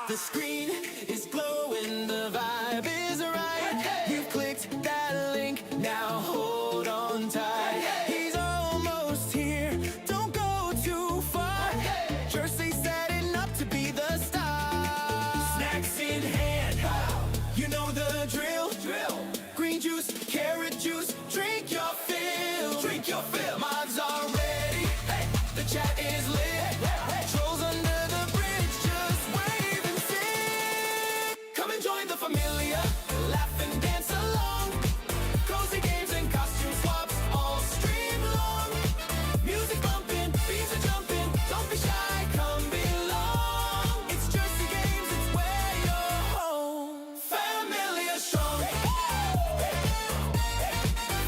The screen is glowing, the vibe is right. You've clicked that link, now hold on tight. He's almost here, don't go too far. Jersey's setting up to be the star. Snacks in hand, you know the drill. Green juice, carrot juice, drink your fill. Drink your fill. Mods are ready, the chat is lit. Trolls under the bridge, just wave and sing. Come and join the Familia, laugh and dance along. Cozy games and costume swaps all stream long. Music bumping, beats are jumping, don't be shy, come belong. It's GerseGames, it's where you're home. Familia strong.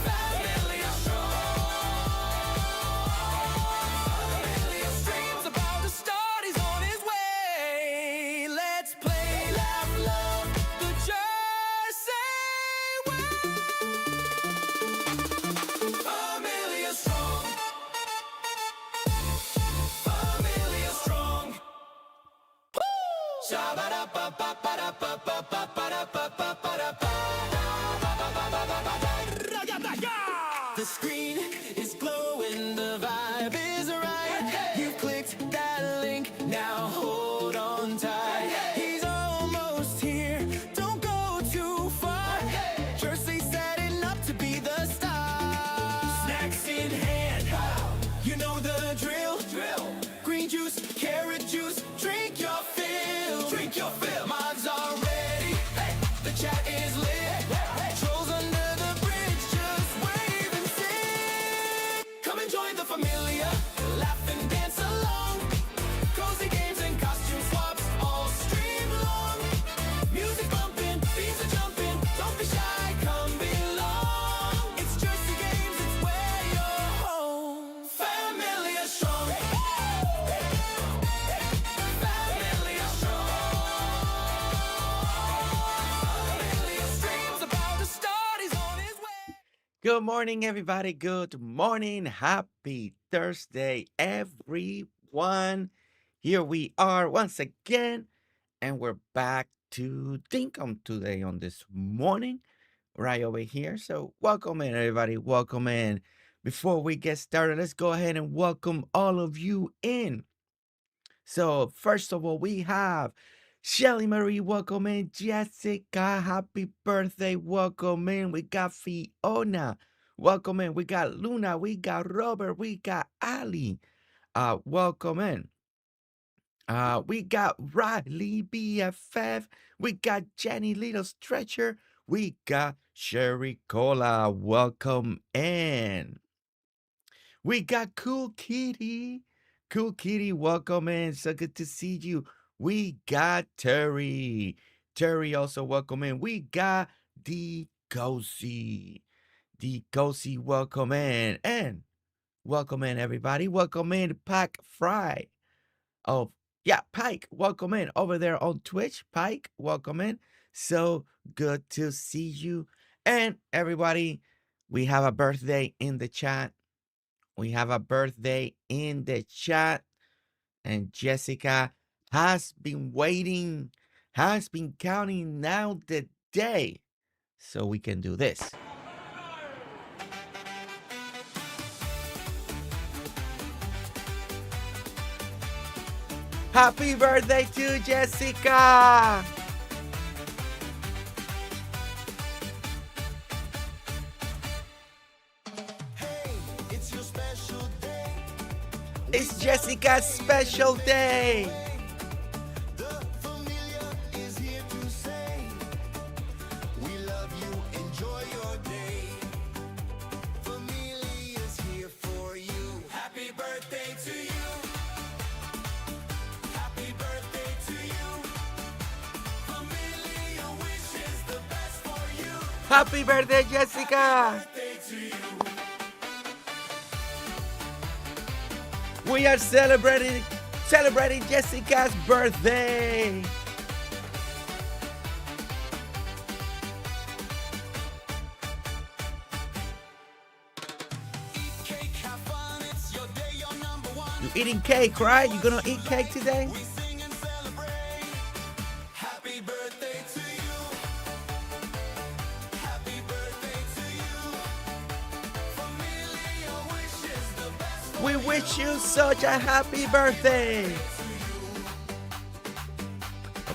Familia strong. Familia streams about to start, he's on his way. Let's play, laugh, love the Jersey way. Familia strong. Familia strong. The screen is glowing, the vibe is right. You've clicked that link, now hold on tight. He's almost here, don't go too far. Jersey's setting up to be the star. Snacks in hand, you know the drill. Green juice, carrot juice, drink your fill. Drink your fill. Mods are ready, the chat is lit. Trolls under the bridge, just wave and sing. Come and join the Familia, laugh and dance along. Cozy games and costume swaps all stream long. Music bumping, beats are jumping, don't be shy, come belong. It's GerseGames, it's where you're home. Familia strong. Familia strong. Familia streams about to start, he's on his way. Good morning, everybody. Good morning. Happy Thursday, everyone. Here we are once again, and we're back to Dinkum today on this morning, right over here. So, welcome in, everybody. Welcome in. Before we get started, let's go ahead and welcome all of you in. So, first of all, we have Shelly Marie, welcome in. Jessica, happy birthday, welcome in. We got Fiona, welcome in. We got Luna, we got Robert, we got Alli, welcome in. We got Riley BFF, we got Jenny Little Stretcher, we got Sherry Cola, welcome in. We got Cool Kitty, welcome in. So good to see you. We got Terry, also welcome in. We got Cosie, welcome in. And welcome in, everybody. Welcome in, Pack Fry. Oh, yeah, Pike, welcome in over there on Twitch. Pike, welcome in. So good to see you. And everybody, we have a birthday in the chat. And Jessica has been waiting, has been counting down the day so we can do this. Happy birthday to Jessica! Hey, it's your special day. It's Jessica's special day. The Familia is here to say, we love you, enjoy your day. Familia's here for you. Happy birthday to you. Happy birthday to you. Familia wishes the best for you. Happy birthday, Jessica! Birthday to you. We are celebrating Jessica's birthday. Eat cake, You eating cake, right? You gonna eat cake today? We sing and celebrate. Happy birthday to you. Happy birthday to you. Familia wishes the best. We wish you such a happy birthday.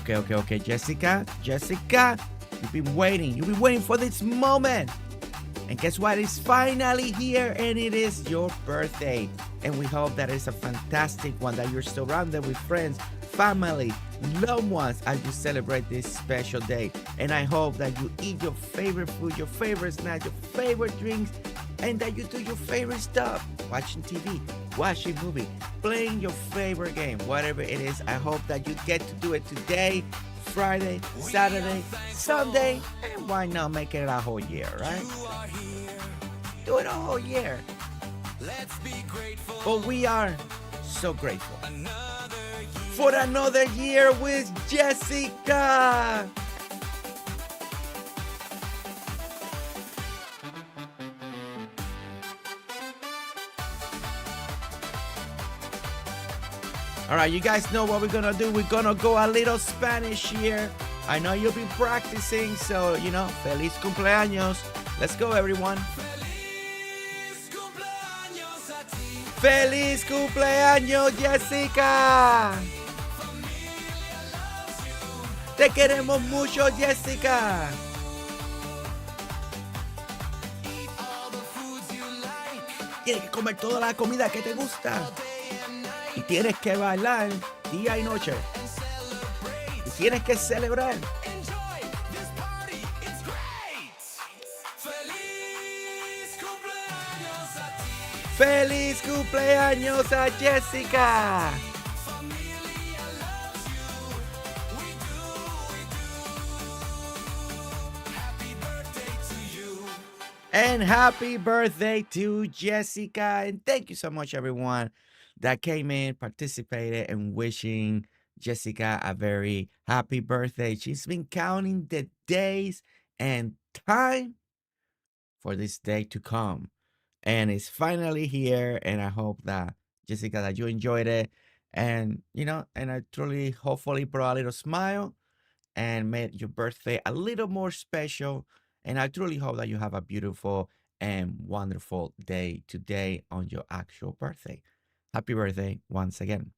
Okay, Jessica, you've been waiting for this moment. And guess what? It's finally here, and it is your birthday. And we hope that it's a fantastic one, that you're surrounded with friends, family, loved ones as you celebrate this special day. And I hope that you eat your favorite food, your favorite snacks, your favorite drinks, and that you do your favorite stuff. Watching TV, watching movie, playing your favorite game, whatever it is. I hope that you get to do it today, Friday, Saturday, Sunday, and why not make it a whole year, right? Do it a whole year. Let's be grateful. But we are so grateful for another year with Jessica. All right, you guys know what we're gonna do. We're gonna go a little Spanish here. I know you've been practicing, so feliz cumpleaños. Let's go, everyone. Feliz cumpleaños a ti. Feliz cumpleaños, Jessica. Familia loves you. Te queremos mucho, Jessica. Eat all the foods you like. Tienes que comer toda la comida que te gusta. Day and night. Y tienes que bailar día y noche. And celebrate. Y tienes que celebrar. Enjoy this party. It's great. Feliz cumpleaños a ti. Feliz cumpleaños a Jessica. Familia loves you. We do. Happy birthday to you. And happy birthday to Jessica. And thank you so much, everyone that came in, participated, and wishing Jessica a very happy birthday. She's been counting the days and time for this day to come. And it's finally here. And I hope that, Jessica, that you enjoyed it. And, and I truly, hopefully brought a little smile and made your birthday a little more special. And I truly hope that you have a beautiful and wonderful day today on your actual birthday. Happy birthday once again.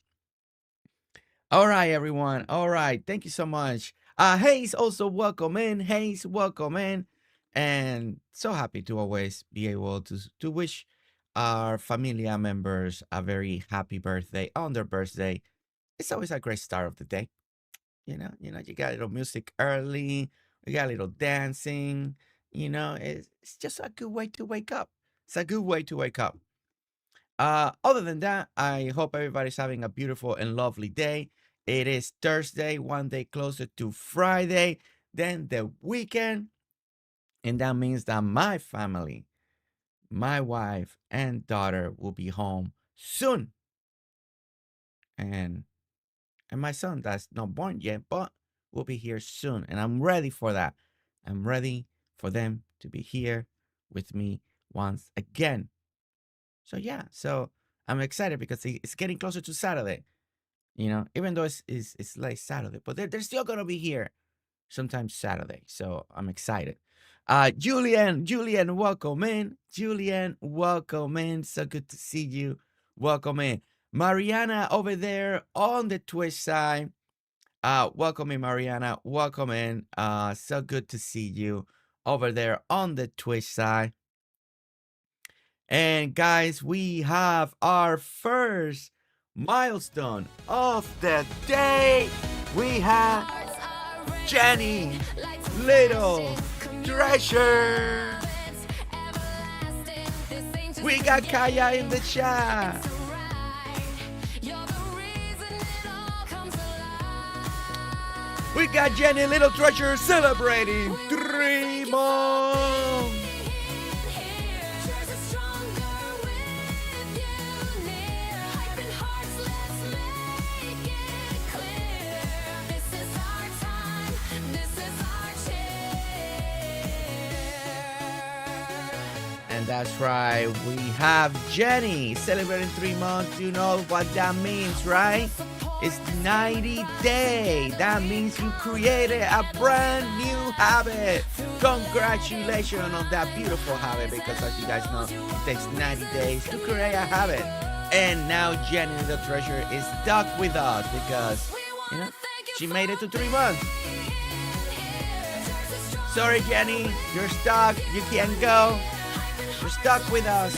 All right, everyone. All right. Thank you so much. Hayes also welcome in. Hayes, welcome in. And so happy to always be able to wish our Familia members a very happy birthday on their birthday. It's always a great start of the day. You got a little music early. We got a little dancing. It's just a good way to wake up. It's a good way to wake up. Other than that, I hope everybody's having a beautiful and lovely day. It is Thursday, one day closer to Friday, then the weekend. And that means that my family, my wife and daughter will be home soon. And my son that's not born yet, but will be here soon. And I'm ready for that. I'm ready for them to be here with me once again. So yeah, so I'm excited because it's getting closer to Saturday. Even though it's late Saturday, but they're still gonna be here sometime Saturday. So I'm excited. Julian, welcome in. Julian, welcome in. So good to see you. Welcome in. Mariana over there on the Twitch side. Welcome in, Mariana. Welcome in. So good to see you over there on the Twitch side. And guys, we have our first milestone of the day. We have Jenny Little Treasure. We got Kaya in the chat. We got Jenny Little Treasure celebrating 3 months. And that's right, we have Jenny celebrating 3 months. You know what that means, right? It's 90 days. That means you created a brand new habit. Congratulations on that beautiful habit, because as you guys know, it takes 90 days to create a habit. And now Jenny the treasure is stuck with us because, you know, she made it to 3 months. Sorry, Jenny, you're stuck. You can't go. You're stuck with us.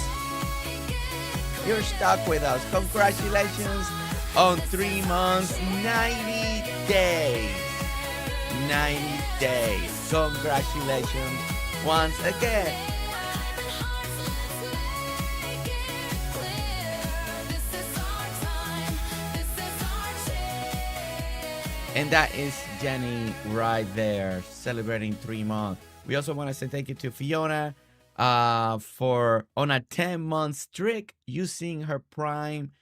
You're stuck with us. Congratulations on 3 months, 90 days. 90 days. Congratulations once again. And that is Jenny right there, celebrating 3 months. We also want to say thank you to Fiona for on a 10-month streak using her Prime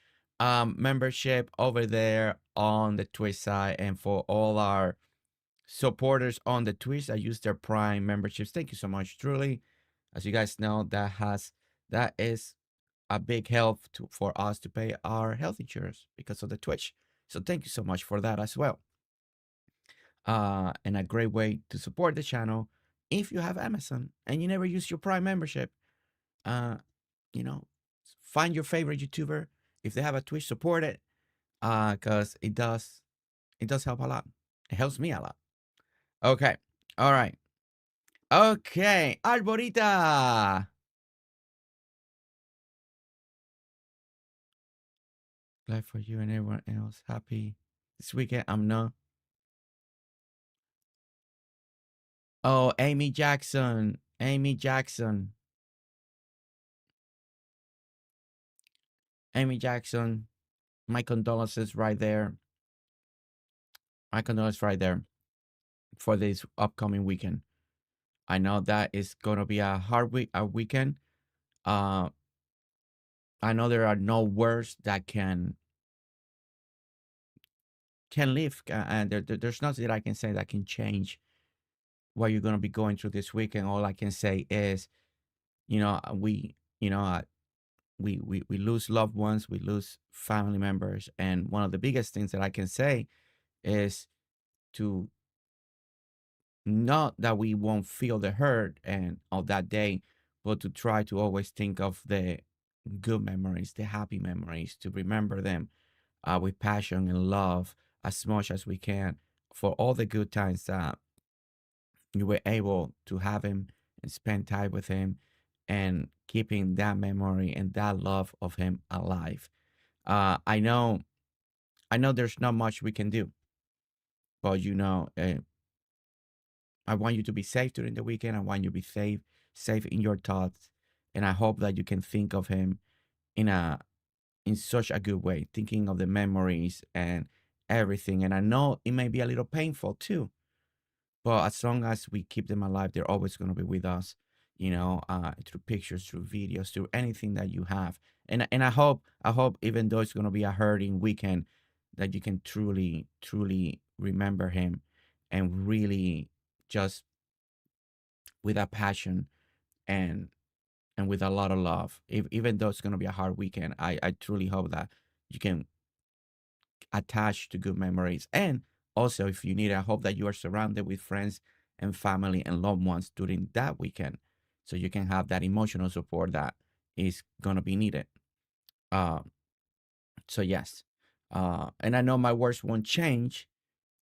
membership over there on the Twitch side, and for all our supporters on the Twitch that use their Prime memberships. Thank you so much, truly. As you guys know, that is a big help for us to pay our health insurance because of the Twitch. So thank you so much for that as well. And a great way to support the channel if you have Amazon and you never use your Prime membership. You know, find your favorite YouTuber. If they have a Twitch, support it, because it does help a lot. It helps me a lot. Okay, all right. Okay, Arborita. Glad for you and everyone else. Happy this weekend. I'm not. Oh, Amy Jackson. Amy Jackson. Amy Jackson. My condolences right there. My condolences right there for this upcoming weekend. I know that is gonna be a hard weekend. I know there are no words that can live, and there's nothing that I can say that can change what you're gonna be going through this weekend. All I can say is, you know, we lose loved ones, we lose family members, and one of the biggest things that I can say is to not that we won't feel the hurt and of that day, but to try to always think of the good memories, the happy memories, to remember them with passion and love as much as we can, for all the good times that you were able to have him and spend time with him, and keeping that memory and that love of him alive. I know there's not much we can do, but you know, I want you to be safe during the weekend. I want you to be safe in your thoughts, and I hope that you can think of him in such a good way, thinking of the memories and everything. And I know it may be a little painful too, but as long as we keep them alive, they're always going to be with us, you know, through pictures, through videos, through anything that you have. And I hope even though it's going to be a hurting weekend, that you can truly remember him, and really just with a passion and with a lot of love. Even though it's going to be a hard weekend, I truly hope that you can attach to good memories. And also, if you need it, I hope that you are surrounded with friends and family and loved ones during that weekend, so you can have that emotional support that is going to be needed. So yes, and I know my words won't change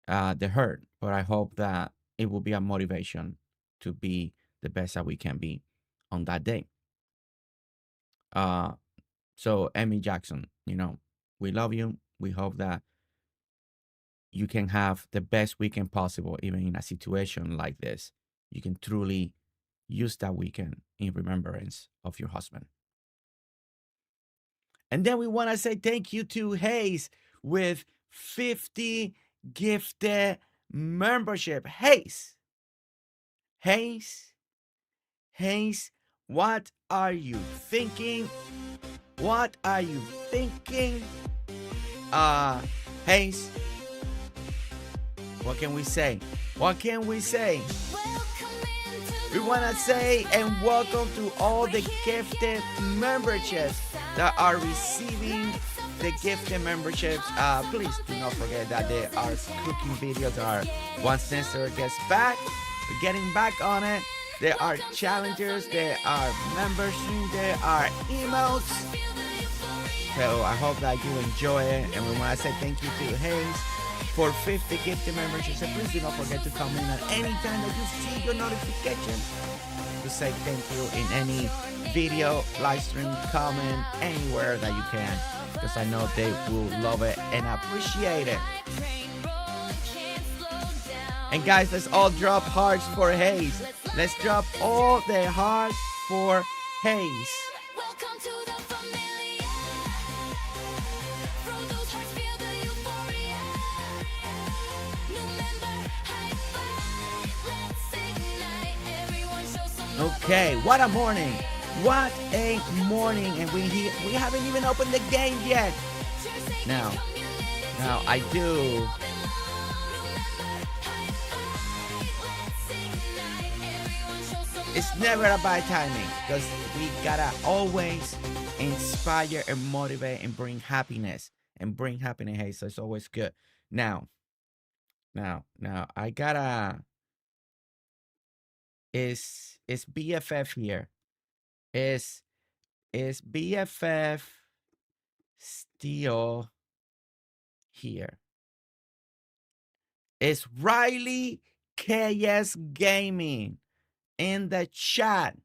the hurt, but I hope that it will be a motivation to be the best that we can be on that day. So Amy Jackson, you know, we love you. We hope that you can have the best weekend possible, even in a situation like this. You can truly use that weekend in remembrance of your husband. And then we want to say thank you to Hayes with 50 gifted membership. Hayes, what are you thinking? What are you thinking? Hayes, what can we say? What can we say? We want to say and welcome to all the gifted memberships that are receiving the gifted memberships. Please do not forget that there are cooking videos that are once Nestor gets back. We're getting back on it. There are challengers, there are memberships, there are emotes. So I hope that you enjoy it. And we want to say thank you to Hayes for 50 gifted memberships. And please do not forget to comment at any time that you see your notification to say thank you in any video, live stream, comment, anywhere that you can. Because I know they will love it and appreciate it. And guys, let's all drop hearts for Hayes. Let's drop all the hearts for Hayes. Welcome to the Familia. Throw those hearts, feel the euphoria. New member, high five. Let's ignite. Everyone show some love. Okay, what a morning. What a morning. And we haven't even opened the game yet. Now I do. It's never a bad timing because we gotta always inspire and motivate and bring happiness Hey, so it's always good. Now I gotta is BFF here. Is BFF still here? Is RileyKSGaming in the chat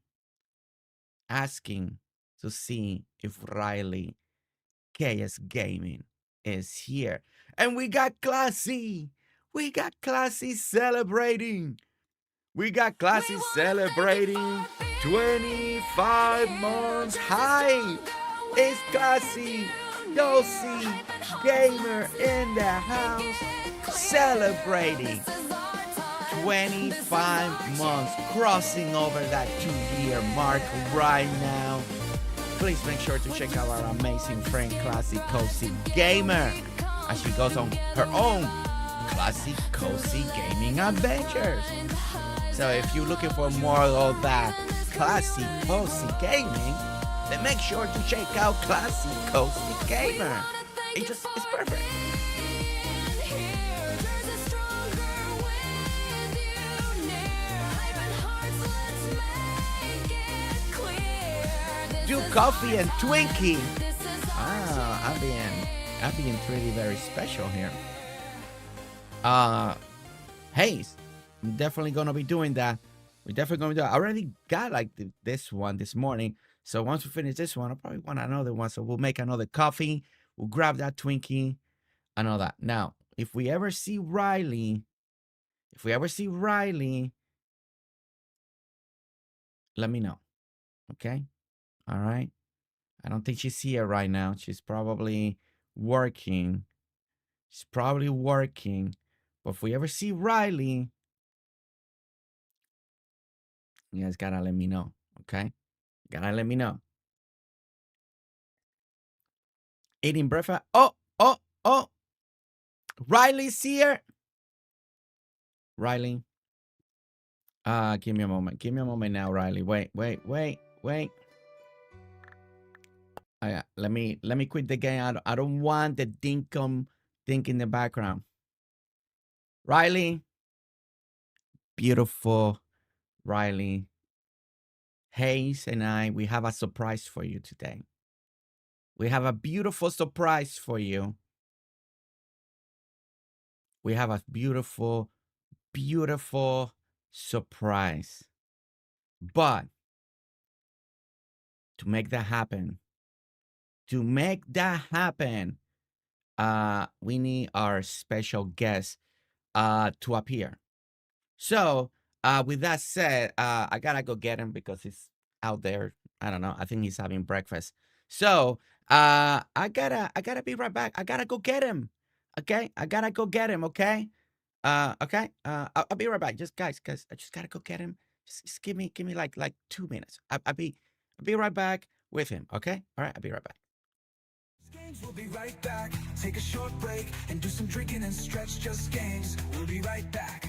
asking to see if RileyKSGaming is here? And we got Classy celebrating. We got Classy celebrating 25 months high. It's Classy Cosie Gamer in the house celebrating 25 months, crossing over that 2-year mark right now. Please make sure to check out our amazing friend Classy Cosie Gamer as she goes on her own Classy Cosie Gaming adventures. So if you're looking for more of that Classy Cosie Gaming, then make sure to check out Classy Cosie Gamer. It's perfect. Do coffee and Twinkie. I'm being treated very special here. Hayes, I'm definitely gonna be doing that. We're definitely gonna do it. I already got like this one this morning. So once we finish this one, I'll probably want another one. So we'll make another coffee. We'll grab that Twinkie and all that. Now, if we ever see Riley, let me know. Okay? All right. I don't think she's here right now. She's probably working. But if we ever see Riley, you guys gotta let me know. Okay? Gotta let me know. Eating breakfast. Oh. Riley's here. Riley. Give me a moment. Give me a moment now, Riley. Wait. Let me quit the game. I don't want the Dinkum thing in the background. Riley. Beautiful Riley. Hayes and I, we have a surprise for you today. We have a beautiful surprise for you. We have a beautiful surprise. But to make that happen, we need our special guest to appear. So with that said, I gotta go get him because he's out there. I don't know. I think he's having breakfast. So I gotta be right back. I gotta go get him. Okay, I gotta go get him. Okay. Okay. I'll be right back. Just guys, I just gotta go get him. Just give me like 2 minutes. I'll be right back with him. Okay. All right. I'll be right back. We'll be right back. Take a short break and do some drinking and stretch. Just games. We'll be right back.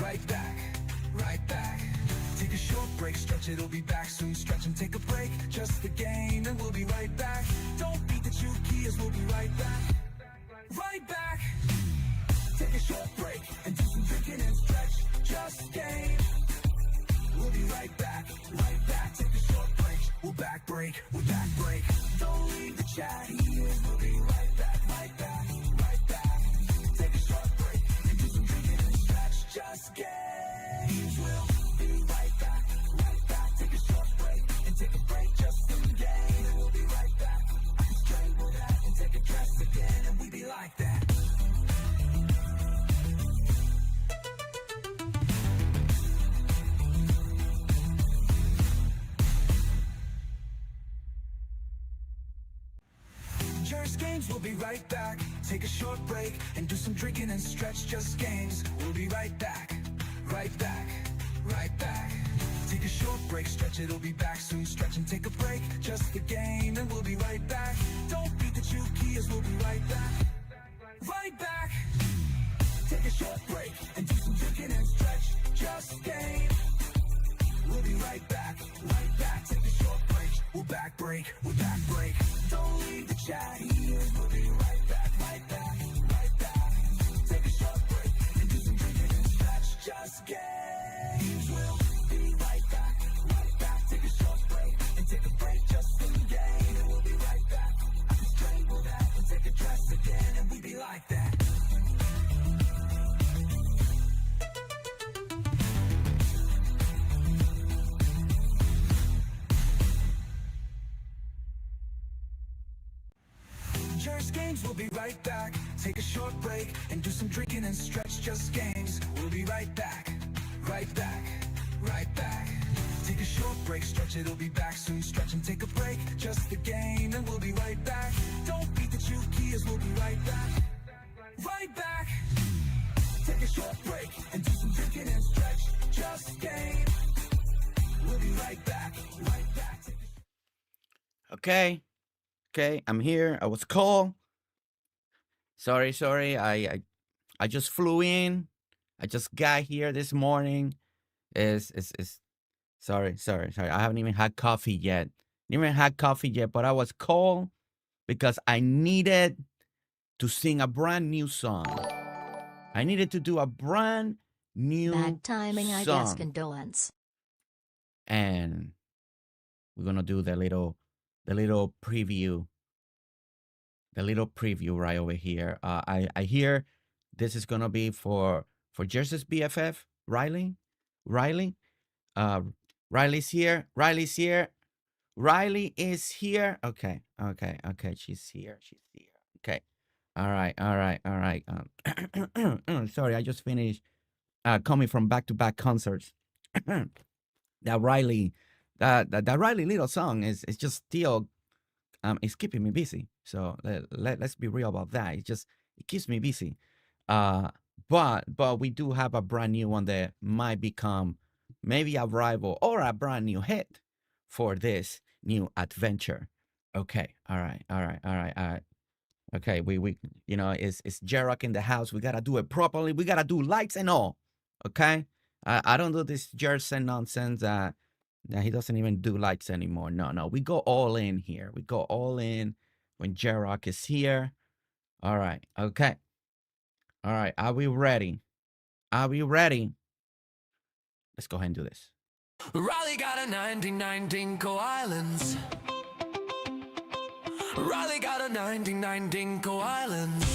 Right back. Take a short break, stretch it, it'll be back soon. Stretch and take a break, just the game, and we'll be right back. Don't beat the two keys, we'll be right back. Right back. Take a short break and do some drinking and stretch. Just game. We'll be right back. Right back. Take a short break. We'll back break. We'll back break. Don't leave the chat. We'll be right back. Right back. Right back. Take a short break and do some drinking and stretch. Just games. We'll be right back. Right back. Take a short break and take a break. Just some game. And we'll be right back. I can strangle that and take a dress again, and we be like that. GerseGames, we'll be right back. Take a short break and do some drinking and stretch. Just games, we'll be right back. Right back, right back. Take a short break, stretch it, it'll be back soon. Stretch and take a break, just the game, and we'll be right back. Don't beat the two keys, we'll be right back. Right back. Take a short break and do some drinking and stretch. Just game. We'll be right back. Right back. Take a short break. We'll back break. We'll back break. Don't leave the chat. We'll be right back. Right back. Right back. Take a short break and do some drinking and stretch. Just games. We'll be right back. Right back. Take a short break and take a break. Just some game, and we'll be right back. I can strangle that and take a dress again, and we be like that. GerseGames, we'll be right back. Take a short break and do some drinking and stretch. Just games, we'll be right back. Right back, right back. Take a short break, stretch it, it'll be back soon. Stretch and take a break, just the game, and we'll be right back. Don't beat the two keys, we'll be right back. Right back. Take a short break and do some drinking and stretch. Just game. We'll be right back. Right back. Okay. Okay, I'm here. I was called. Sorry. I just flew in. I just got here this morning. Sorry. I haven't even had coffee yet. But I was called because I needed to sing a brand new song. I needed to do a brand new Bad timing, I song. guess. Condolence. And we're gonna do the little preview. The little preview right over here. I hear this is gonna be for Jersey's BFF, Riley. Riley's here. Riley is here. Okay. She's here. Okay. All right. Sorry, I just finished coming from back-to-back concerts. That Riley little song is just still it's keeping me busy. So let's be real about that. It keeps me busy. But we do have a brand new one that might become maybe a rival or a brand new hit for this new adventure. Okay. All right. Okay, we it's J-Rock in the house. We gotta do it properly. We gotta do lights and all. Okay? I don't do this Jersey nonsense that he doesn't even do lights anymore. No. We go all in here. We go all in when J-Rock is here. All right. Okay. All right. Are we ready? Let's go ahead and do this. Riley got a 99 Dinko Islands. Riley got a 99 Dinko Islands.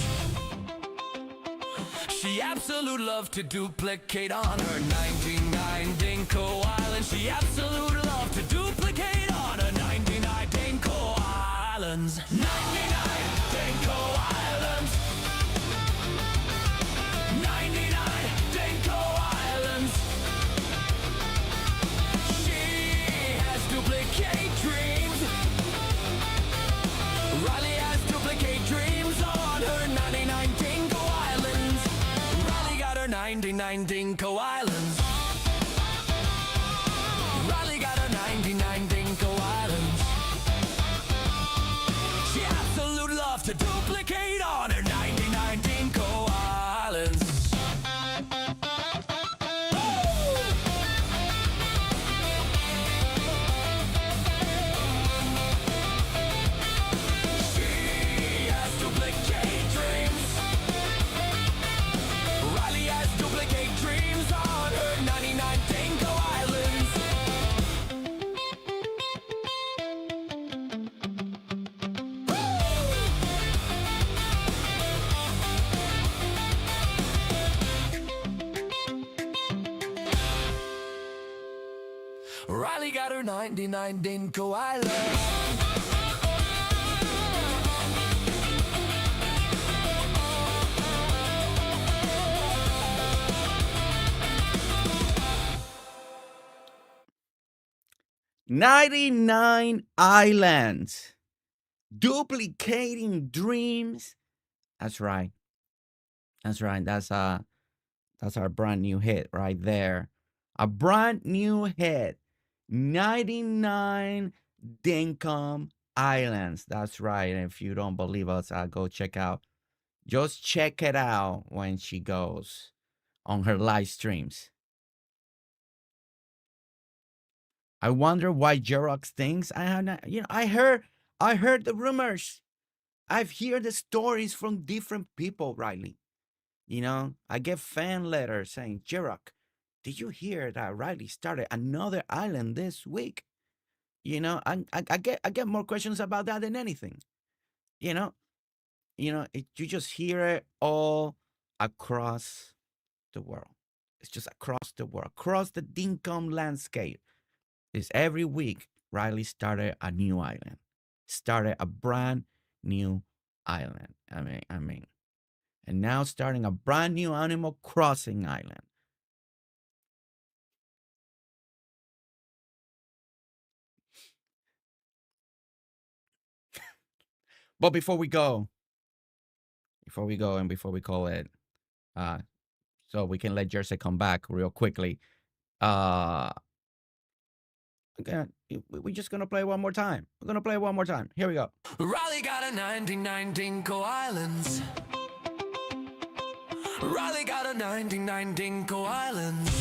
She absolute love to duplicate on her 99 Dinko Islands. She absolute love to duplicate on her 99 Dinko Islands. 99 Dinko Islands. 99 Dinko Islands. She has duplicate dreams. Riley has duplicate dreams on her 99 Dinko Islands. Riley got her 99 Dinko Islands. Riley got her 99 Dinko Islands. She absolute love to duplicate on her 99 Dinko Islands. 99 Dinkum Islands. "99 Islands, duplicating dreams." That's right. That's right. That's our brand new hit right there. A brand new hit. 99 Dinkum Islands. That's right. And if you don't believe us, go check out. Just check it out when she goes on her live streams. I wonder why Xerox thinks I have not, I heard the rumors. I've heard the stories from different people, Riley. I get fan letters saying, Xerox, did you hear that Riley started another island this week? I get more questions about that than anything. You just hear it all across the world. It's just across the world, across the Dinkum landscape. Is every week Riley started a new island, started a brand new island. I mean, and now starting a brand new Animal Crossing island. But before we go, and before we call it, so we can let Jersey come back real quickly. Again, we're just gonna play one more time. We're gonna play one more time. Here we go. Riley got a 99 Dinkum Islands. Riley got a 99 Dinkum Islands.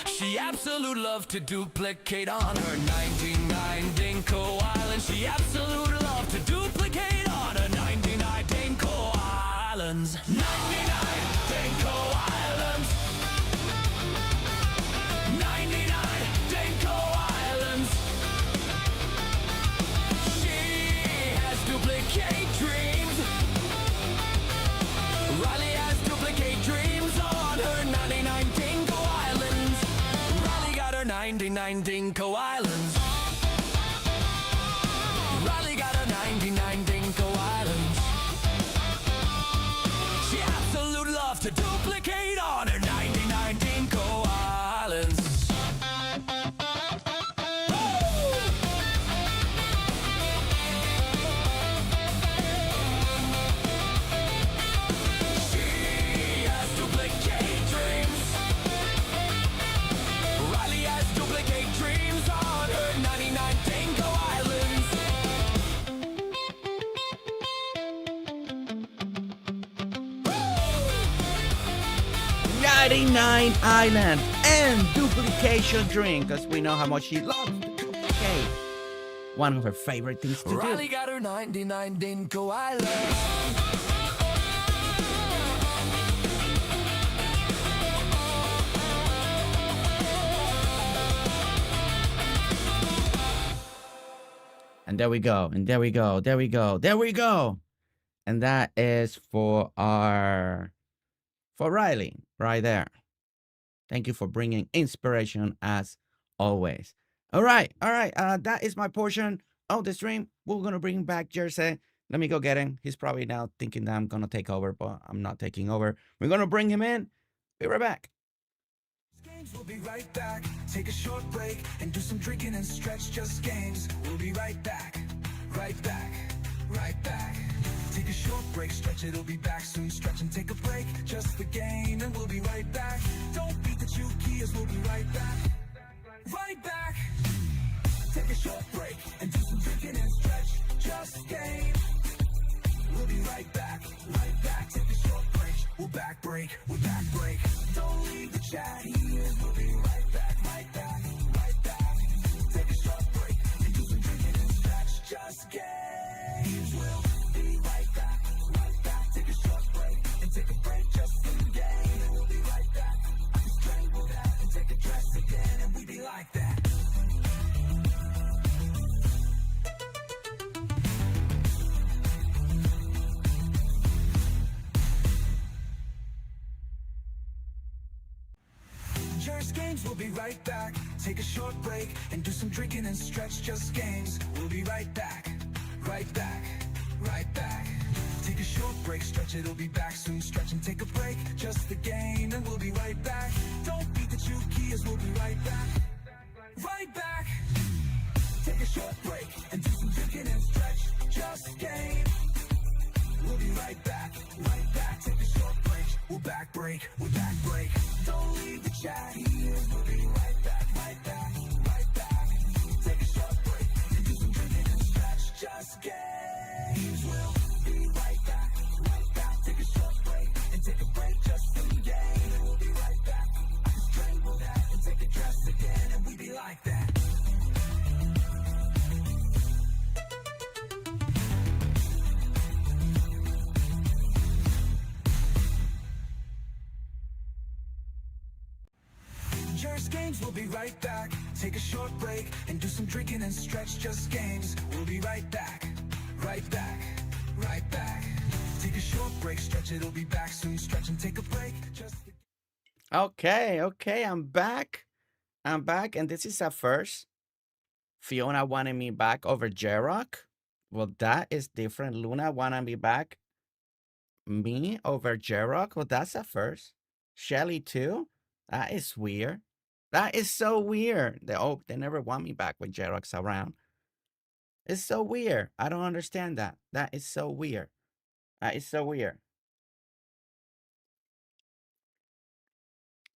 She absolute love to duplicate on her 99 Dinkum Islands. She absolute love to duplicate on her 99 Dinkum Islands. 99 Dinkum Islands. 99 Dinkum Islands. She has duplicate dreams. Riley has duplicate dreams on her 99 Dinkum Islands. Riley got her 99 Dinkum Islands. Riley got her 99 Dinkum Islands. She absolute love to duplicate on her 99 Dinkum Islands. She has duplicate dreams. Riley has duplicate dreams on her 99 Dinkum Islands. 99 Island and duplication dream, because we know how much she loves to duplicate. One of her favorite things to Riley do. got her 99 Dinkum Islands. And there we go. And there we go. There we go. There we go. And that is for Riley right there. Thank you for bringing inspiration as always. All right. That is my portion of the stream. We're going to bring back Jersey. Let me go get him. He's probably now thinking that I'm going to take over, but I'm not taking over. We're going to bring him in. Be right back. We'll be right back. Take a short break and do some drinking and stretch. Just games. We'll be right back. Right back. Right back. Take a short break, stretch, it'll be back soon. Stretch and take a break, just the game, and we'll be right back. Don't beat the two keys, we'll be right back. Right back. Take a short break and do some drinking and stretch. Just game. We'll be right back. Right back. Take a short break. We're back break. We're back break. Don't leave the chat here. We'll be right back. Right back. Right back. Take a short break and do some drinking and stretch. Just games. We'll be right back. Right back. Take a short break and take a break just for the game. And we'll be right back. Just strangle that and take a dress again. And we be like that. GerseGames will be right back. take a short break, and do some drinking and stretch. Just games. We'll be right back. Right back. Right back. Take a short break, stretch, it'll be back soon. Stretch and take a break, just the game, and we'll be right back. Don't beat the two keys, we'll be right back. Right back. Take a short break and do some drinking and stretch. Just game. We'll be right back. Right back. Take a short break. We'll back break. We'll back break. Don't leave the chat here. We'll be right back. Right back. Right back. Take a short break and do some drinking and stretch. Just games. We'll be right back. Right back. Take a short break and take a break. Just some game. And we'll be right back. Just drink with that and take a dress again, and we be like that. GerseGames, we'll be right back. Take a short break and do some drinking and stretch. Just games. We'll be right back. Right back. Right back. Take a short break, stretch, it'll be back soon. Stretch and take a break. Just Okay, I'm back. I'm back, and this is a first. Fiona wanted me back over J-Rock. Well, that is different. Luna wanted me back. Me over J-Rock. Well, that's a first. Shelly too. That is weird. That is so weird. They never want me back when J-Rock's around. It's so weird. I don't understand that. That is so weird. That is so weird.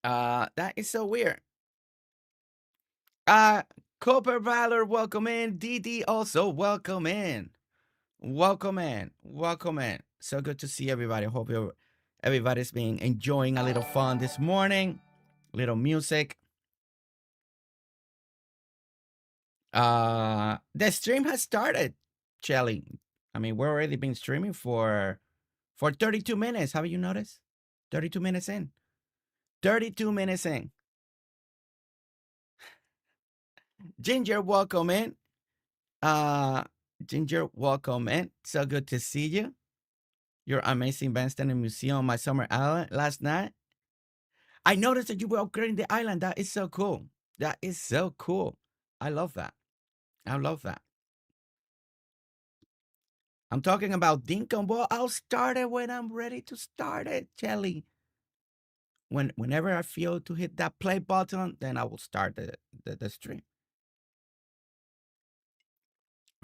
That is so weird. Cooper Valor, welcome in. DD also, welcome in. Welcome in. Welcome in. So good to see everybody. Hope everybody's been enjoying a little fun this morning. Little music. The stream has started, Shelly. I mean, we're already been streaming for 32 minutes. Have you noticed? 32 minutes in. 32 minutes in. Ginger, welcome in. Ginger, welcome in. So good to see you. Your amazing bandstand and museum on my summer island last night. I noticed that you were upgrading the island. That is so cool. That is so cool. I love that. I love that. I'm talking about Dinkum. Well, I'll start it when I'm ready to start it, Shelly. Whenever I feel to hit that play button, then I will start the stream.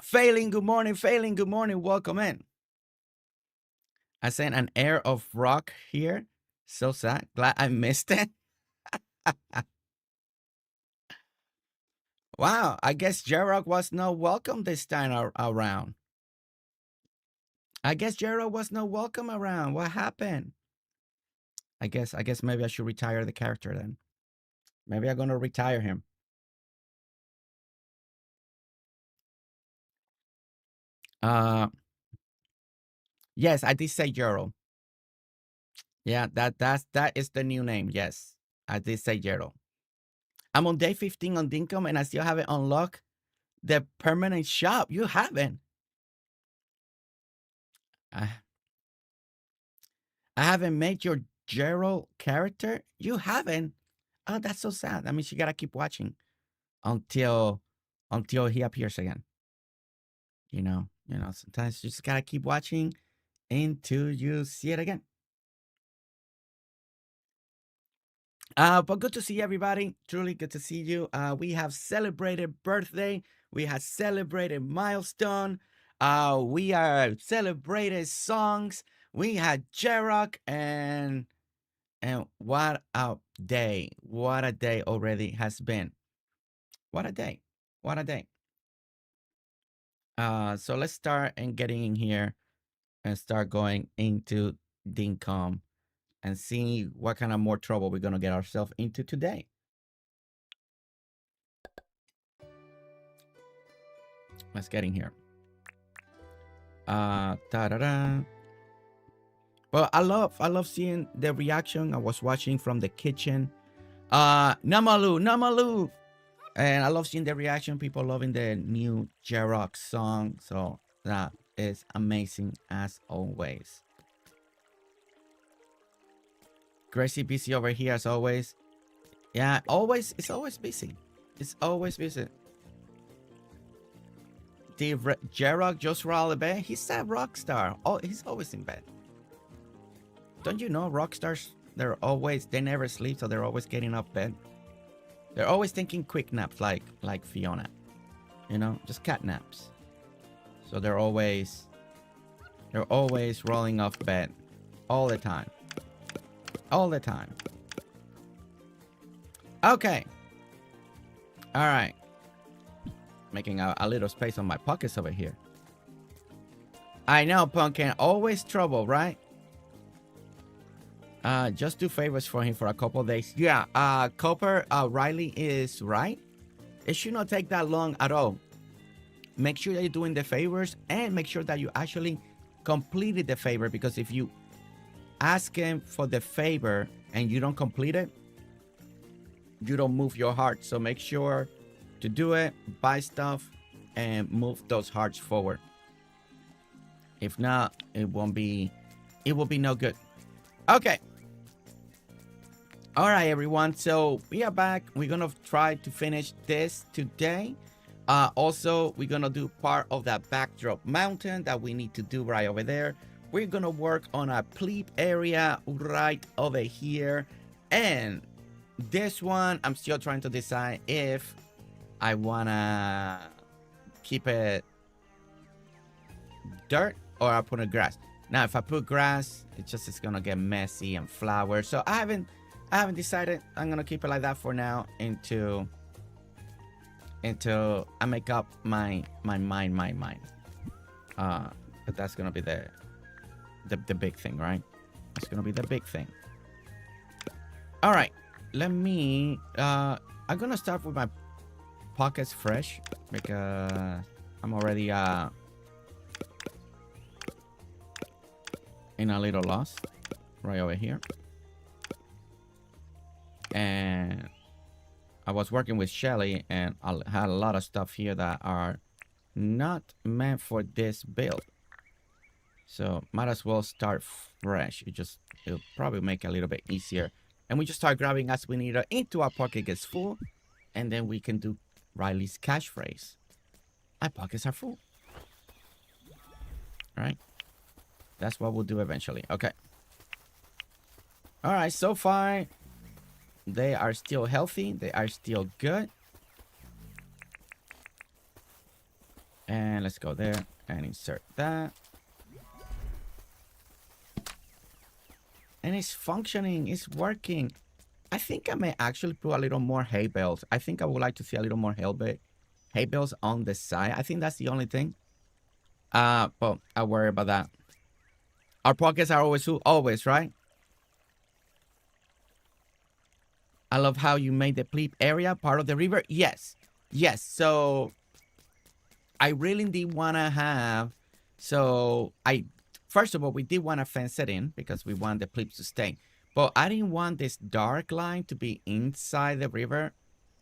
Phaelyn, good morning. Phaelyn, good morning. Welcome in. I sent an air of rock here. So sad. Glad I missed it. Wow, I guess J-Rock was not welcome this time around. I guess J-Rock was not welcome around. What happened? I guess maybe I should retire the character then. Maybe I'm gonna retire him. Yes, I did say Gerald. Yeah, that is the new name. Yes, I did say Gerald. I'm on day 15 on Dinkum, and I still haven't unlocked the permanent shop. You haven't. I haven't made your Gerald character. You haven't. Oh, that's so sad. That means you gotta keep watching until he appears again. You know. Sometimes you just gotta keep watching until you see it again. But good to see everybody. Truly good to see you. We have celebrated birthday. We have celebrated milestone. We are celebrated songs. We had J-Rock and what a day. What a day already has been. What a day. What a day. So let's start and getting in here and start going into Dinkum and see what kind of more trouble we're gonna get ourselves into today. Let's get in here. Ta-da-da. Well, I love seeing the reaction. I was watching from the kitchen. Namalu. And I love seeing the reaction. People loving the new J-Rock song. So that is amazing as always. Crazy busy over here as always. Yeah, it's always busy. It's always busy. The Gerald just rolled a bed. He's a rock star. Oh, he's always in bed. Don't you know rock stars? They never sleep, so they're always getting up bed. They're always taking quick naps, like Fiona. You know, just cat naps. So they're always rolling off bed, all the time. All the time. Okay. All right. Making a little space on my pockets over here. I know, Pumpkin. Always trouble, right? Just do favors for him for a couple days. Yeah, Copper, Riley is right. It should not take that long at all. Make sure that you're doing the favors and make sure that you actually completed the favor, because if you ask him for the favor and you don't complete it, you don't move your heart. So make sure to do it, buy stuff, and move those hearts forward. If not, it will be no good. Okay. All right, everyone. So we are back. We're going to try to finish this today. Also, we're going to do part of that backdrop mountain that we need to do right over there. We're going to work on a pleep area right over here. And this one, I'm still trying to decide if I want to keep it dirt or I put it grass. Now, if I put grass, it's going to get messy and flowers. So I haven't decided. I'm going to keep it like that for now until I make up my mind. But that's going to be the big thing, right? That's going to be the big thing. All right. Let me, I'm going to start with my pockets fresh because I'm already in a little lost right over here. And I was working with Shelly and I had a lot of stuff here that are not meant for this build. So might as well start fresh. It'll probably make it a little bit easier. And we just start grabbing as we need it into our pocket gets full. And then we can do Riley's catchphrase. My pockets are full. All right. That's what we'll do eventually. Okay. All right. So far, they are still healthy. They are still good. And let's go there and insert that. And it's functioning. It's working. I think I may actually put a little more hay bales. I think I would like to see a little more hay bales on the side. I think that's the only thing. But I worry about that. Our pockets are always full. Always, right? I love how you made the pleep area part of the river. Yes. Yes. So I really did want to have. So first of all, we did want to fence it in because we want the pleeps to stay. But I didn't want this dark line to be inside the river.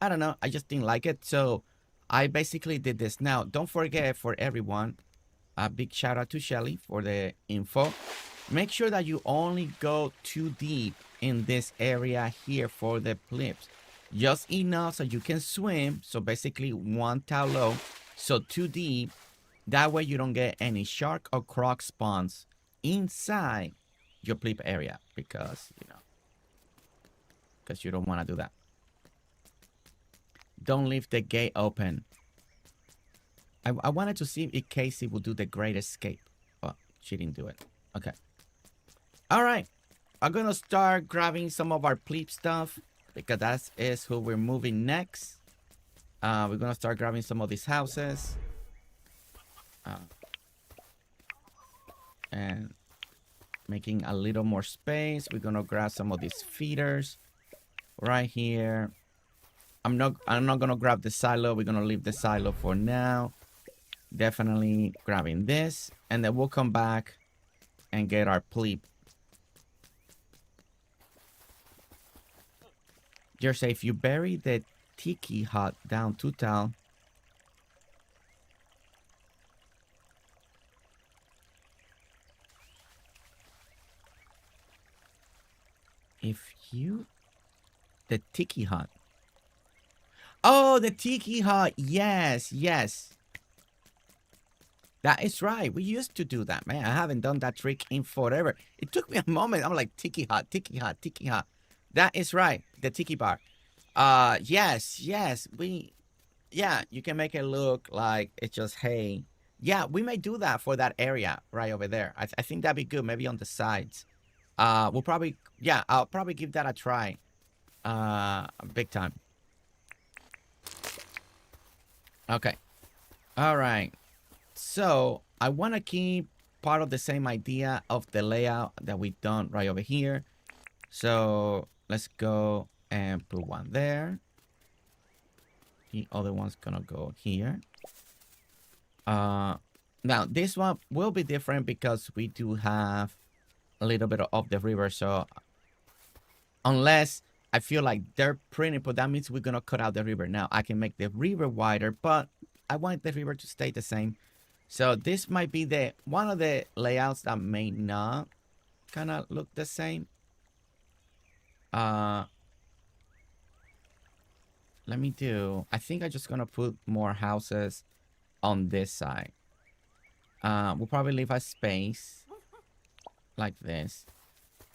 I don't know. I just didn't like it. So I basically did this. Now, don't forget, for everyone, a big shout out to Shelly for the info. Make sure that you only go too deep in this area here for the pleeps. Just enough so you can swim. So basically 1 towel low. So too deep. That way you don't get any shark or croc spawns inside your pleep area, because you don't want to do that. Don't leave the gate open. I wanted to see if KayKay would do the great escape, but she didn't do it. Okay. All right. I'm gonna start grabbing some of our pleep stuff because that is who we're moving next. We're gonna start grabbing some of these houses. And making a little more space. We're gonna grab some of these feeders right here. I'm not gonna grab the silo. We're gonna leave the silo for now. Definitely grabbing this, and then we'll come back and get our pleep. Just say if you bury the tiki hut down 2 towel. The tiki hut. Oh, the tiki hut. Yes, yes. That is right. We used to do that, man. I haven't done that trick in forever. It took me a moment. I'm like, tiki hut, tiki hut, tiki hut. That is right. The tiki bar. Yes, yes. Yeah, you can make it look like it's just hay. Yeah, we may do that for that area right over there. I think that'd be good. Maybe on the sides. We'll probably, yeah, I'll probably give that a try. Big time. Okay. All right. So I want to keep part of the same idea of the layout that we've done right over here. So let's go and put one there. The other one's gonna go here. Now this one will be different because we do have a little bit of the river. So unless I feel like they're pretty, but that means we're gonna cut out the river. Now I can make the river wider, but I want the river to stay the same. So this might be the one of the layouts that may not kind of look the same. Let me do, I think I'm just gonna put more houses on this side. We'll probably leave a space like this,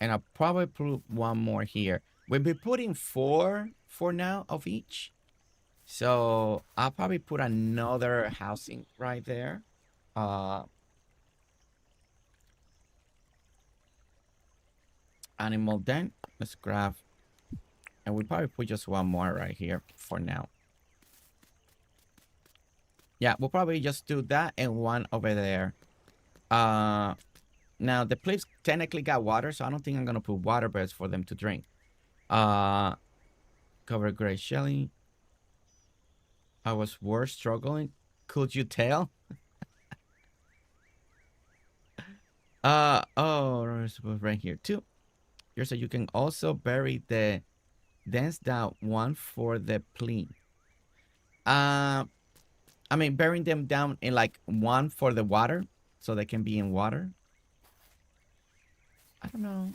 and I'll probably put one more here. We'll be putting 4 for now of each, so I'll probably put another housing right there. Animal den, let's grab, and we'll probably put just one more right here for now. Yeah, we'll probably just do that and one over there. Now the place technically got water, so I don't think I'm gonna put water beds for them to drink. Cover gray Shelly. I was worse struggling. Could you tell? Oh, right here too. Here, so you can also bury the dance down one for the plea. I mean, burying them down in like one for the water, so they can be in water. I don't know.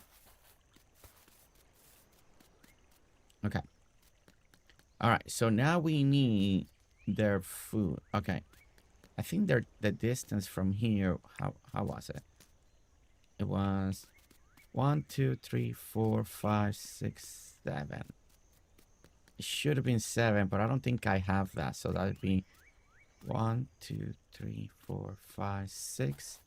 Okay. All right. So now we need their food. Okay. I think they're the distance from here. How was it? It was 1, 2, 3, 4, 5, 6, 7. It should have been 7, but I don't think I have that. So that would be 1, 2, 3, 4, 5, 6,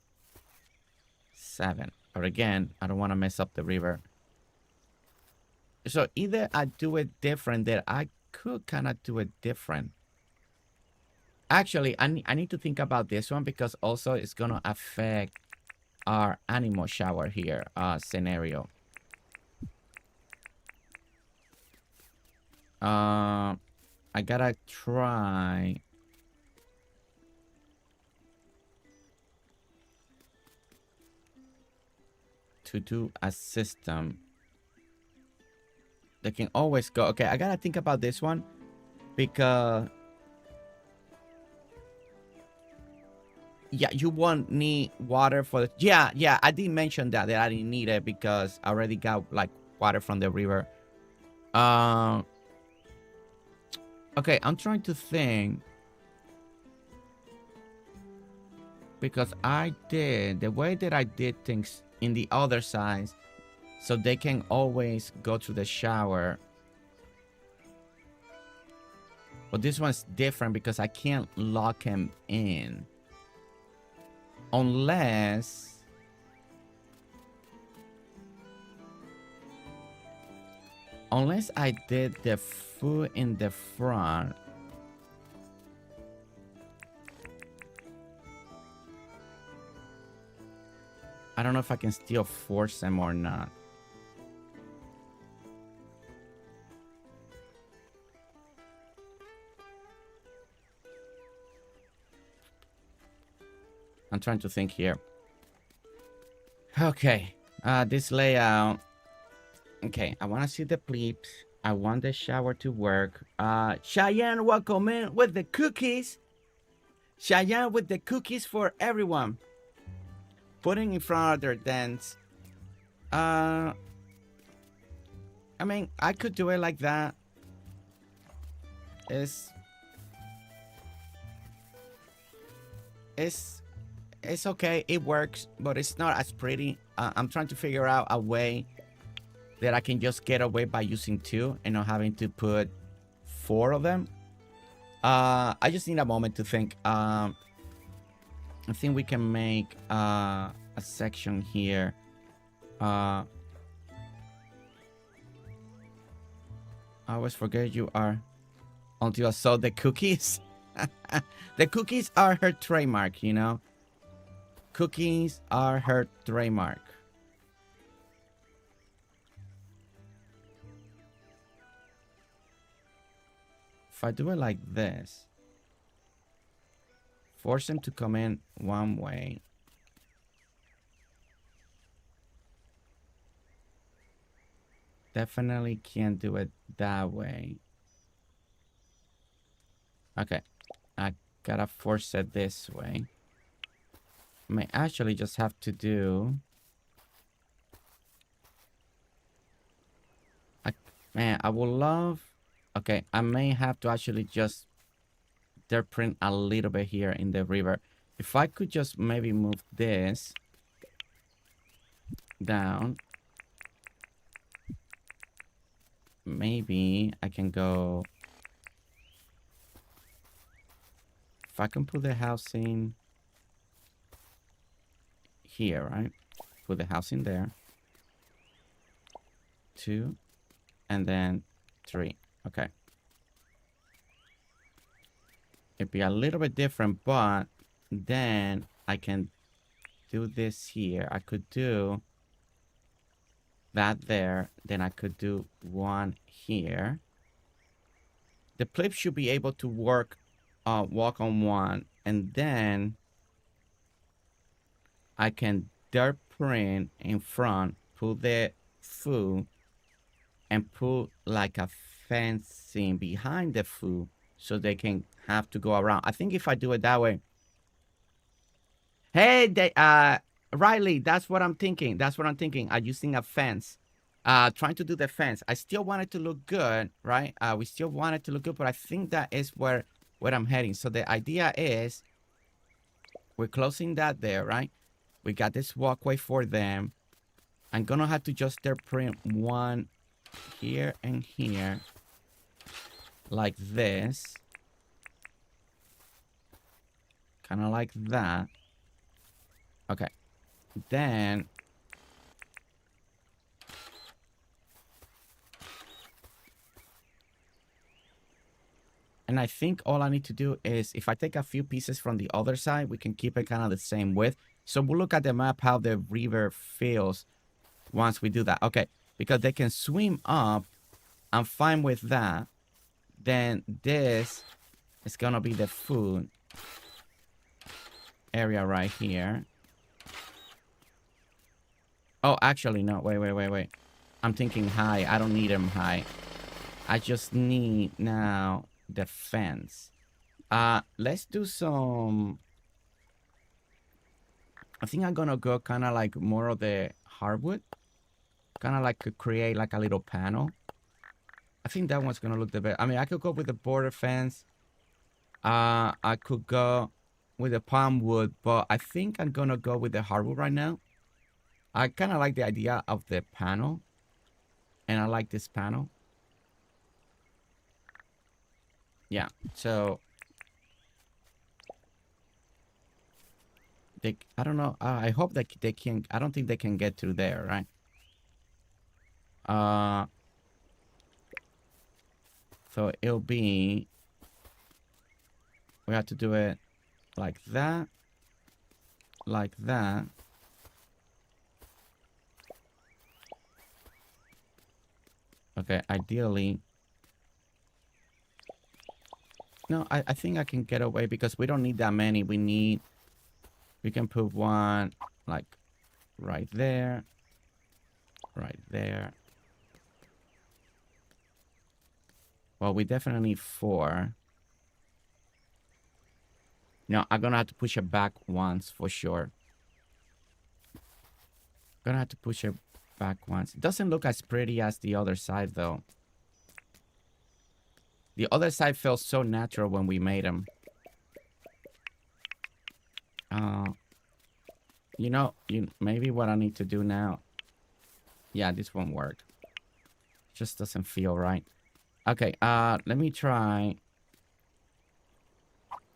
7. But again, I don't want to mess up the river. So either I do it different, that I could kind of do it different. Actually, I need to think about this one because also it's going to affect our animal shower here scenario. I gotta try to do a system that can always go. Okay, I gotta think about this one because yeah, you won't need water for the yeah, I did mention that I didn't need it because I already got like water from the river. Okay, I'm trying to think because I did the way that I did things in the other sides, so they can always go to the shower. But this one's different because I can't lock him in unless I did the food in the front. I don't know if I can still force them or not. I'm trying to think here. Okay, this layout. Okay, I want to see the pleeps. I want the shower to work. Cheyenne, welcome in with the cookies. Cheyenne with the cookies for everyone. Putting in front of their dents. I mean, I could do it like that. it's it's okay. It works, but it's not as pretty. I'm trying to figure out a way that I can just get away by using 2 and not having to put 4 of them. I just need a moment to think. I think we can make a section here. I always forget you are until I saw the cookies. The cookies are her trademark, you know. Cookies are her trademark. If I do it like this, force them to come in one way. Definitely can't do it that way. Okay, I gotta force it this way. I may actually just have to do... Man, I would love... Okay, I may have to actually just dirt print a little bit here in the river. If I could just maybe move this down. Maybe I can go... If I can put the housing here, right? Put the house in there. 2. And then 3. Okay. It'd be a little bit different, but then I can do this here. I could do that there. Then I could do 1 here. The clip should be able to work, walk on 1. And then I can dirt print in front, put the food, and put like a fencing behind the food so they can have to go around. I think if I do it that way. Hey, Riley, that's what I'm thinking. That's what I'm thinking. I'm using a fence. Trying to do the fence. I still want it to look good, right? We still want it to look good, but I think that is where I'm heading. So the idea is we're closing that there, right? We got this walkway for them. I'm gonna have to just there print 1 here and here. Like this. Kind of like that. Okay. Then... And I think all I need to do is, if I take a few pieces from the other side, we can keep it kind of the same width. So we'll look at the map how the river feels once we do that. Okay, because they can swim up. I'm fine with that. Then this is going to be the food area right here. Oh, actually, no. Wait. I'm thinking high. I don't need them high. I just need now the fence. Let's do some... I think I'm gonna go kind of like more of the hardwood. Kind of like to create like a little panel. I think that one's gonna look the best. I mean, I could go with the border fence. I could go with the palm wood, but I think I'm gonna go with the hardwood right now. I kind of like the idea of the panel. And I like this panel. Yeah, so... I don't know. I hope that they can... I don't think they can get through there, right? So it'll be... We have to do it like that. Like that. Okay, ideally... No, I think I can get away because we don't need that many. We can put one like right there. Right there. Well, we definitely need 4. No, I'm gonna have to push it back once for sure. Gonna have to push it back once. It doesn't look as pretty as the other side though. The other side felt so natural when we made them. You know, maybe what I need to do now. Yeah, this won't work. Just doesn't feel right. Okay, let me try.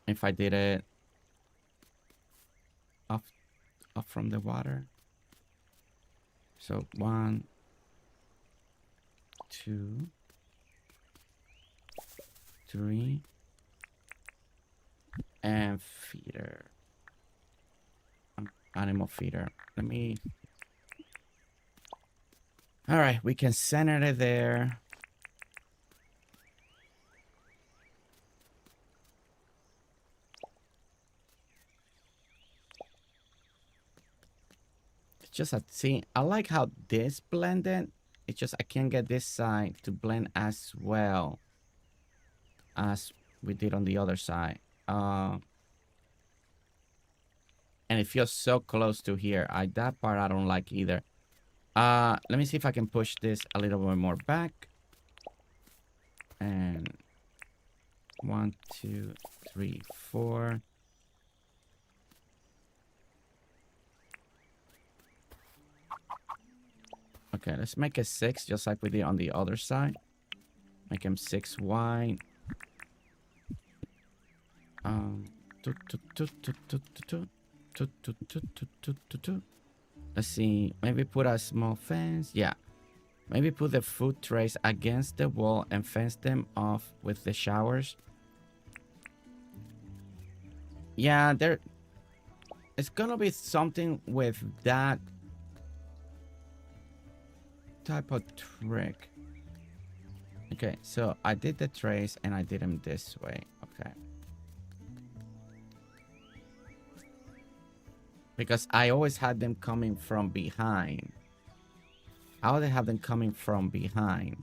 If I did it up from the water. So 1, 2, 3, and feeder. Animal feeder. Let me. All right, we can center it there. It's just a see. I like how this blended. It's just I can't get this side to blend as well as we did on the other side. And it feels so close to here. That part I don't like either. Let me see if I can push this a little bit more back. And 1, 2, 3, 4. Okay, let's make it 6, just like we did on the other side. Make him 6 wide. Let's see. Maybe put a small fence. Yeah. Maybe put the food trays against the wall and fence them off with the showers. Yeah, there. It's gonna be something with that type of trick. Okay, so I did the trays and I did them this way. Okay. Because I always had them coming from behind. I always have them coming from behind.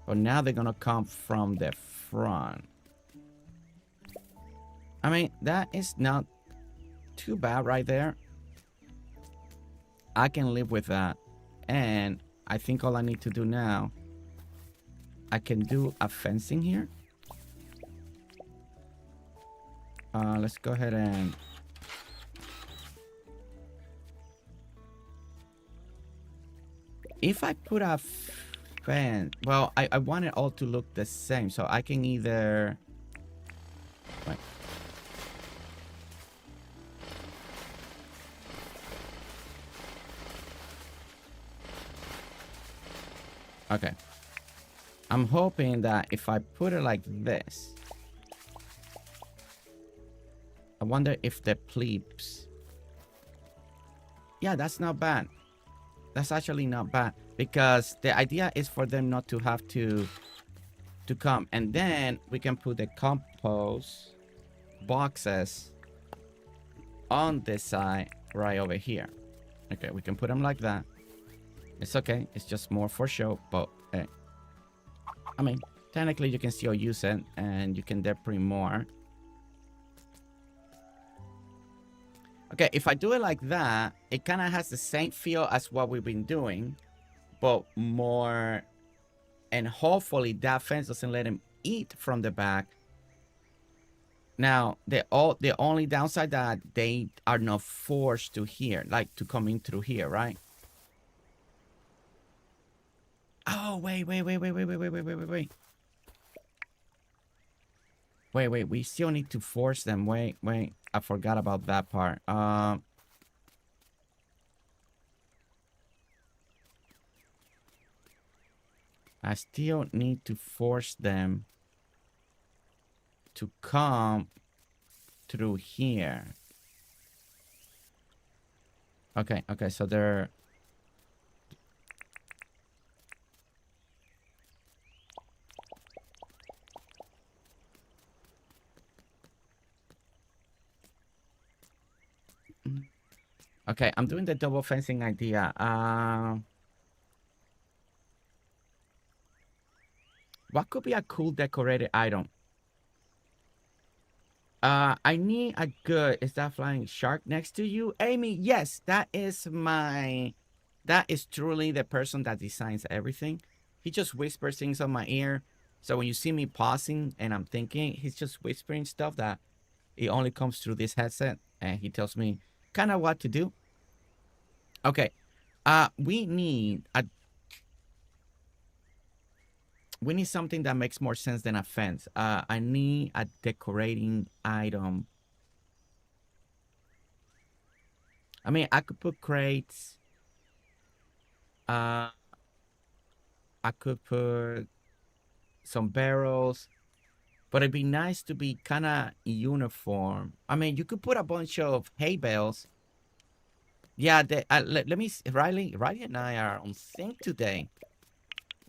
But now they're gonna come from the front. I mean, that is not too bad right there. I can live with that. And I think all I need to do now, I can do a fencing here. Let's go ahead and if I put a fence, well, I want it all to look the same, so I can either wait. Okay. I'm hoping that if I put it like this, I wonder if the plebes. Yeah, that's not bad. That's actually not bad because the idea is for them not to have to come, and then we can put the compost boxes on this side right over here. Okay, we can put them like that. It's okay. It's just more for show, but hey, I mean, technically you can still use it and you can deprime more. Okay, if I do it like that, it kind of has the same feel as what we've been doing, but more, and hopefully that fence doesn't let him eat from the back. Now, the only downside that they are not forced to here, like to come in through here, right? Oh, wait. Wait, we still need to force them. Wait. I forgot about that part. I still need to force them to come through here. Okay, so they're... Okay, I'm doing the double fencing idea. What could be a cool decorated item? I need a good... Is that flying shark next to you? Amy, yes, that is truly the person that designs everything. He just whispers things on my ear. So when you see me pausing and I'm thinking, he's just whispering stuff that it only comes through this headset, and he tells me kind of what to do. Okay. We need something that makes more sense than a fence. I need a decorating item. I mean, I could put crates. I could put some barrels, but it'd be nice to be kind of uniform. I mean, you could put a bunch of hay bales. Yeah, let me. Riley and I are on sync today.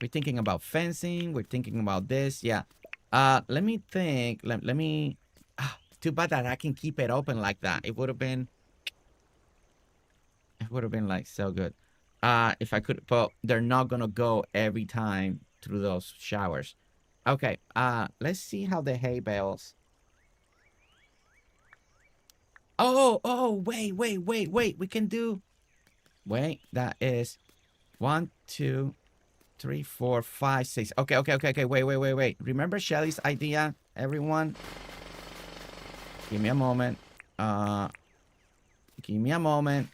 We're thinking about fencing. We're thinking about this. Yeah. Let me think. Let me. Too bad that I can keep it open like that. It would have been. It would have been like so good. If I could, but they're not gonna go every time through those showers. Okay. Let's see how the hay bales. Oh, wait. We can do. Wait, that is 1, 2, 3, 4, 5, 6. Okay. Wait. Remember Shelly's idea, everyone? Give me a moment. Give me a moment.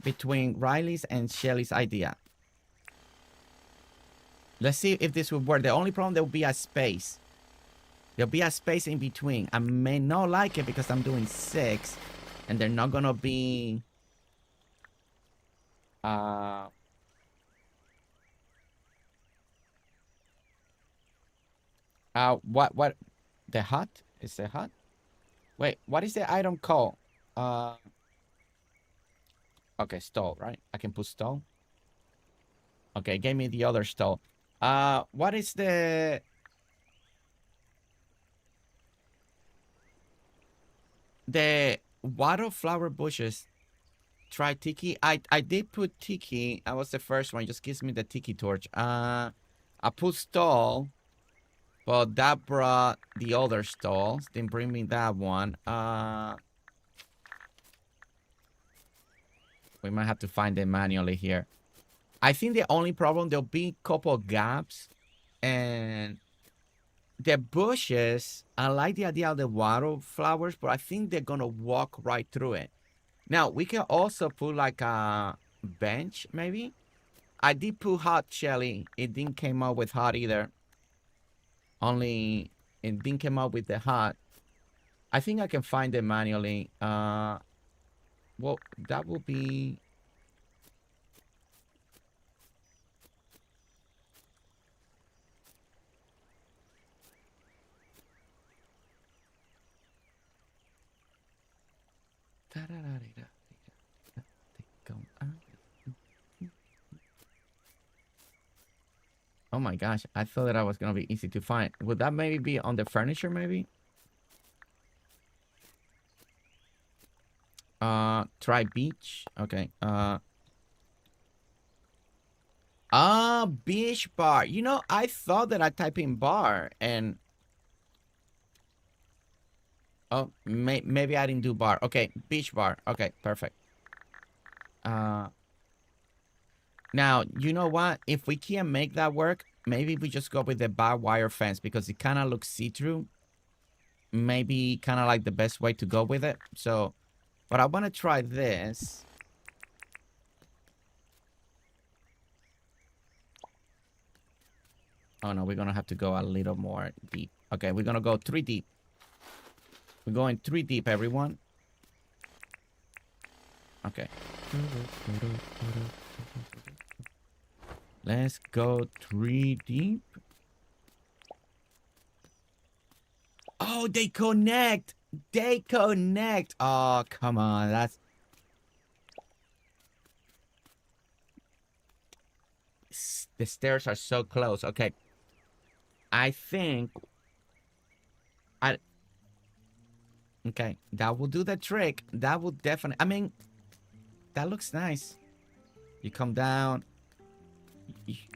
Between Riley's and Shelly's idea. Let's see if this will work. The only problem, there will be a space. There'll be a space in between. I may not like it because I'm doing 6. And they're not gonna be... what? The hut? Is the hut? Wait, what is the item called? Okay, stall, right? I can put stall. Okay, give me the other stall. What is the... The wildflower bushes. Try tiki. I did put tiki. I was the first one. Just gives me the tiki torch. I put stall, but that brought the other stalls. Didn't bring me that one. We might have to find it manually here. I think the only problem, there'll be a couple of gaps, and the bushes, I like the idea of the wildflowers, but I think they're gonna walk right through it. Now, we can also put like a bench, maybe. I did put hot, Shelly. It didn't come out with hot either. Only it didn't come out with the hot. I think I can find it manually. Well, that will be... Oh my gosh, I thought that I was gonna be easy to find. Would that maybe be on the furniture, maybe? Try beach. Okay. Beach bar. You know, I thought that I type in bar and... Oh, maybe I didn't do bar. Okay, beach bar. Okay, perfect. Now, you know what? If we can't make that work, maybe we just go with the barbed wire fence because it kind of looks see-through. Maybe kind of like the best way to go with it. So, but I want to try this. Oh no, we're going to have to go a little more deep. Okay, we're going to go 3 deep. We're going 3 deep, everyone. Okay. Let's go 3 deep. Oh, they connect. They connect. Oh, come on. That's... The stairs are so close. Okay. I think... Okay, that will do the trick. That will definitely... I mean, that looks nice. You come down.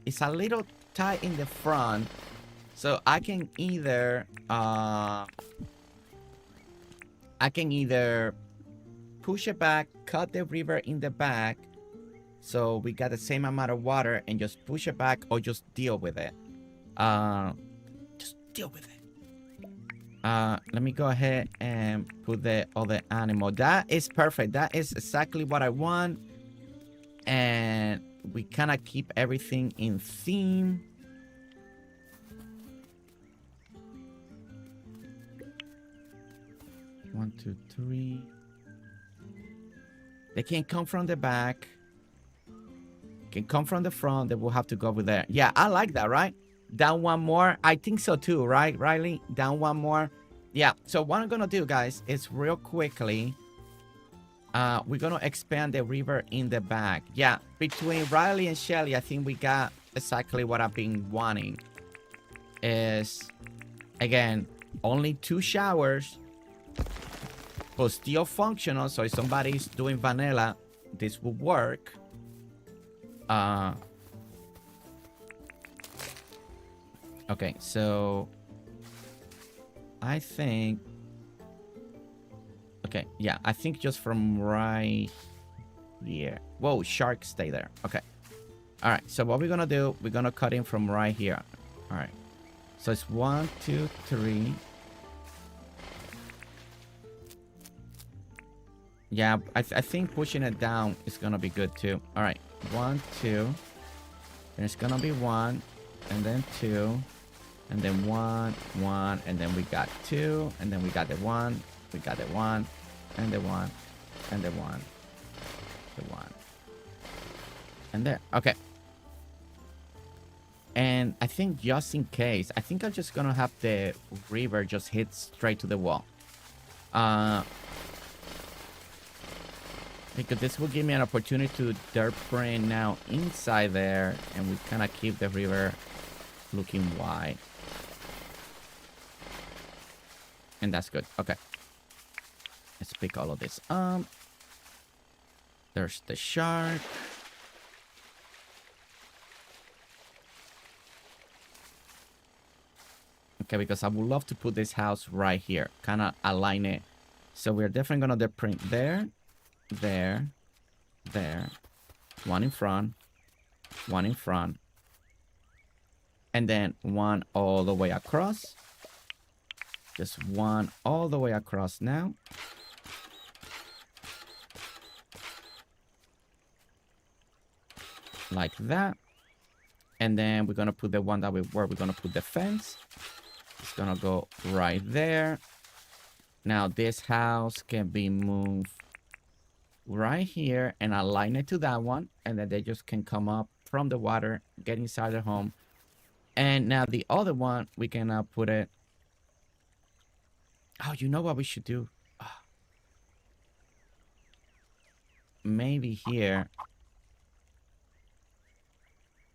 It's a little tight in the front. So I can either... I can either push it back, cut the river in the back, so we got the same amount of water, and just push it back, or just deal with it. Just deal with it. Let me go ahead and put the other animal. That is perfect. That is exactly what I want. And we kind of keep everything in theme. One, two, three. They can come from the back. Can come from the front. They will have to go over there. Yeah, I like that, right? Down one more. I think so too, right, Riley? Down one more. Yeah, so what I'm gonna do, guys, is real quickly, we're gonna expand the river in the back. Yeah, between Riley and Shelly, I think we got exactly what I've been wanting. Is, again, only 2 showers, but still functional. So if somebody's doing vanilla, this will work. Okay, so I think, okay, yeah, I think just from right here. Whoa, shark, stay there. Okay. All right, so what we're gonna do, we're gonna cut in from right here. All right, so it's 1, 2, 3. Yeah, I think pushing it down is gonna be good too. All right, 1, 2, and it's gonna be 1, and then 2, and then 1, 1, and then we got 2, and then we got the 1, we got the 1, and the 1, and the 1, the 1, and there. Okay. And I think just in case, I think I'm just gonna have the river just hit straight to the wall. Because this will give me an opportunity to dirt brain now inside there, and we kind of keep the river looking wide. And that's good. Okay. Let's pick all of this up. There's the shark. Okay, because I would love to put this house right here. Kind of align it. So we're definitely going to dirt print there. There, there, 1 in front, 1 in front, and then 1 all the way across. Just 1 all the way across now. Like that. And then we're gonna put the one that where we're gonna put the fence. It's gonna go right there. Now this house can be moved right here and align it to that one, and then they just can come up from the water, get inside the home. And now the other one, we can put it. Oh, you know what we should do? Oh. Maybe here.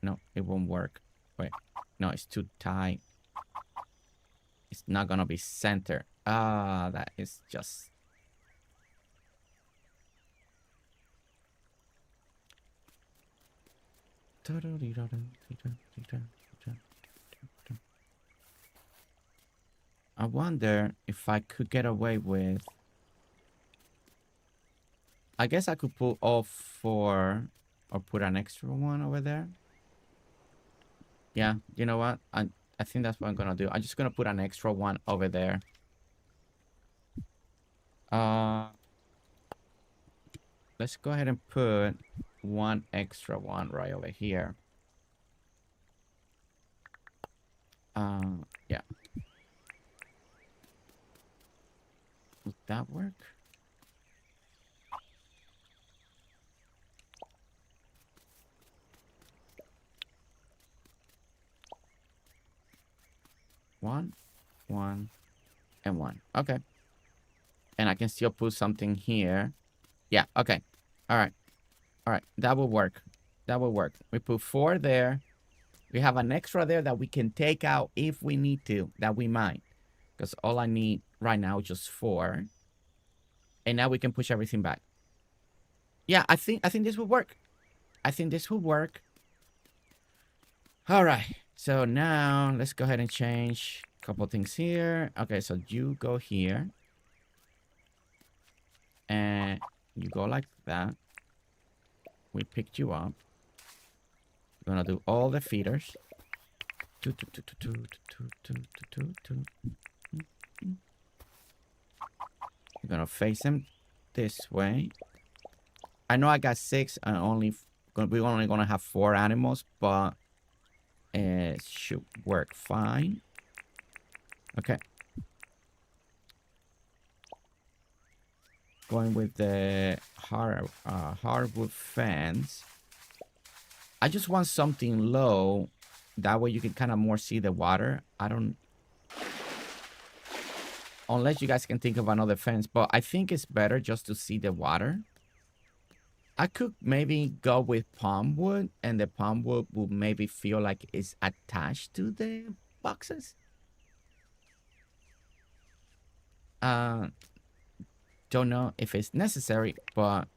No, it won't work. Wait, no, it's too tight. It's not gonna be center. Ah, that is just. I wonder if I could get away with. I guess I could put all 4 or put an extra one over there. Yeah, you know what? I think that's what I'm gonna do. I'm just gonna put an extra one over there. Let's go ahead and put 1 extra one right over here. Yeah. Would that work? One, and 1. Okay. And I can still put something here. Yeah, okay. All right. All right, that will work. That will work. We put 4 there. We have an extra there that we can take out if we need to, that we might. Because all I need right now is just 4. And now we can push everything back. Yeah, I think this will work. I think this will work. All right. So now let's go ahead and change a couple things here. Okay, so you go here. And you go like that. We picked you up. We're gonna do all the feeders. We're gonna face him this way. I know I got 6 and we're only gonna have 4 animals, but it should work fine. Okay. Going with the hardwood fence. I just want something low. That way you can kind of more see the water. I don't... Unless you guys can think of another fence. But I think it's better just to see the water. I could maybe go with palm wood. And the palm wood will maybe feel like it's attached to the boxes. Don't know if it's necessary, but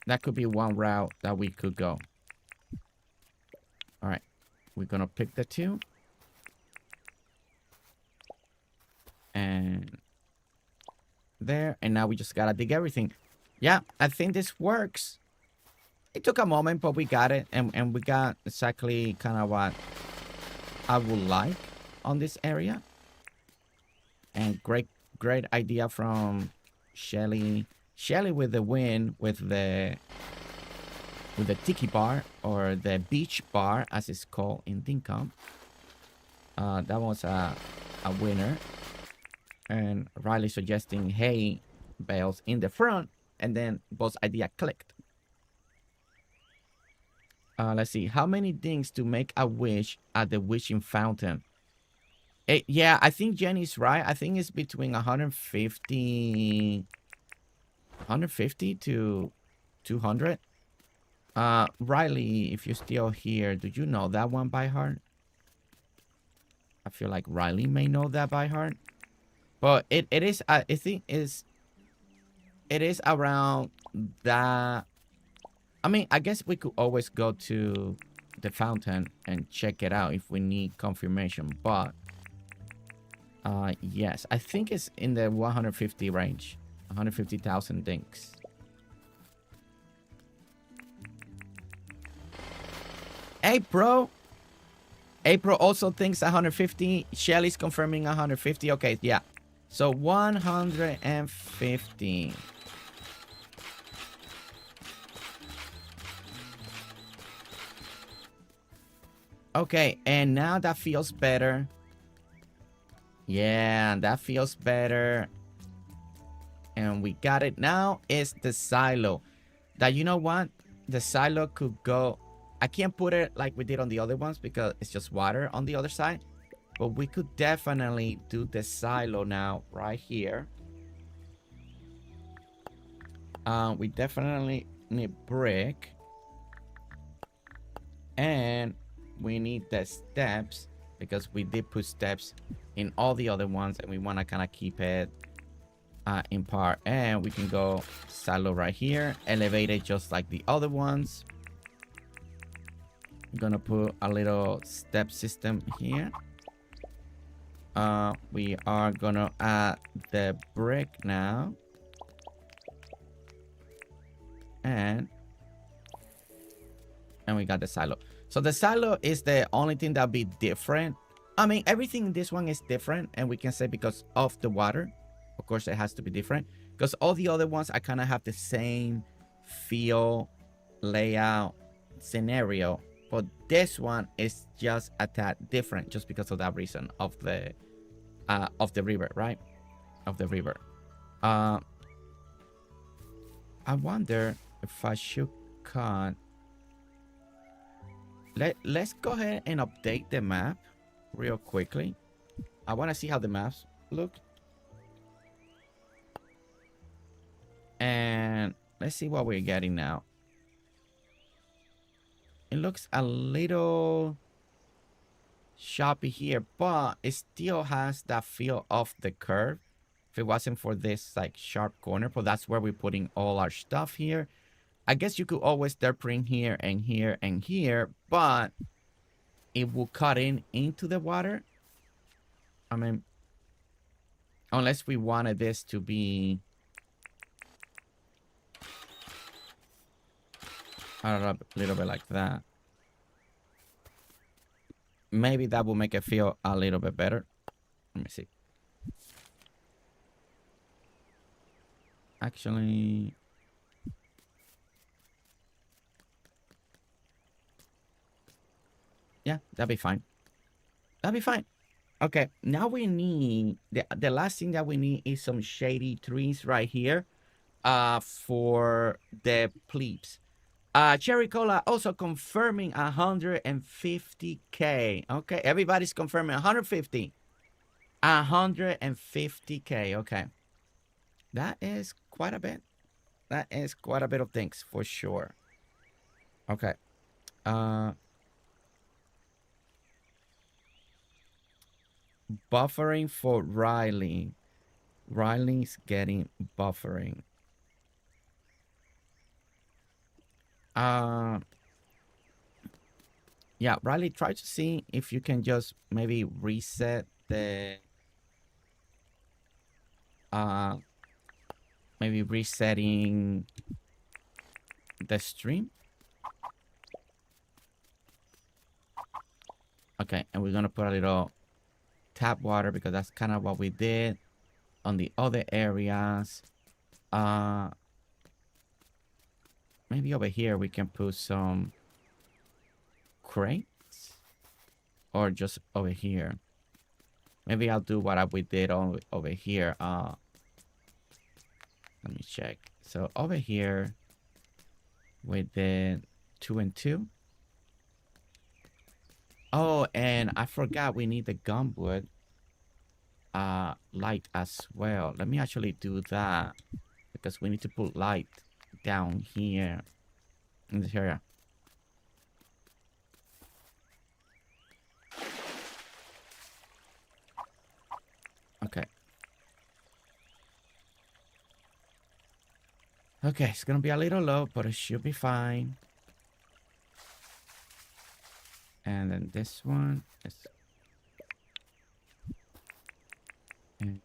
that could be one route that we could go. All right, we're gonna pick the 2. And there, and now we just gotta dig everything. Yeah, I think this works. It took a moment, but we got it, and we got exactly kind of what I would like on this area. And great idea from Shelly. Shelly with the win with the tiki bar, or the beach bar as it's called in Dinkum. That was a winner. And Riley suggesting hay bales in the front, and then both idea clicked. Let's see, how many things to make a wish at the wishing fountain? Yeah, I think Jenny's right. I think it's between 150 to 200. Riley, if you're still here, do you know that one by heart? I feel like Riley may know that by heart. But it is, I think it is around that. I mean, I guess we could always go to the fountain and check it out if we need confirmation. But yes, I think it's in the 150 range. 150,000 dinks. April also thinks 150. Shelly's confirming 150. Okay, yeah. So 150. Okay, and now that feels better. Yeah, that feels better. And we got it. Now is the silo. That, you know what? The silo could go... I can't put it like we did on the other ones because it's just water on the other side. But we could definitely do the silo now right here. We definitely need brick. And we need the steps because we did put steps in all the other ones and we want to kind of keep it in part. And we can go silo right here, elevated just like the other ones. I'm gonna put a little step system here. We are gonna add the brick now. And we got the silo. So the silo is the only thing that'll be different. I mean, everything in this one is different. And we can say because of the water. Of course, it has to be different. Because all the other ones, I kind of have the same feel, layout, scenario. But this one is just a tad different. Just because of that reason of the river, right? Of the river. I wonder if I should cut... Let's go ahead and update the map real quickly. I want to see how the maps look. And let's see what we're getting now. It looks a little choppy here, but it still has that feel of the curve. If it wasn't for this like sharp corner, but that's where we're putting all our stuff here. I guess you could always start putting here and here and here, but it will cut into the water. I mean, unless we wanted this to be, I don't know, a little bit like that. maybe that will make it feel a little bit better. Let me see. Actually, yeah, that'd be fine. That'd be fine. Okay, now we need the last thing that we need is some shady trees right here for the plebes. Cherry Cola also confirming 150K. Okay, everybody's confirming 150. 150K. Okay. That is quite a bit. That is quite a bit of things for sure. Okay. Buffering for Riley. Riley's getting buffering. Yeah, Riley, try to see if you can just maybe reset the maybe resetting the stream. Okay, and we're gonna put a little tap water because that's kind of what we did on the other areas. Maybe over here we can put some crates, or just over here. Maybe I'll do what we did over here. Let me check. So over here we did 2 and 2. Oh, and I forgot we need the gumwood light as well. Let me actually do that because we need to put light down here in this area. Okay. Okay, it's gonna be a little low, but it should be fine. And then this one is... And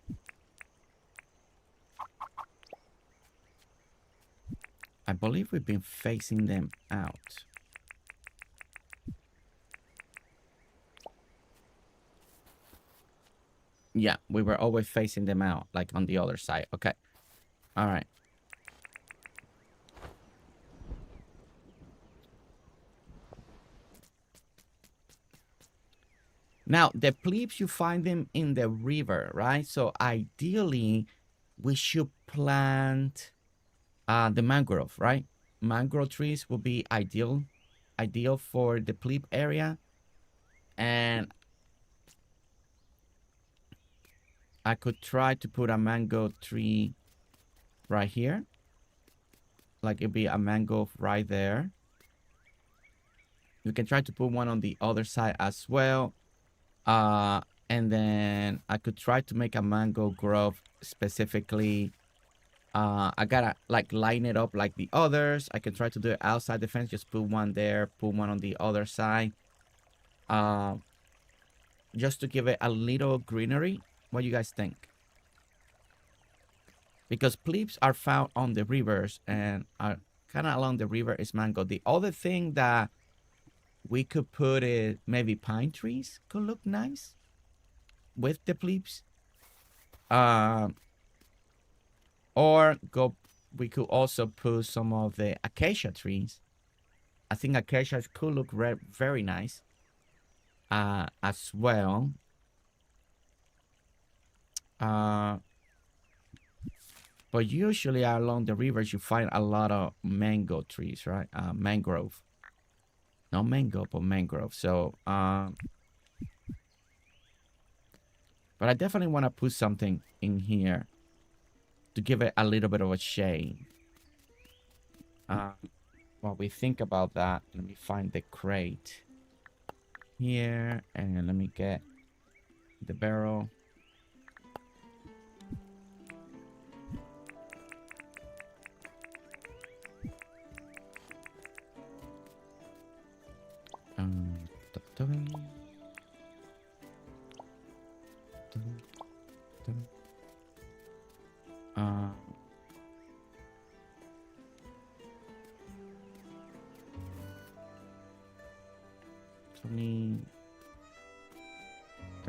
I believe we've been facing them out. Yeah, we were always facing them out, like on the other side. Okay. All right. Now, the plebes, you find them in the river, right? So ideally, we should plant the mangrove, right? Mangrove trees will be ideal for the plebe area. And I could try to put a mango tree right here. Like it'd be a mango right there. You can try to put one on the other side as well. And then I could try to make a mango grove specifically. I gotta like line it up like the others. I can try to do it outside the fence. Just put one there, put one on the other side. Just to give it a little greenery. What do you guys think? Because plebes are found on the rivers and are kind of along the river is mango. The other thing that we could put is maybe pine trees could look nice with the plebes. Or we could also put some of the acacia trees. I think acacias could look very nice as well. But usually along the rivers, you find a lot of mango trees, right? Mangrove. Not mango, but mangrove. So, but I definitely want to put something in here to give it a little bit of a shade. While we think about that, let me find the crate here, and let me get the barrel.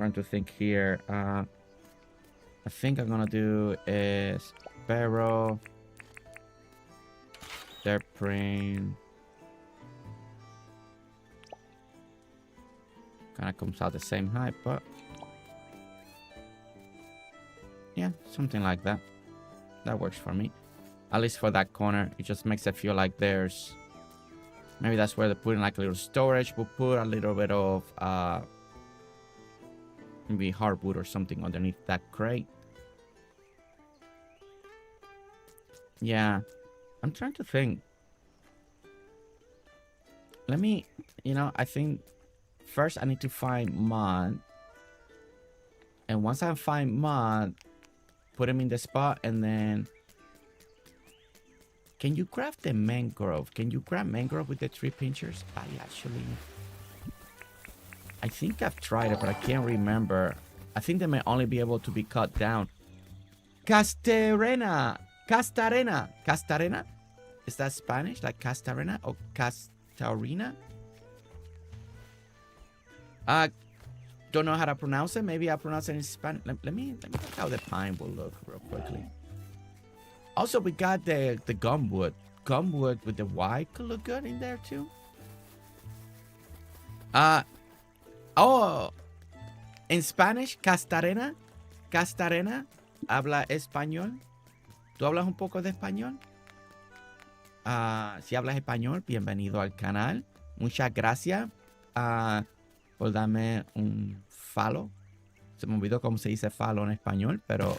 trying to think here. I think I'm gonna do is Sparrow, their print. Kind of comes out the same height, but yeah, something like that. That works for me. At least for that corner, it just makes it feel like there's... Maybe that's where they're putting like a little storage. We'll put a little bit of maybe hardwood or something underneath that crate. Yeah, I'm trying to think. Let me, you know, I think first I need to find mud. And once I find mud, put them in the spot, and then... Can you craft the mangrove? Can you grab mangrove with the tree pinchers? I think I've tried it, but I can't remember. I think they may only be able to be cut down. Castarena! Castarena! Castarena? Is that Spanish? Like Castarena or Castarina? Don't know how to pronounce it. Maybe I'll pronounce it in Spanish. Let me look how the pine will look real quickly. Also, we got the gumwood. Gumwood with the white could look good in there too. Oh, en Spanish, Castarena. Castarena habla español. ¿Tú hablas un poco de español? Si hablas español, bienvenido al canal. Muchas gracias por darme un follow. Se me olvidó cómo se dice follow en español, pero...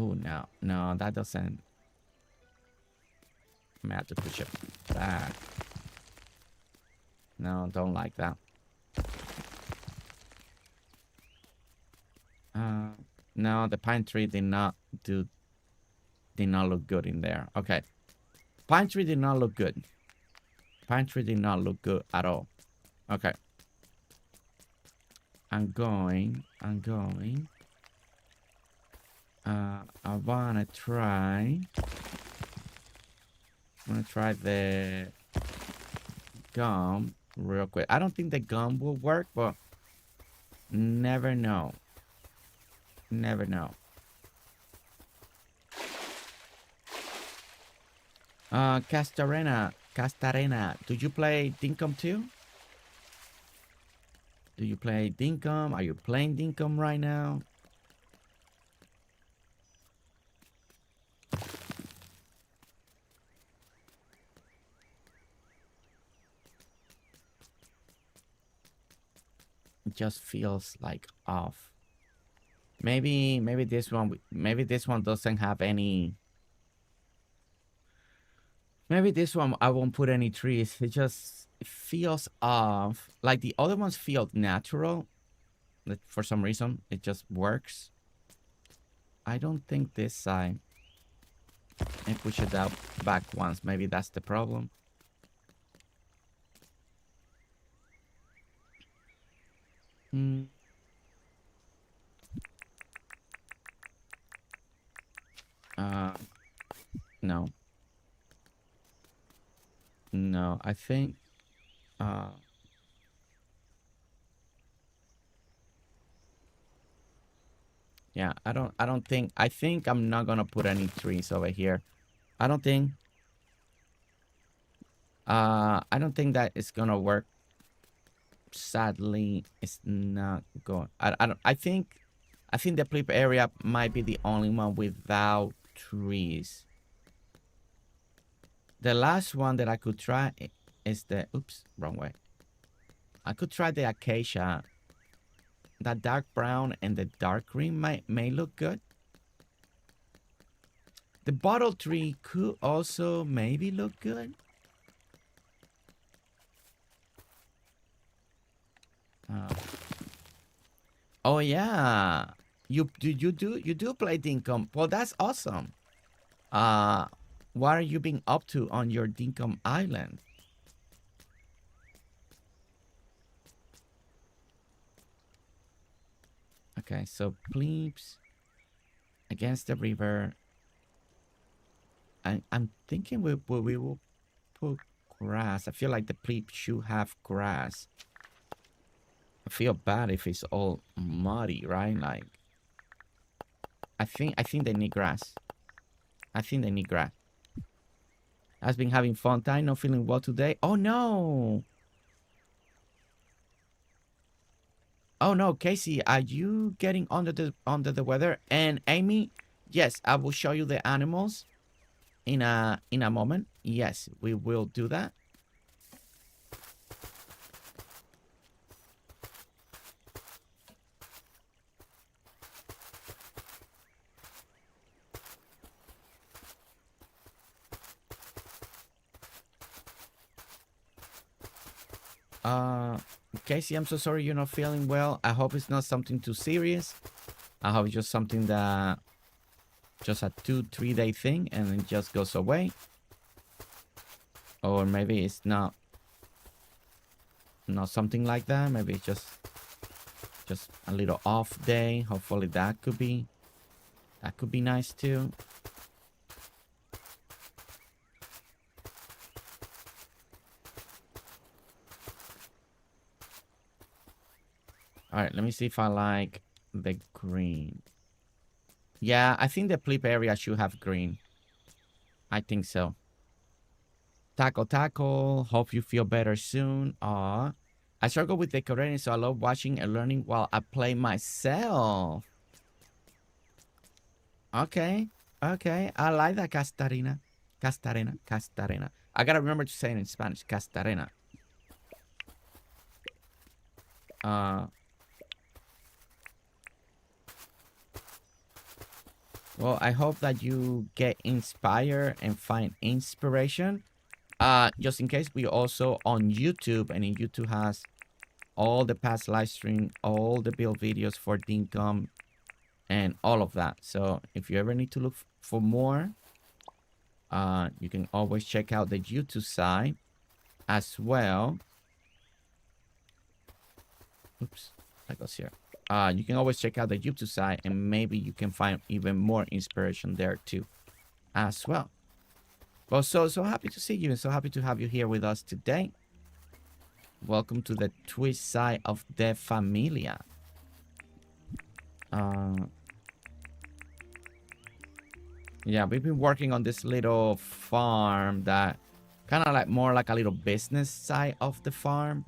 Oh, no, that doesn't... I may have to push it back. No, don't like that. No, the pine tree did not look good in there. Okay. Pine tree did not look good. Pine tree did not look good at all. Okay. I'm going. I wanna try the gum real quick. I don't think the gum will work, but never know. Never know. Castarena. Do you play Dinkum too? Do you play Dinkum? Are you playing Dinkum right now? It just feels like off. Maybe this one doesn't have any. Maybe this one I won't put any trees. It feels off. Like the other ones feel natural. For some reason, it just works. I don't think this side. Let me push it out back once. Maybe that's the problem. No. No, I think yeah, I think I'm not gonna put any trees over here. I don't think that it's gonna work. Sadly, it's not going. I think the flip area might be the only one without trees. The last one that I could try is the... Oops, wrong way. I could try the acacia. That dark brown and the dark green may look good. The bottle tree could also maybe look good. Oh yeah, you do play Dinkum. Well, that's awesome. What are you being up to on your Dinkum Island? Okay, so plebes against the river. I'm thinking we will put grass. I feel like the plebes should have grass. feel bad if it's all muddy, right? Like, I think they need grass. I think they need grass. I've been having fun time, not feeling well today. Oh no! Oh no, Casey, are you getting under the weather? And Amy, yes, I will show you the animals in a moment. Yes, we will do that. Casey, I'm so sorry you're not feeling well. I hope it's not something too serious. I hope it's just something that just a 2-3 day thing and it just goes away. Or maybe it's not something like that. Maybe it's just a little off day. Hopefully that could be nice too. All right, let me see if I like the green. Yeah, I think the flip area should have green. I think so. Taco, hope you feel better soon. Aw. I struggle with decorating, so I love watching and learning while I play myself. Okay. Okay. I like that, Castarena. Castarena. I gotta remember to say it in Spanish. Castarena. Well, I hope that you get inspired and find inspiration. Just in case, we also on YouTube, and in YouTube has all the past live stream, all the build videos for Dinkum, and all of that. So if you ever need to look for more, you can always check out the YouTube side as well. Oops, that goes here. You can always check out the YouTube side, and maybe you can find even more inspiration there too, as well. Well, so happy to see you, and so happy to have you here with us today. Welcome to the Twitch side of the Familia. Yeah, we've been working on this little farm that kind of like more like a little business side of the farm.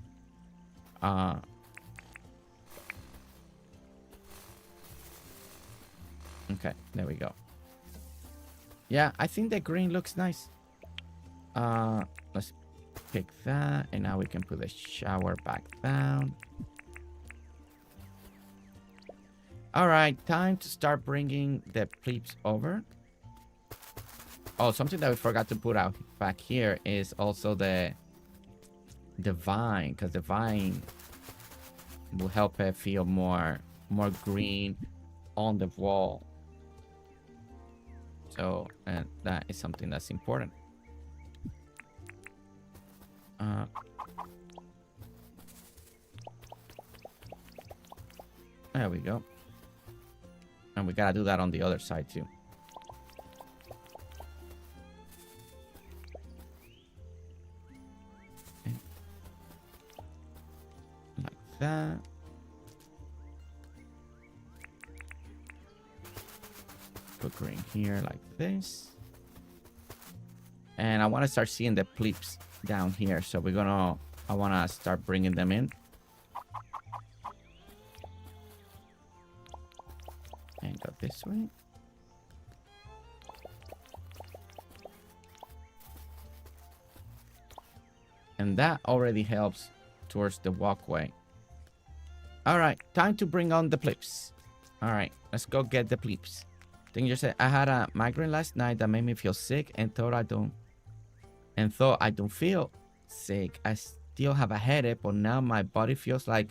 Okay, there we go. Yeah, I think the green looks nice. Let's pick that, and now we can put the shower back down. All right, time to start bringing the plebes over. Oh, something that we forgot to put out back here is also the vine, because the vine will help it feel more green on the wall. So, and that is something that's important. There we go. And we gotta do that on the other side too. Okay. Like that. Put green here like this. And I want to start seeing the plebes down here. So I want to start bringing them in. And go this way. And that already helps towards the walkway. All right, time to bring on the plebes. All right, let's go get the plebes. Danger said, I had a migraine last night that made me feel sick and thought I don't feel sick. I still have a headache, but now my body feels like,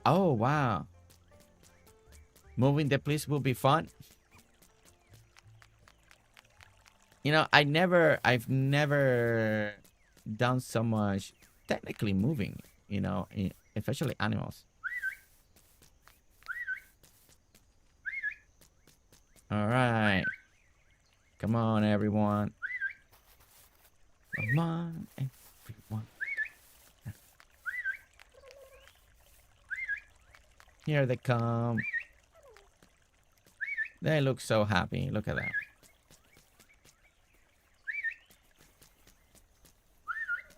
oh wow. Moving the place will be fun. You know, I've never done so much technically moving, you know, especially animals. All right. Come on, everyone. Come on, everyone. Here they come. They look so happy. Look at that.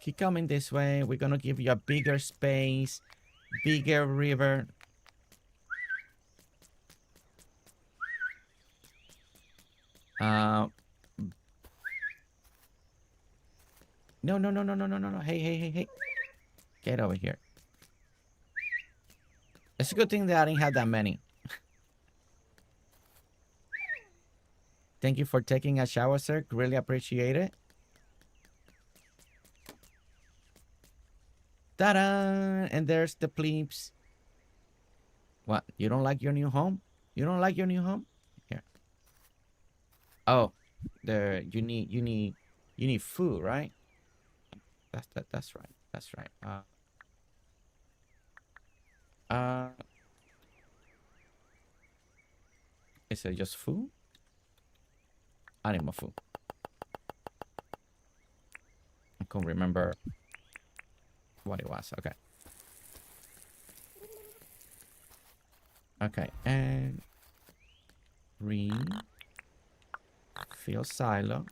Keep coming this way. We're gonna give you a bigger space, bigger river. No, no, no, no, no, no, no, no. Hey, hey, hey, hey. Get over here. It's a good thing that I didn't have that many. Thank you for taking a shower, sir. Really appreciate it. Ta-da! And there's the plebes. What? You don't like your new home? You don't like your new home? Here. Oh, you need food, right? That's right. That's right. Is it just food? Animal food. I can't remember what it was. Okay. Okay, and fill silo.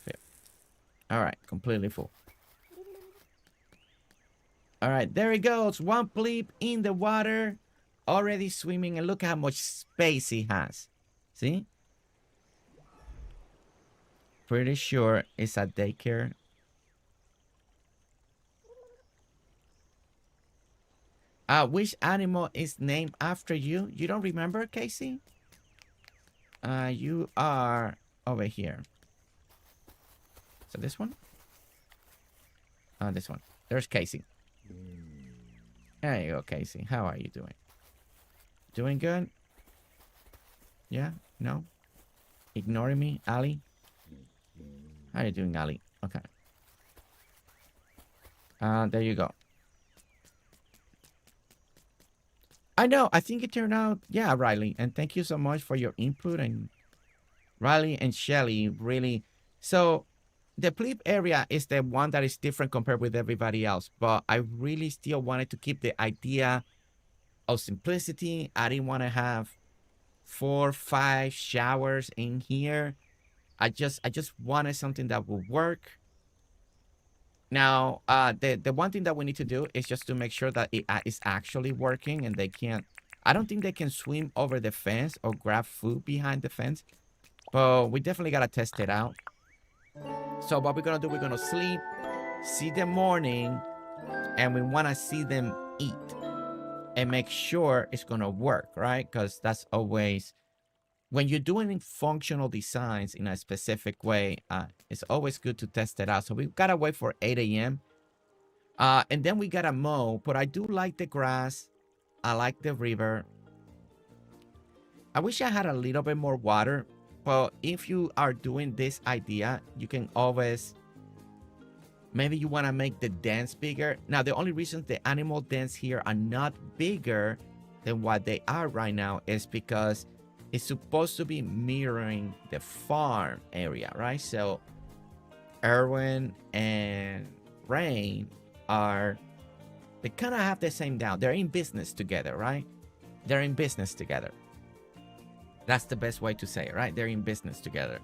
Fill. All right, completely full. All right, there he goes. One plebe in the water, already swimming, and look how much space he has. See? Pretty sure it's a daycare. Which animal is named after you? You don't remember, Casey? You are over here. So this one? This one. There's Casey. There you go, Casey. How are you doing? Doing good? Yeah? No? Ignoring me, Alli? How are you doing, Alli? Okay. There you go. I know. I think it turned out. Yeah, Riley. And thank you so much for your input. And Riley and Shelly really. So the plebe area is the one that is different compared with everybody else. But I really still wanted to keep the idea of simplicity. I didn't want to have 4 or 5 showers in here. I just wanted something that would work. Now, the one thing that we need to do is just to make sure that it is actually working, and they can't. I don't think they can swim over the fence or grab food behind the fence, but we definitely gotta test it out. So what we're gonna do? We're gonna sleep, see the morning, and we wanna see them eat, and make sure it's gonna work, right? Because that's always. When you're doing functional designs in a specific way, it's always good to test it out. So we've got to wait for 8 a.m. And then we got to mow. But I do like the grass. I like the river. I wish I had a little bit more water. But if you are doing this idea, you can always... Maybe you want to make the dens bigger. Now, the only reason the animal dens here are not bigger than what they are right now is because... it's supposed to be mirroring the farm area, right? So Erwin and Rain they kind of have the same down. They're in business together, right? They're in business together. That's the best way to say it, right? They're in business together.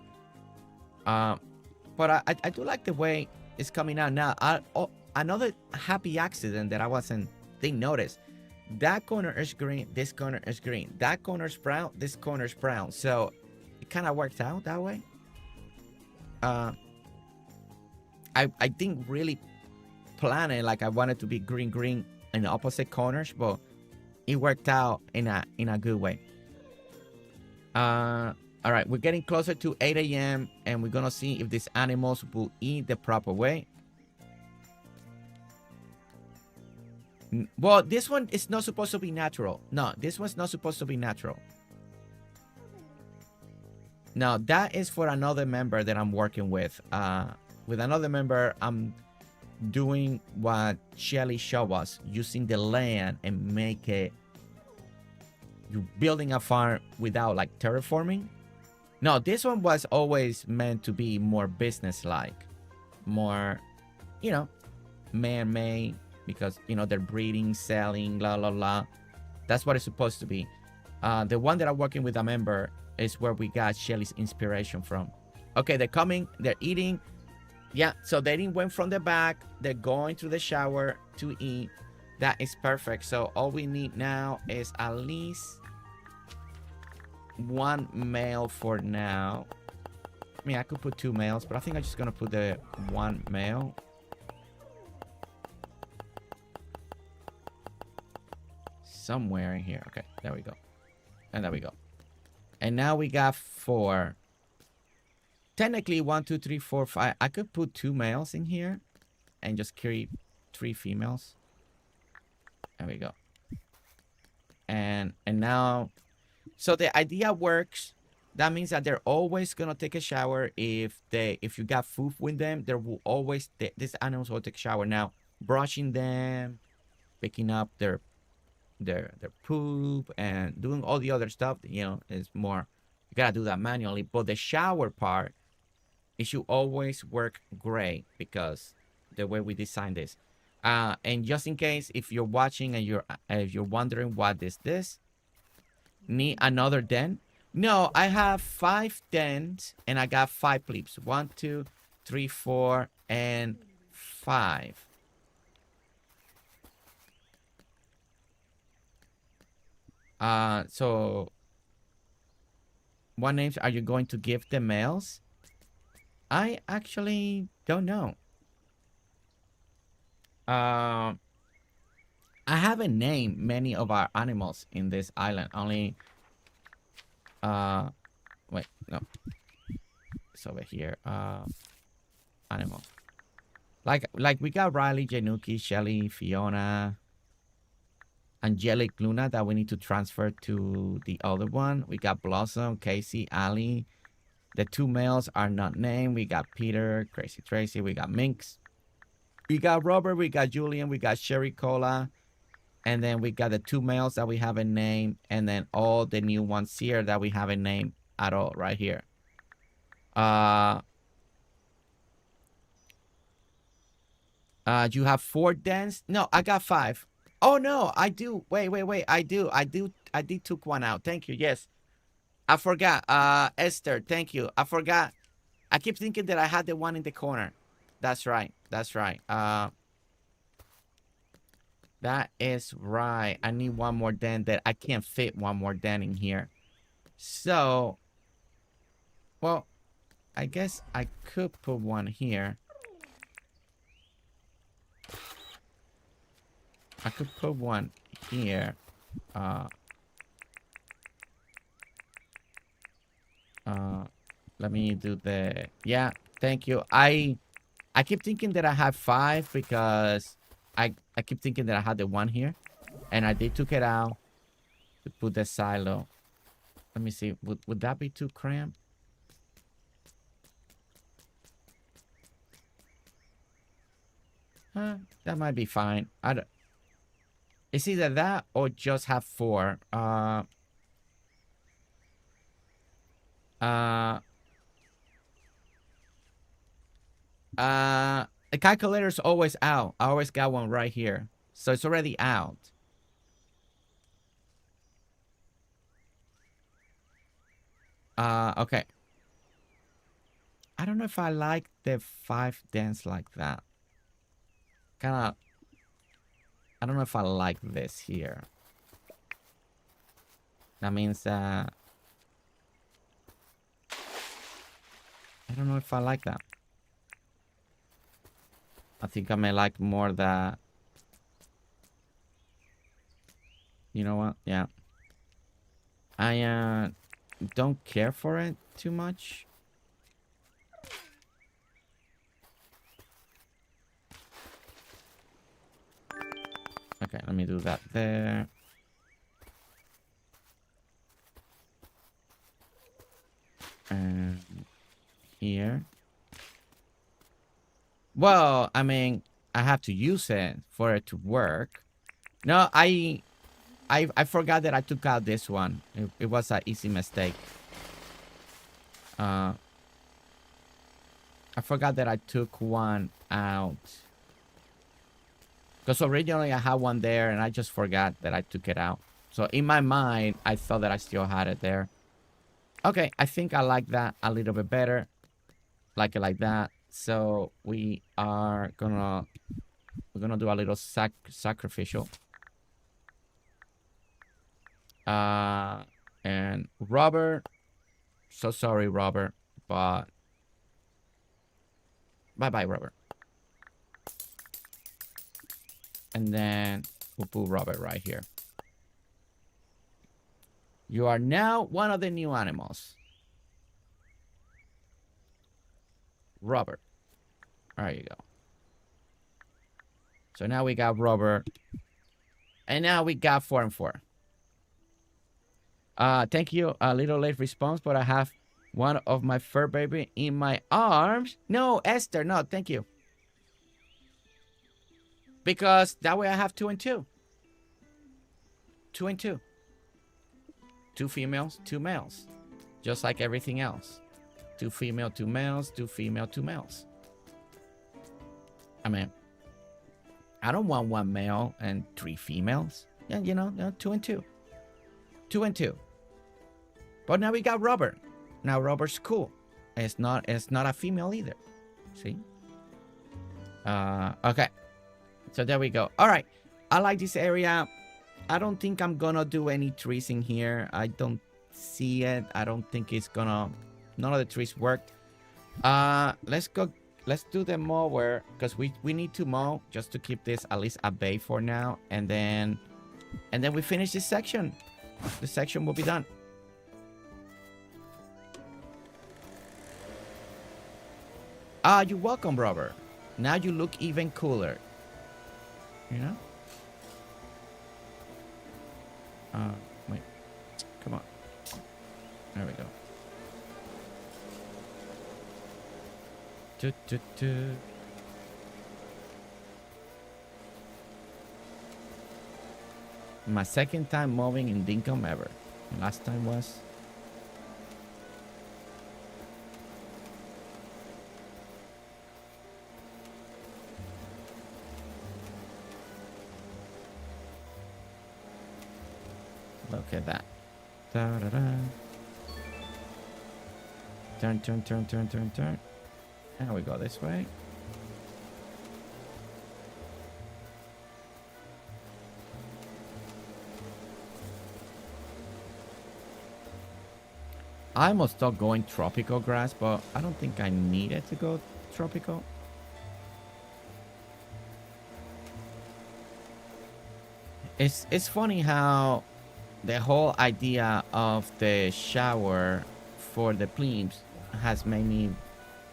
But I do like the way it's coming out now. Another happy accident that didn't notice. That corner is green, this corner is green. That corner's brown, this corner's brown. So it kind of worked out that way. I didn't really plan it like I wanted to be green in the opposite corners, but it worked out in a good way. All right, we're getting closer to 8 a.m. and we're gonna see if these animals will eat the proper way. Well, this one is not supposed to be natural. No, this one's not supposed to be natural. No, that is for another member that I'm working with. With another member, I'm doing what Shelly showed us, using the land and make it. You're building a farm without like terraforming. No, this one was always meant to be more business-like, more, man-made. because, you know, they're breeding, selling, la, la, la. That's what it's supposed to be. The one that I'm working with a member is where we got Shelly's inspiration from. Okay, they're coming. They're eating. Yeah, so they didn't went from the back. They're going to the shower to eat. That is perfect. So all we need now is at least one male for now. I mean, I could put 2 males, but I think I'm just gonna put the 1 male. Somewhere in here. Okay, there we go. And there we go. And now we got 4. Technically 1, 2, 3, 4, 5. I could put 2 males in here and just carry 3 females. There we go. And now, so the idea works. That means that they're always gonna take a shower. If you got food with them, there will always these animals will take a shower. Now, brushing them, picking up their poop, and doing all the other stuff, you know, is more. You gotta do that manually. But the shower part, it should always work great because the way we designed this. And just in case, if you're watching and you're wondering what is this, need another den? No, I have 5 dens and I got 5 plebes. 1, 2, 3, 4, and 5. So what names are you going to give the males? I actually don't know. I haven't named many of our animals in this island. Only wait, no. It's over here. Animal. Like we got Riley, Januki, Shelly, Fiona, Angelic Luna that we need to transfer to the other one. We got Blossom, Casey, Alli. The 2 males are not named. We got Peter, Crazy Tracy, we got Minx. We got Robert, we got Julian, we got Sherry Cola. And then we got the 2 males that we haven't named. And then all the new ones here that we haven't named at all right here. You have 4 dens? No, I got 5. Oh no, I do. Wait. I did took one out. Thank you. Yes. I forgot. Esther, thank you. I forgot. I keep thinking that I had the one in the corner. That's right. That is right. I need one more den that I can't fit one more den in here. So, well, I guess I could put one here. I could put one here. Let me do the, yeah, thank you. I keep thinking that I have 5 because I keep thinking that I had the one here. And I did took it out to put the silo. Let me see. Would that be too cramped? That might be fine. It's either that or just have 4. The calculator's always out. I always got one right here. So it's already out. Okay. I don't know if I like the 5 dens like that. Kinda, I don't know if I like this here. That means, I don't know if I like that. I think I may like more the... You know what? Yeah. I don't care for it too much. Okay, let me do that there. And here. Well, I mean, I have to use it for it to work. No, I forgot that I took out this one. It was an easy mistake. I forgot that I took one out. Because originally I had one there and I just forgot that I took it out. So in my mind, I thought that I still had it there. Okay, I think I like that a little bit better. Like it like that. So we're gonna do a little sacrificial. And Robert, so sorry, Robert, but bye-bye, Robert. And then we'll put Robert right here. You are now one of the new animals. Robert. There you go. So now we got Robert. And now we got 4 and 4. Thank you. A little late response, but I have one of my fur baby in my arms. No, Esther, no, thank you. Because that way I have 2 and 2. 2 and 2. 2 females, 2 males. Just like everything else. 2 female, 2 males, 2 female, 2 males. I mean, I don't want 1 male and 3 females. Yeah, you know, 2 and 2. 2 and 2. But now we got Robert. Now Robert's cool. It's not a female either. See? Okay. So there we go. All right. I like this area. I don't think I'm gonna do any trees in here. I don't see it. I don't think it's gonna... None of the trees worked. Let's do the mower, because we need to mow just to keep this at least at bay for now. And then we finish this section. The section will be done. You're welcome, Robert. Now you look even cooler. You know? Wait. Come on. There we go. My second time mowing in Dinkum ever. Last time was... Look at that. Da, da, da. Turn, turn, turn, turn, turn, turn. And we go this way. I almost thought going tropical grass, but I don't think I needed to go tropical. It's funny how the whole idea of the shower for the plebes has made me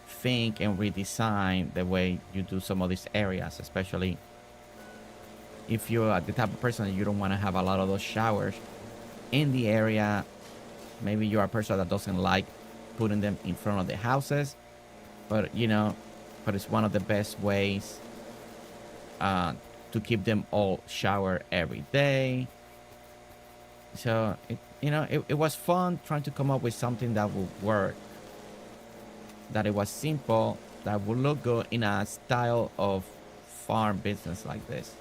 think and redesign the way you do some of these areas, especially if you're the type of person that you don't want to have a lot of those showers in the area. Maybe you're a person that doesn't like putting them in front of the houses, but you know, but it's one of the best ways to keep them all shower every day. So it was fun trying to come up with something that would work, that it was simple, that would look good in a style of farm business like this.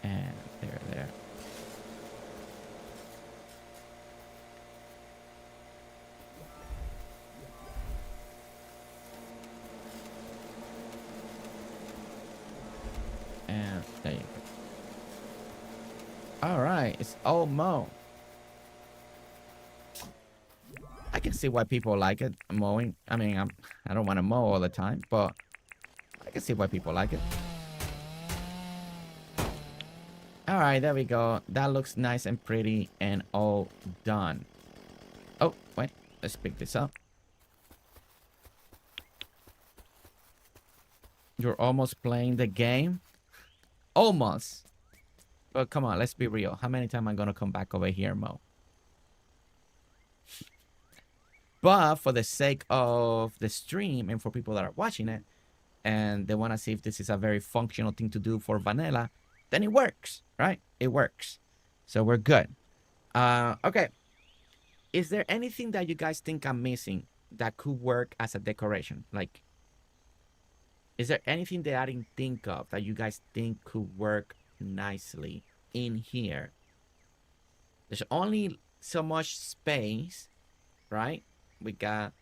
And there. And there you go. All right, it's all mow. I can see why people like it, mowing. I mean, I don't want to mow all the time, but I can see why people like it. All right, there we go. That looks nice and pretty and all done. Oh, wait, let's pick this up. You're almost playing the game? Almost. But come on, let's be real. How many times am I going to come back over here, Mo? But for the sake of the stream and for people that are watching it, and they want to see if this is a very functional thing to do for vanilla, then it works, right? It works. So we're good. Okay. Is there anything that you guys think I'm missing that could work as a decoration? Like, is there anything that I didn't think of that you guys think could work nicely in here? There's only so much space, right? We got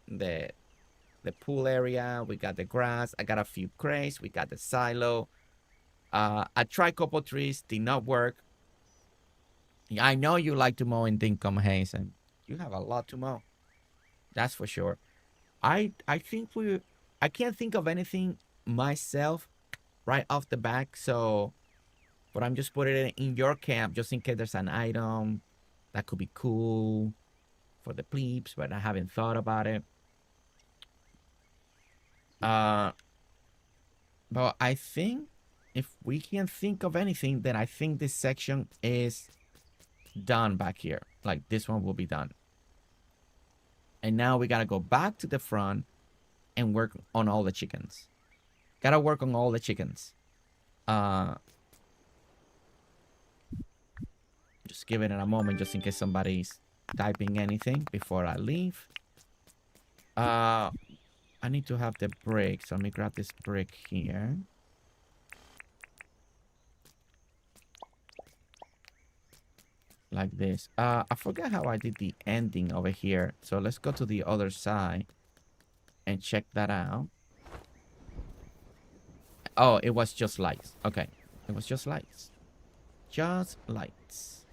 the pool area, we got the grass, I got a few crates, we got the silo. I tried a couple trees, did not work. Yeah, I know you like to mow in Dinkum, Hayes, and you have a lot to mow. That's for sure. I think I can't think of anything myself right off the back, so but I'm just putting it in your camp just in case there's an item that could be cool for the plebes, but I haven't thought about it. But I think if we can think of anything, then I think this section is done back here. Like this one will be done. And now we gotta go back to the front and work on all the chickens. Gotta work on all the chickens. Just give it a moment just in case somebody's typing anything before I leave. I need to have the brick, so let me grab this brick here. Like this. I forgot how I did the ending over here. So let's go to the other side and check that out. Oh, it was just lights. Okay. It was just lights. Just lights.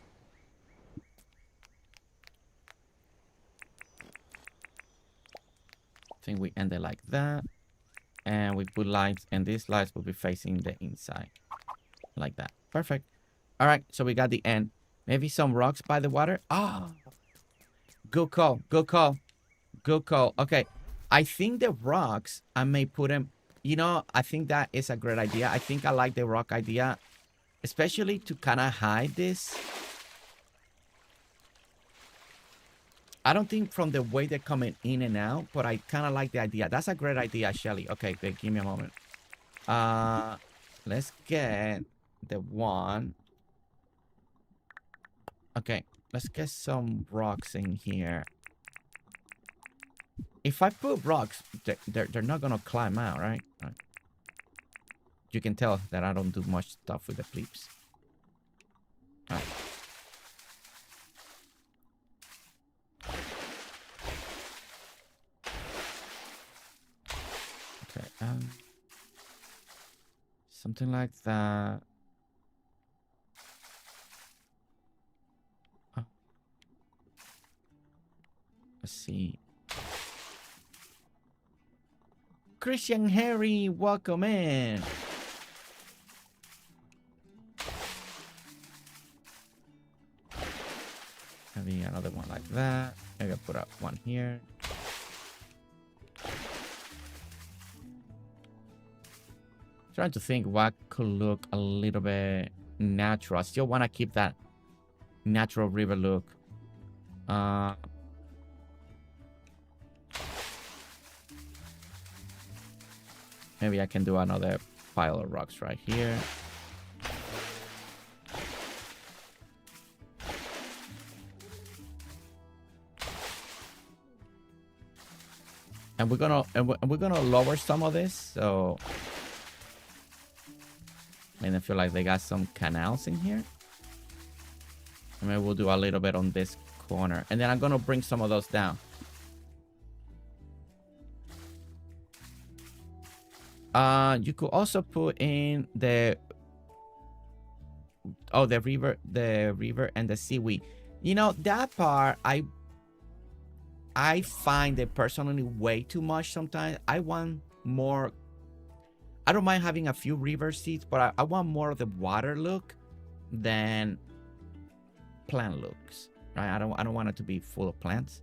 I think we end it like that. And we put lights, and these lights will be facing the inside. Like that. Perfect. All right, so we got the end. Maybe some rocks by the water. Ah, oh, good call. Good call. Good call. Okay, I think the rocks, I may put them. You know, I think that is a great idea. I think I like the rock idea, especially to kind of hide this. I don't think from the way they're coming in and out, but I kind of like the idea. That's a great idea, Shelly. Okay, wait, give me a moment. Let's get the one. Okay, let's get some rocks in here. If I put rocks, they're not gonna climb out, right? You can tell that I don't do much stuff with the plebes. All right. Okay, something like that. Oh. Let's see. Christian Harry, welcome in. Maybe another one like that. Maybe I'll put up one here. Trying to think what could look a little bit natural. I still want to keep that natural river look. Maybe I can do another pile of rocks right here. And we're gonna lower some of this, so I feel like they got some canals in here. And maybe we'll do a little bit on this corner, and then I'm gonna bring some of those down. You could also put in the river and the seaweed. You know, that part I find it personally way too much sometimes. I want more. I don't mind having a few river seeds, but I want more of the water look than plant looks. Right? I don't want it to be full of plants.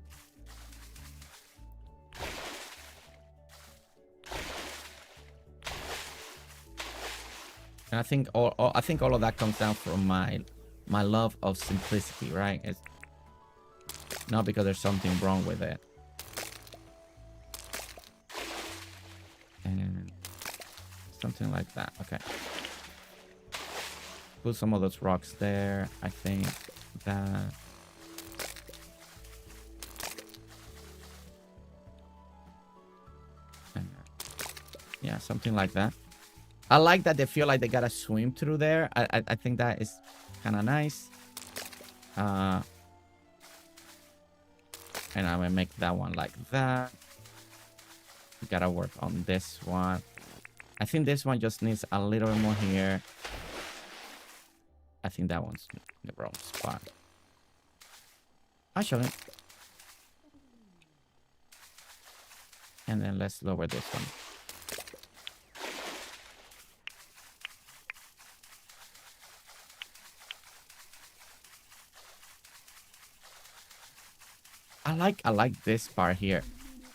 And I think all of that comes down from my love of simplicity, right? It's not because there's something wrong with it. And something like that. Okay. Put some of those rocks there. I think that. Yeah, something like that. I like that they feel like they gotta swim through there. I think that is kind of nice. And I'm gonna make that one like that. We gotta work on this one. I think this one just needs a little bit more here. I think that one's in the wrong spot. Actually. And then let's lower this one. I like this part here.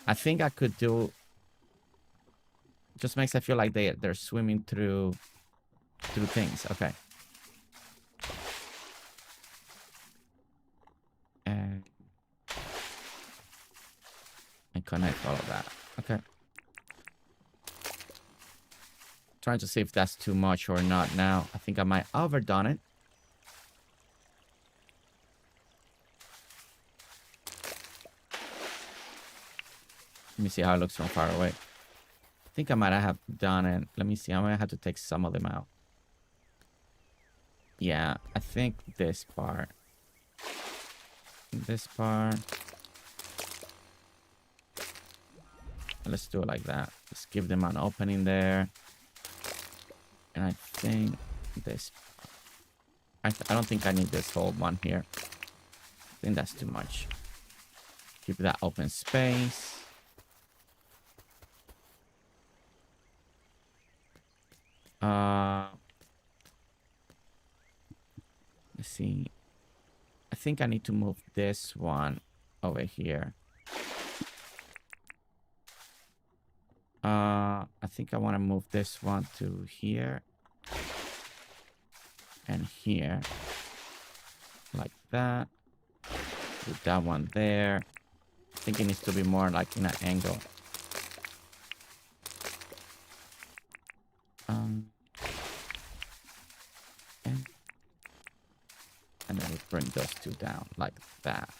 I think I could do. Just makes I feel like they're swimming through things. Okay. And connect all of that. Okay. Trying to see if that's too much or not now. I think I might overdone it. Let me see how it looks from far away. I think I might have done it. Let me see. I might have to take some of them out. Yeah, I think this part. This part. Let's do it like that. Let's give them an opening there. And I think this. I don't think I need this whole one here. I think that's too much. Keep that open space. Let's see. I think I need to move this one over here. I think I want to move this one to here. And here. Like that. Put that one there. I think it needs to be more like in an angle. And then we bring those two down like that.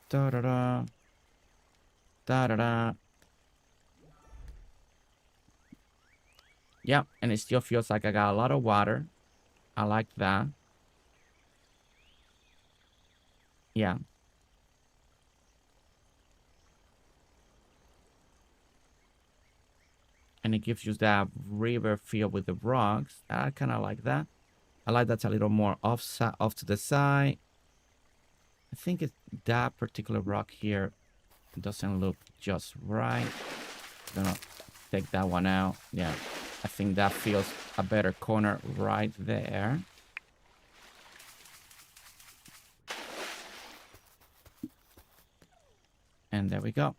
Da-da-da. Da-da-da. Yeah, and it still feels like I got a lot of water. I like that. Yeah. And it gives you that river feel with the rocks. I kind of like that. I like that's a little more off to the side. I think that particular rock here doesn't look just right. I'm gonna take that one out. Yeah, I think that feels a better corner right there. And there we go.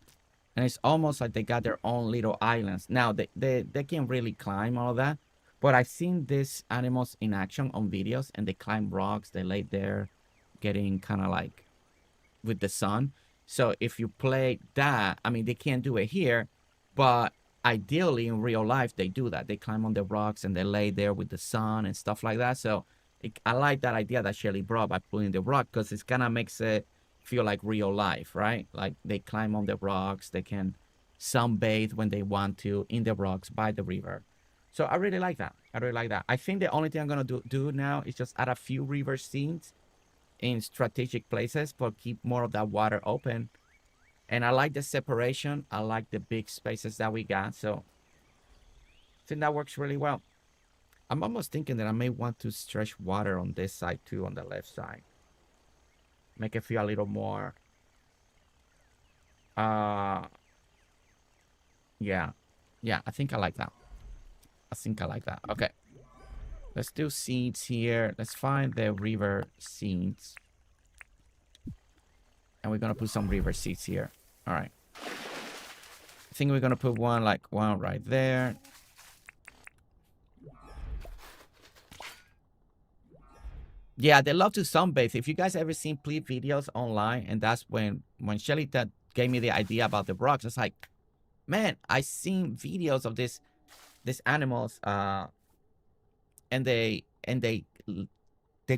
And it's almost like they got their own little islands. Now, they can't really climb all of that. But I've seen these animals in action on videos. And they climb rocks. They lay there getting kind of like with the sun. So if you play that, I mean, they can't do it here. But ideally, in real life, they do that. They climb on the rocks and they lay there with the sun and stuff like that. So I like that idea that Shelly brought by pulling the rock. Because it kind of makes it feel like real life, right? Like they climb on the rocks, they can sunbathe when they want to in the rocks by the river. So I really like that. I really like that. I think the only thing I'm gonna do now is just add a few river scenes in strategic places, but keep more of that water open. And I like the separation. I like the big spaces that we got. So I think that works really well. I'm almost thinking that I may want to stretch water on this side too, on the left side. Make it feel a little more. Yeah. Yeah, I think I like that. I think I like that. Okay. Let's do seeds here. Let's find the river seeds. And we're going to put some river seeds here. All right. I think we're going to put one right there. Yeah, they love to sunbathe. If you guys ever seen Pleat videos online, and that's when Shelly gave me the idea about the rocks, it's like, man, I seen videos of these animals, and they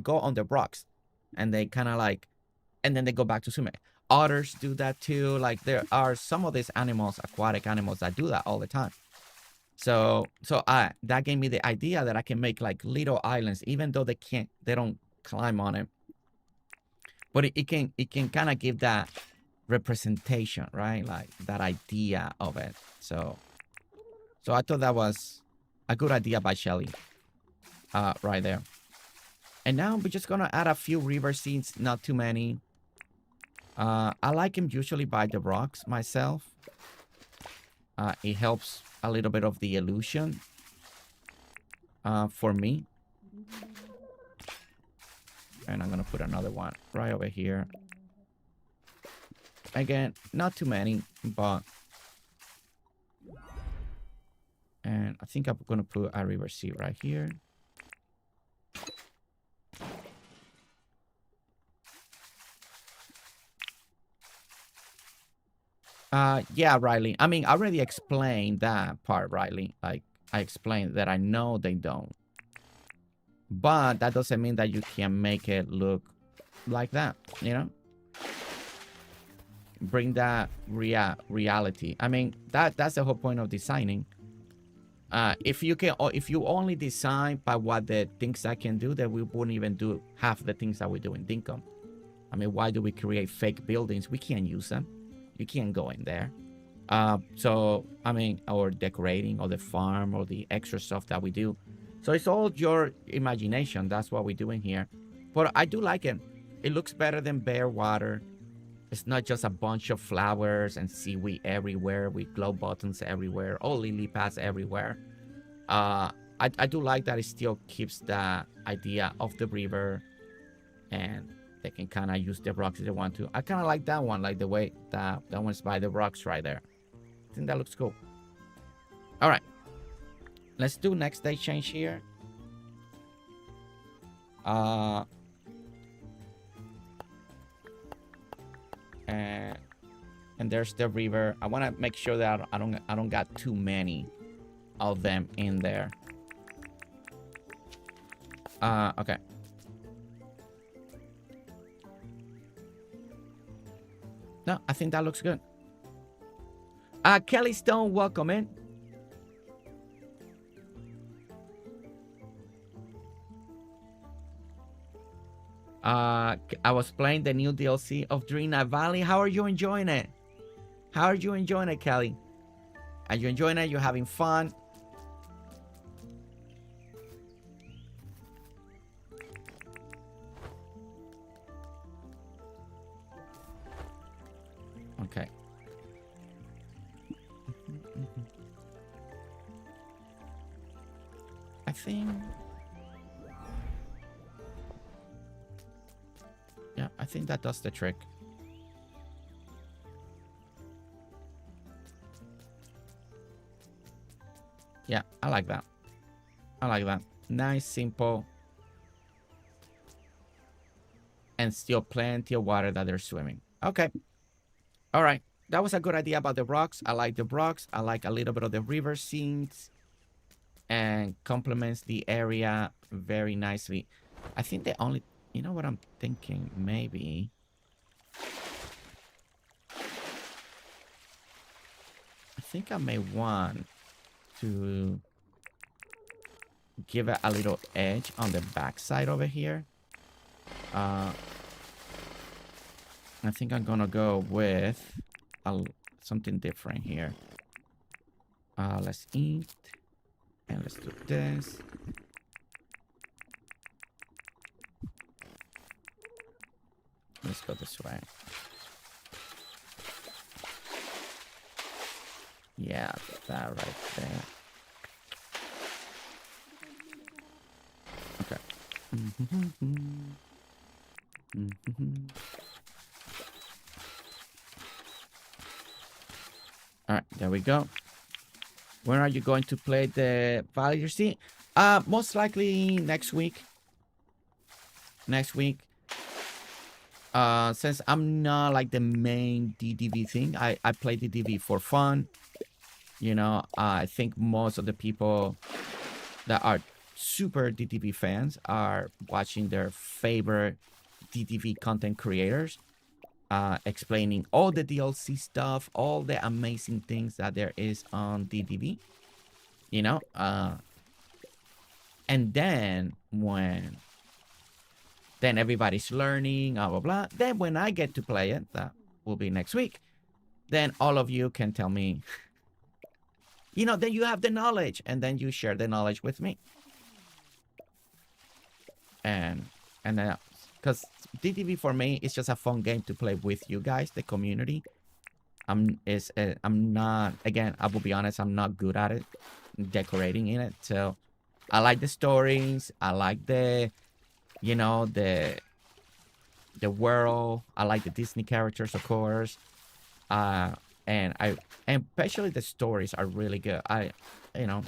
go on the rocks, and they kind of like, and then they go back to swimming. otters do that too. Like there are some of these animals, aquatic animals, that do that all the time. So that gave me the idea that I can make like little islands, even though they don't climb on it. But it can kind of give that representation, right? Like that idea of it. So I thought that was a good idea by Shelly, right there. And now we're just gonna add a few river scenes, not too many. I like them usually by the rocks myself. It helps a little bit of the illusion for me. And I'm gonna put another one right over here. Again, not too many, but... And I think I'm gonna put a river sea right here. Yeah, Riley. I mean, I already explained that part, Riley. Like, I explained that I know they don't. But that doesn't mean that you can make it look like that, you know? Bring that reality. I mean, that's the whole point of designing. If you only design by what the things I can do, then we wouldn't even do half the things that we do in Dinkum. I mean, why do we create fake buildings? We can't use them. You can't go in there. So, I mean, or decorating, or the farm, or the extra stuff that we do. So it's all your imagination. That's what we're doing here. But I do like it. It looks better than bare water. It's not just a bunch of flowers and seaweed everywhere with glow buttons everywhere, all lily pads everywhere. I do like that it still keeps the idea of the river, and they can kind of use the rocks if they want to. I kind of like that one, like the way that one's by the rocks right there. I think that looks cool. All right. Let's do next day change here. And there's the river. I want to make sure that I don't got too many of them in there. Okay. No, I think that looks good. Kelly Stone, welcome in. I was playing the new DLC of Dream Night Valley. How are you enjoying it? How are you enjoying it, Kelly? Are you enjoying it? You're having fun? Okay. I think... Yeah, I think that does the trick. Yeah, I like that. I like that. Nice, simple. And still plenty of water that they're swimming. Okay. All right. That was a good idea about the rocks. I like the rocks. I like a little bit of the river scenes. And complements the area very nicely. I think the only... You know what I'm thinking? Maybe... I think I may want to give it a little edge on the backside over here. I think I'm gonna go with something different here. Let's eat. And let's do this. Let's go this way. Yeah, that right there. Okay. All right, there we go. When are you going to play the Valley Sea? Most likely next week. Next week. Since I'm not like the main DDV thing, I play DDV for fun. You know, I think most of the people that are super DDV fans are watching their favorite DDV content creators. explaining all the DLC stuff, all the amazing things that there is on DDV, you know. And then then everybody's learning, blah blah blah. Then when I get to play it, that will be next week. Then all of you can tell me, you know, then you have the knowledge, and then you share the knowledge with me. And then, because DDV for me is just a fun game to play with you guys, the community. I'm not, again, I will be honest, I'm not good at it, decorating in it. So I like the stories, I like the, you know, the world, I like the Disney characters, of course. And especially the stories are really good. You know,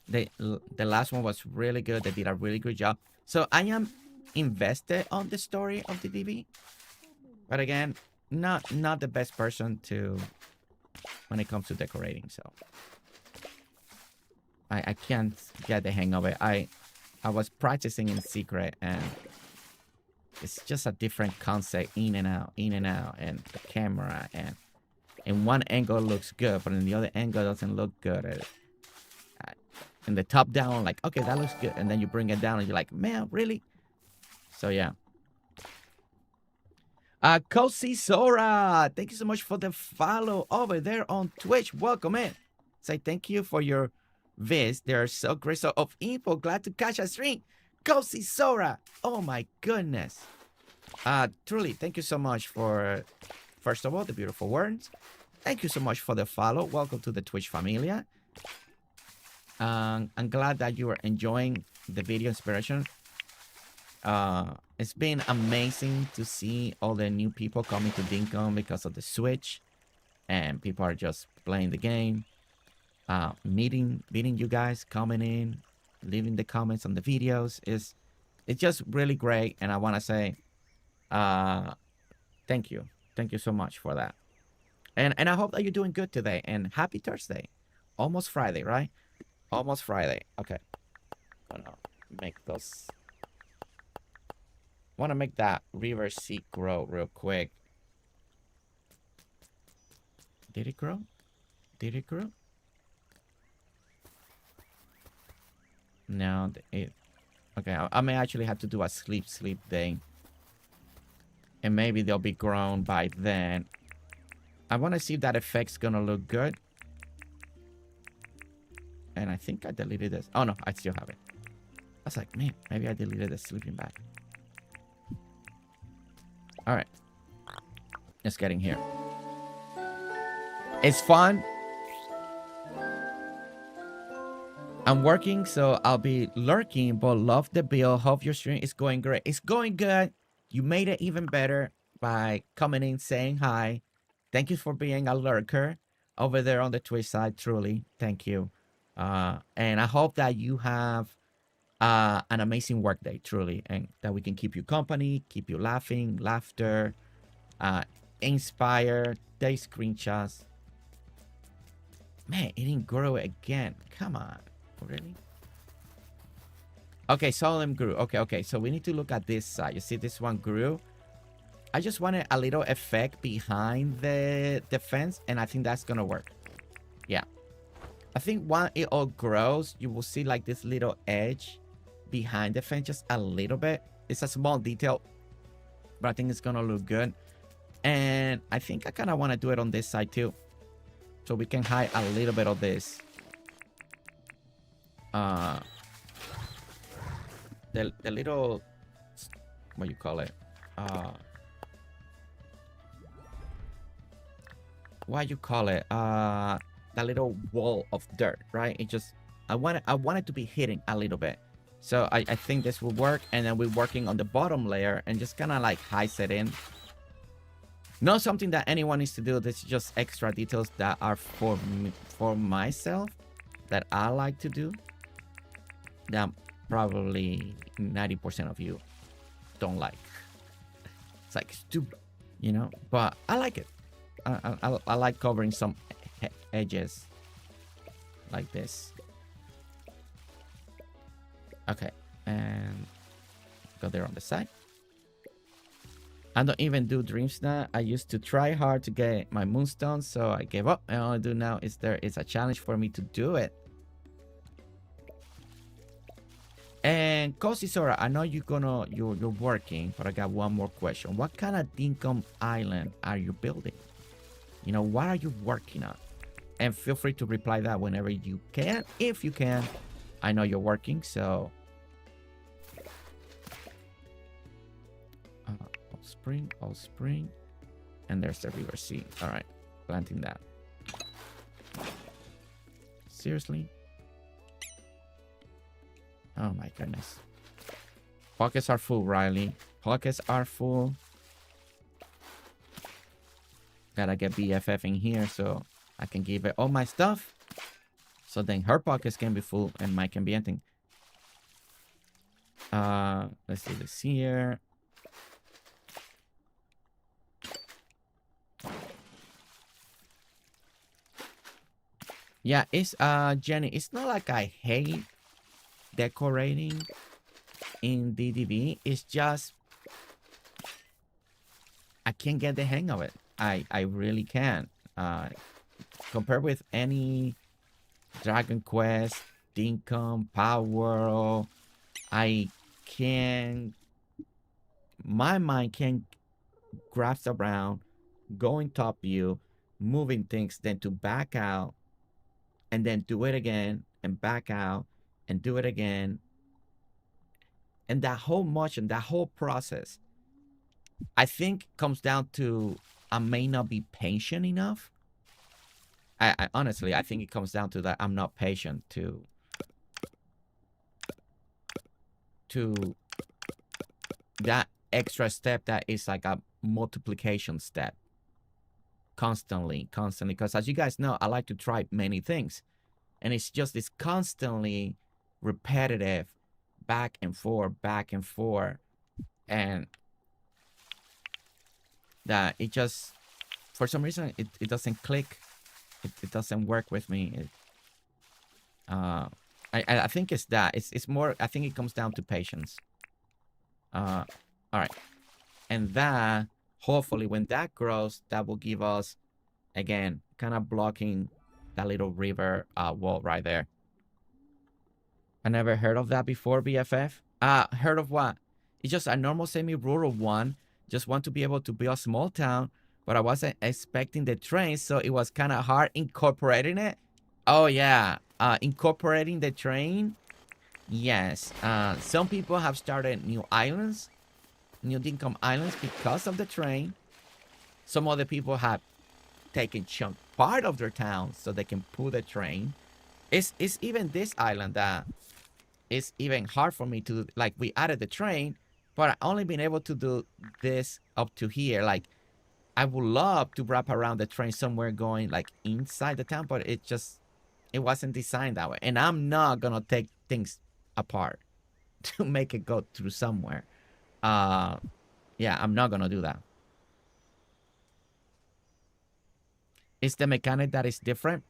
the last one was really good. They did a really good job. So I am invested on the story of the DV. But again, not the best person to when it comes to decorating. So I can't get the hang of it. I was practicing in secret, and it's just a different concept, in and out, and the camera, and in one angle looks good, but in the other angle doesn't look good. In the top down, like, okay, that looks good, and then you bring it down, and you're like, man, really? So yeah. Cosie Sora, thank you so much for the follow over there on Twitch. Welcome in. Say thank you for your vids. They are so great. So of info, glad to catch a stream. Cosie Sora, oh my goodness. Truly, thank you so much for, first of all, the beautiful words. Thank you so much for the follow. Welcome to the Twitch Familia. I'm glad that you are enjoying the video inspiration. It's been amazing to see all the new people coming to Dinkum because of the Switch, and people are just playing the game, meeting you guys, coming in, leaving the comments on the videos. It's just really great, and I want to say thank you so much for that, and I hope that you're doing good today, and happy Thursday, almost Friday, right? Almost Friday. Okay, I'm gonna make those. Want to make that river seed grow real quick. Did it grow? Did it grow? No, okay, I may actually have to do a sleep thing, and maybe they'll be grown by then. I want to see if that effect's gonna look good. And I think I deleted this. Oh no, I still have it. I was like, man, maybe I deleted the sleeping bag. All right, let's get in here. It's fun. I'm working, so I'll be lurking, but love the build. Hope your stream is going great. It's going good. You made it even better by coming in, saying hi. Thank you for being a lurker over there on the Twitch side. Truly, thank you. And I hope that you have an amazing work day, truly, and that we can keep you company, keep you laughing, laughter, inspire. Take screenshots. Man, it didn't grow again. Come on, really? Okay, some of them grew. Okay. So we need to look at this side. You see, this one grew. I just wanted a little effect behind the fence, and I think that's gonna work. Yeah, I think when it all grows, you will see like this little edge behind the fence, just a little bit. It's a small detail, but I think it's gonna look good. And I think I kind of want to do it on this side too, so we can hide a little bit of this. The little, what you call it? What you call it? That little wall of dirt, right? It just, I want it to be hidden a little bit. So I think this will work, and then we're working on the bottom layer and just kind of like hide it in. Not something that anyone needs to do. This is just extra details that are for me, for myself, that I like to do, that probably 90% of you don't like. It's like stupid, you know, but I like it. I like covering some edges like this. Okay, and go there on the side. I don't even do dreams now. I used to try hard to get my moonstone, so I gave up. And all I do now is there is a challenge for me to do it. And Cosie Sora, I know you're working, but I got one more question. What kind of Dinkum island are you building? You know, what are you working on? And feel free to reply that whenever you can, if you can. I know you're working, so all spring, and there's the river sea. All right, planting that. Seriously? Oh my goodness. Pockets are full, Riley. Pockets are full. Gotta get BFF in here so I can give it all my stuff. So then her pockets can be full and mine can be empty. Let's do this here. Yeah, it's Jenny, it's not like I hate decorating in DDV. It's just I can't get the hang of it. I really can't. Compared with any Dragon Quest, Dinkum, Power World, I can. My mind can grasp around, going top view, moving things, then to back out, and then do it again, and back out, and do it again. And that whole motion, that whole process, I think comes down to I may not be patient enough. I honestly, I think it comes down to that I'm not patient to that extra step that is like a multiplication step. Constantly. Because as you guys know, I like to try many things. And it's just this constantly repetitive back and forth. And that it just, for some reason, it doesn't click. It doesn't work with me. I think it's that. It's more, I think it comes down to patience. All right. And that, hopefully, when that grows, that will give us, again, kind of blocking that little river wall right there. I never heard of that before, BFF. Heard of what? It's just a normal semi-rural one. Just want to be able to build a small town, but I wasn't expecting the train, so it was kind of hard incorporating it. Oh, yeah. Incorporating the train. Yes. Some people have started new islands, new Dinkum islands because of the train. Some other people have taken chunk part of their town so they can pull the train. It's even this island that is even hard for me to do. Like, we added the train, but I only been able to do this up to here. Like, I would love to wrap around the train somewhere going like inside the town, but it wasn't designed that way. And I'm not gonna take things apart to make it go through somewhere. Yeah, I'm not gonna do that. It's the mechanic that is different.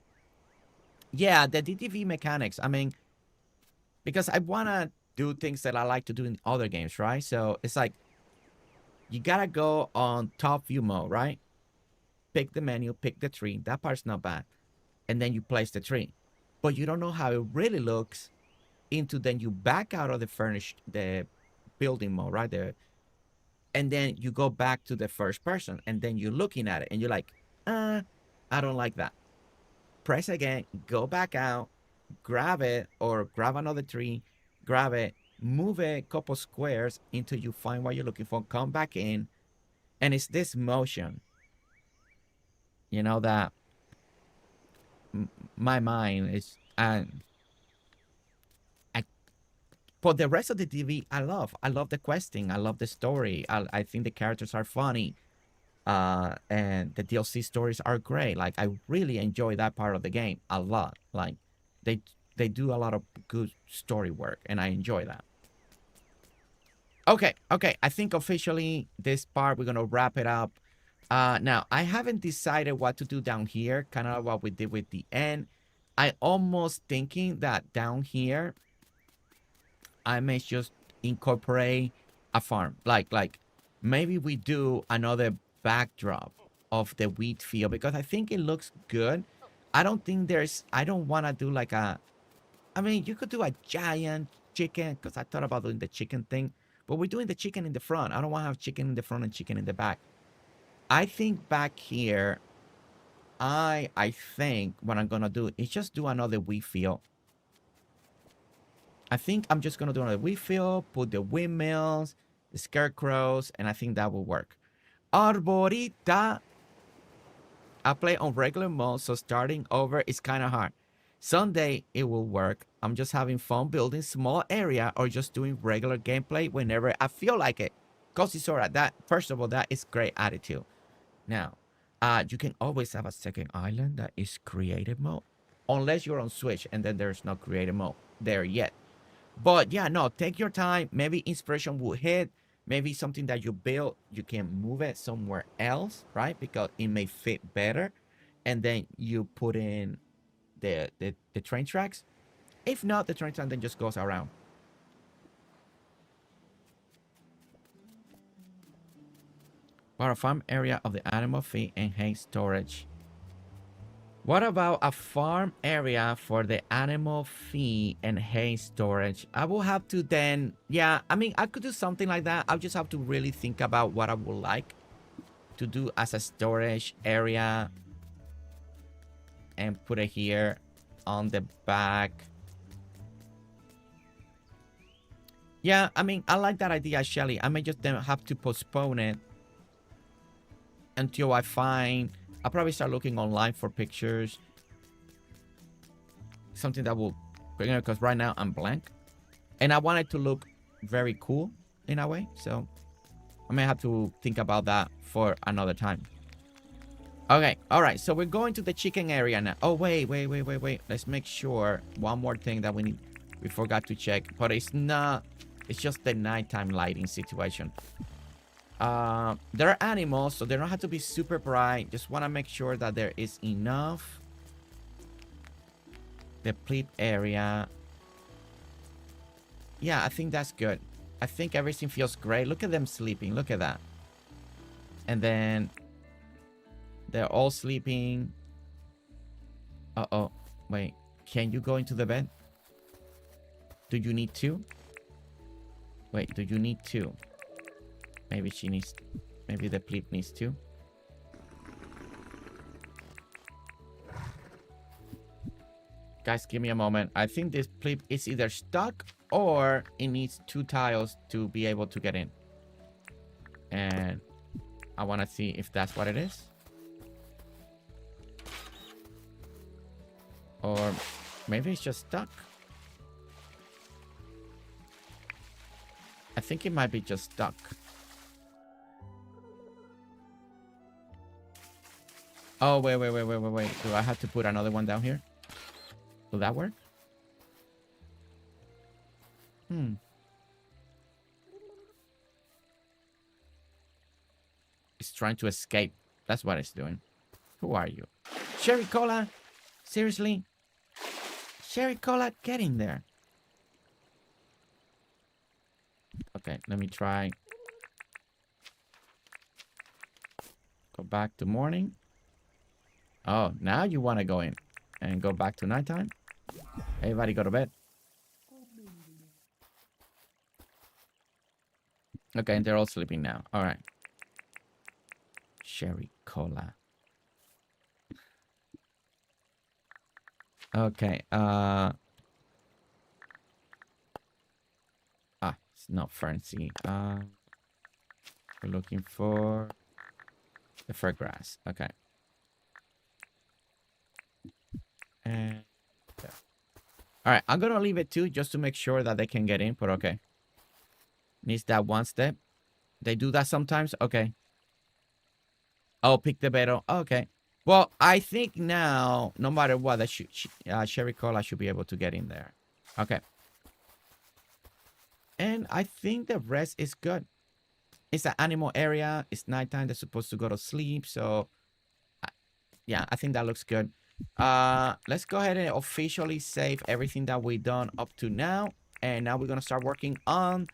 Yeah, the DTV mechanics. I mean, because I wanna do things that I like to do in other games, right? So it's like you gotta go on top view mode, right? Pick the menu, pick the tree. That part's not bad. And then you place the tree. But you don't know how it really looks into then you back out of the building mode, right there. And then you go back to the first person and then you're looking at it and you're like, I don't like that. Press again, go back out, grab it or grab another tree, grab it, move a couple squares until you find what you're looking for, come back in. And it's this motion, you know, that my mind is, for the rest of the TV, I love the questing. I love the story. I think the characters are funny. And the DLC stories are great. Like, I really enjoy that part of the game a lot. Like, they do a lot of good story work, and I enjoy that. Okay. I think officially this part, we're going to wrap it up. Now, I haven't decided what to do down here, kind of what we did with the end. I almost thinking that down here, I may just incorporate a farm. Like maybe we do another backdrop of the wheat field because I think it looks good. I don't think there's, I don't want to do like a, I mean, you could do a giant chicken because I thought about doing the chicken thing, but we're doing the chicken in the front. I don't want to have chicken in the front and chicken in the back. I think back here, I think what I'm going to do is just do another wheat field. I think I'm just going to do another wheat field, put the windmills, the scarecrows, and I think that will work. Arborita. I play on regular mode, so starting over is kind of hard. Someday it will work. I'm just having fun building small area or just doing regular gameplay whenever I feel like it. Cosie Sora, that, first of all, that is great attitude. Now, you can always have a second island that is creative mode. Unless you're on Switch and then there's no creative mode there yet. But yeah, no, take your time. Maybe inspiration will hit. Maybe something that you build, you can move it somewhere else, right? Because it may fit better. And then you put in the train tracks. If not, the train track then just goes around. What a farm area of the animal feed and hay storage. What about a farm area for the animal feed and hay storage? I will have to then, yeah, I mean, I could do something like that. I'll just have to really think about what I would like to do as a storage area and put it here on the back. Yeah, I mean, I like that idea, Shelly. I may just then have to postpone it until I find... I'll probably start looking online for pictures. Something that will... Because right now I'm blank. And I want it to look very cool in a way. So I may have to think about that for another time. Okay. All right. So we're going to the chicken area now. Oh, wait. Let's make sure. One more thing that we forgot to check. But it's not... It's just the nighttime lighting situation. There are animals, so they don't have to be super bright. Just want to make sure that there is enough. The pleat area. Yeah, I think that's good. I think everything feels great. Look at them sleeping. Look at that. And then they're all sleeping. Uh-oh. Wait. Can you go into the bed? Do you need two? Wait, do you need two? Maybe she needs... Maybe the pleat needs two. Guys, give me a moment. I think this pleat is either stuck or it needs 2 tiles to be able to get in. And I want to see if that's what it is. Or maybe it's just stuck. I think it might be just stuck. Oh, wait. Do I have to put another one down here? Will that work? It's trying to escape. That's what it's doing. Who are you? Sherry Cola? Seriously? Sherry Cola, get in there. Okay, let me try. Go back to morning. Oh, now you want to go in and go back to nighttime? Everybody go to bed. Okay, and they're all sleeping now. All right. Sherry Cola. Okay, it's not fancy. We're looking for the fur grass. Okay. And yeah. All right, I'm gonna leave it 2 just to make sure that they can get in, but okay. Needs that 1 step. They do that sometimes. Okay. Oh, pick the bed. Okay. Well, I think now, no matter what, that Sherry Cola should be able to get in there. Okay. And I think the rest is good. It's an animal area. It's nighttime. They're supposed to go to sleep. So, yeah, I think that looks good. Let's go ahead and officially save everything that we've done up to now. And now we're going to start working on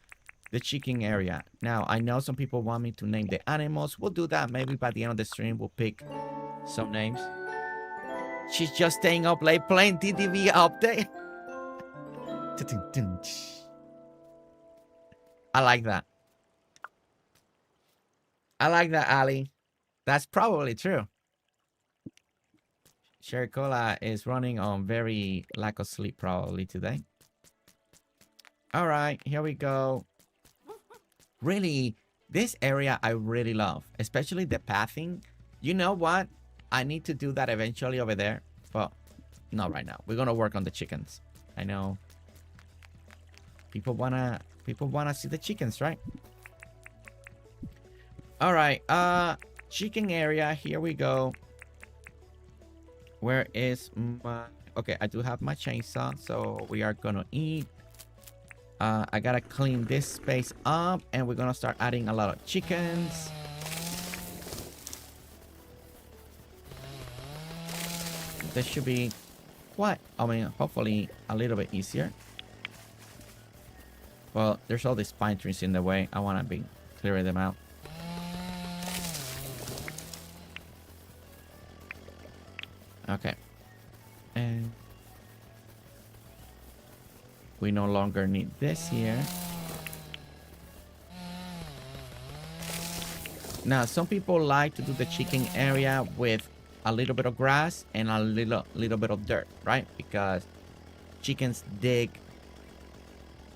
the chicken area. Now, I know some people want me to name the animals. We'll do that. Maybe by the end of the stream, we'll pick some names. She's just staying up late playing TTV update. I like that. I like that, Alli. That's probably true. Sherry Cola is running on very lack of sleep probably today. All right, here we go. Really, this area I really love, especially the pathing. You know what? I need to do that eventually over there. Well, not right now. We're gonna work on the chickens. I know. People wanna see the chickens, right? All right, chicken area. Here we go. Where is my... Okay, I do have my chainsaw, so we are gonna eat. I gotta clean this space up, and we're gonna start adding a lot of chickens. This should be quite, I mean, hopefully a little bit easier. Well, there's all these pine trees in the way. I want to be clearing them out. Okay. And we no longer need this here. Now, some people like to do the chicken area with a little bit of grass and a little bit of dirt, right? Because chickens dig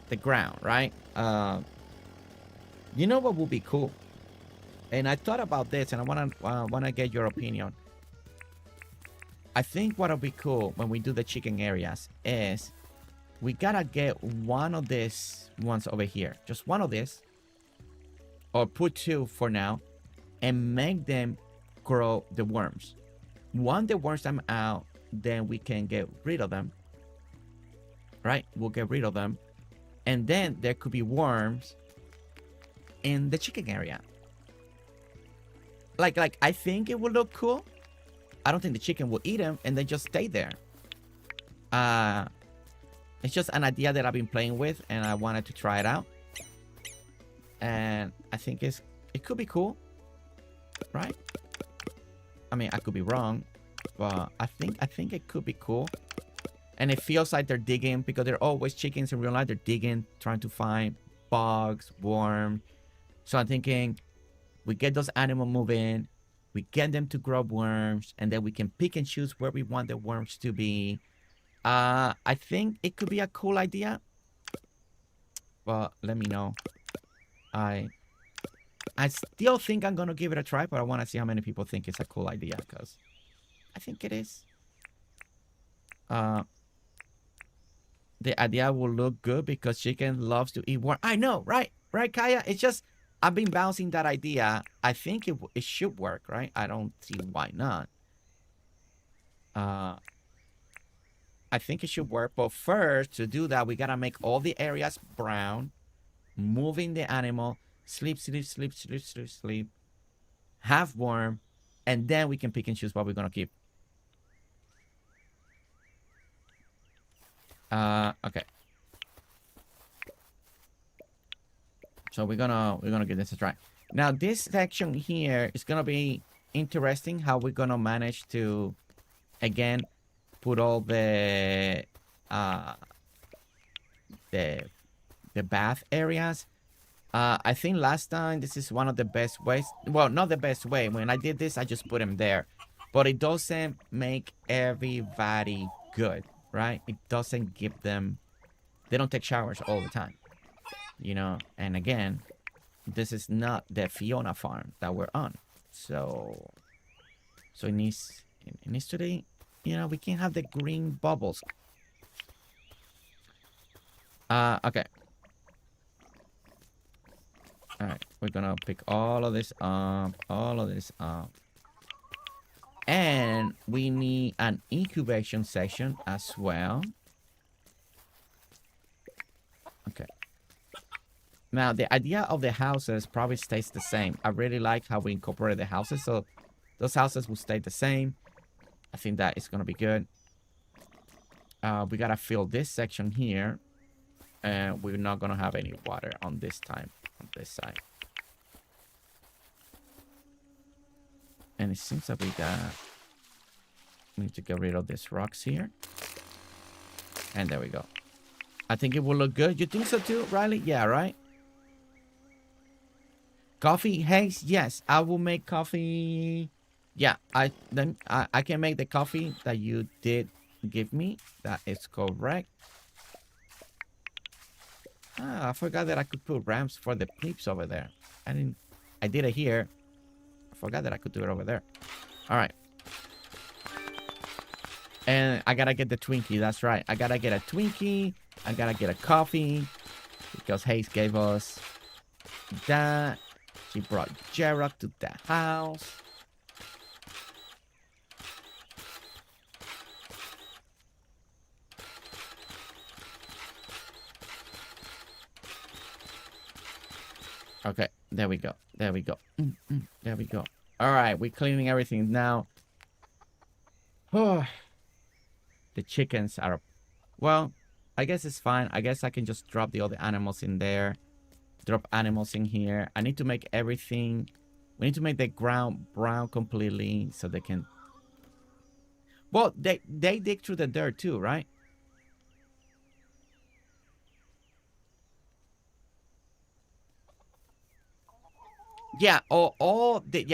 the ground, right? You know what would be cool? And I thought about this, and I wanna get your opinion. I think what'll be cool when we do the chicken areas is we gotta get one of these ones over here, just one of this, or put two for now, and make them grow the worms. Once the worms come out, then we can get rid of them, right? We'll get rid of them, and then there could be worms in the chicken area. Like I think it would look cool. I don't think the chicken will eat them and they just stay there. It's just an idea that I've been playing with, and I wanted to try it out. And I think it could be cool, right? I mean, I could be wrong, but I think it could be cool. And it feels like they're digging, because they're always chickens in real life. They're digging, trying to find bugs, worms. So I'm thinking we get those animals moving, we get them to grow worms, and then we can pick and choose where we want the worms to be. I think it could be a cool idea, but let me know. I still think I'm gonna give it a try, but I want to see how many people think it's a cool idea, because I think it is. The idea will look good because chicken loves to eat worm. I know, right, Kaya? It's just I've been bouncing that idea. I think it should work, right? I don't see why not. I think it should work, but first, to do that, we gotta make all the areas brown, moving the animal, sleep, have worm, and then we can pick and choose what we're gonna keep. Okay. So we're gonna give this a try. Now, this section here is gonna be interesting, how we're gonna manage to, again, put all the bath areas. I think last time this is one of the best ways. Well, not the best way. When I did this, I just put them there, but it doesn't make everybody good, right? It doesn't give them. They don't take showers all the time, you know. And again, this is not the Fiona farm that we're on, so it needs to be. You know, we can have the green bubbles. Okay. All right, we're gonna pick all of this up, and we need an incubation section as well. Okay. Now, the idea of the houses probably stays the same. I really like how we incorporated the houses, so those houses will stay the same. I think that is going to be good. We got to fill this section here. And we're not gonna have any water on this time, on this side. And it seems that we need to get rid of these rocks here. And there we go. I think it will look good. You think so too, Riley? Yeah, right? Coffee haze? Yes, I will make coffee. Yeah, I can make the coffee that you did give me. That is correct. Ah, I forgot that I could put ramps for the peeps over there. I did it here. I forgot that I could do it over there. All right. And I gotta get the Twinkie. That's right. I gotta get a Twinkie. I gotta get a coffee because Hayes gave us that. She brought Gerard to the house. Okay, there we go. There we go. There we go. All right, we're cleaning everything now. Oh, the chickens are... Well, I guess it's fine. I guess I can just drop the other animals in there. Drop animals in here. I need to make everything... We need to make the ground brown completely so they can... Well, they dig through the dirt too, right? Yeah,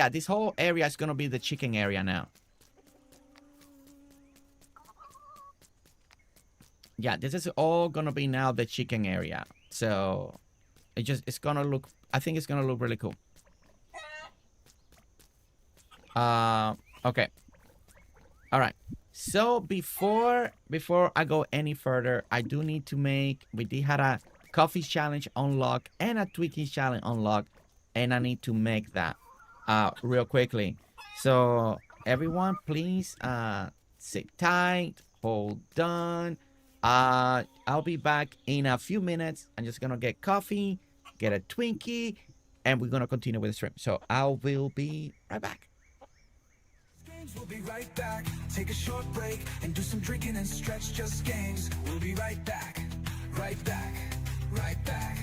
this whole area is gonna be the chicken area now. Yeah, this is all gonna be now the chicken area. So it's gonna look, I think it's gonna look really cool. Okay. All right. So before I go any further, I do need to make, we did have a coffee challenge unlock and a Twinkie challenge unlock. And I need to make that real quickly. So everyone, please sit tight, hold on. I'll be back in a few minutes. I'm just gonna get coffee, get a Twinkie, and we're gonna continue with the stream. So I will be right back. We'll be right back. Take a short break and do some drinking and stretch. Just games. We'll be right back. Right back. Right back.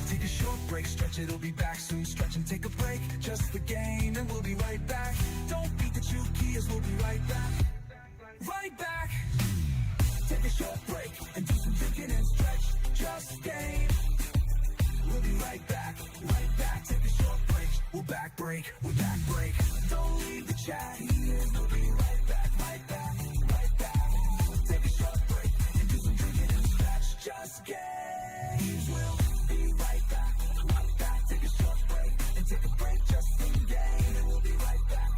Take a short break, stretch, it'll be back soon. Stretch and take a break, just the game, and we'll be right back. Don't beat the two keys, we'll be right back. Right back. Take a short break and do some drinking and stretch. Just game. We'll be right back. Right back. Take a short break. We'll back break. We'll back break. Don't leave the chat. We'll be right back. Right back. Right back. Take a short break and do some drinking and stretch. Just games. We'll right back, take a short break, and take a break just in game, and we'll be right back.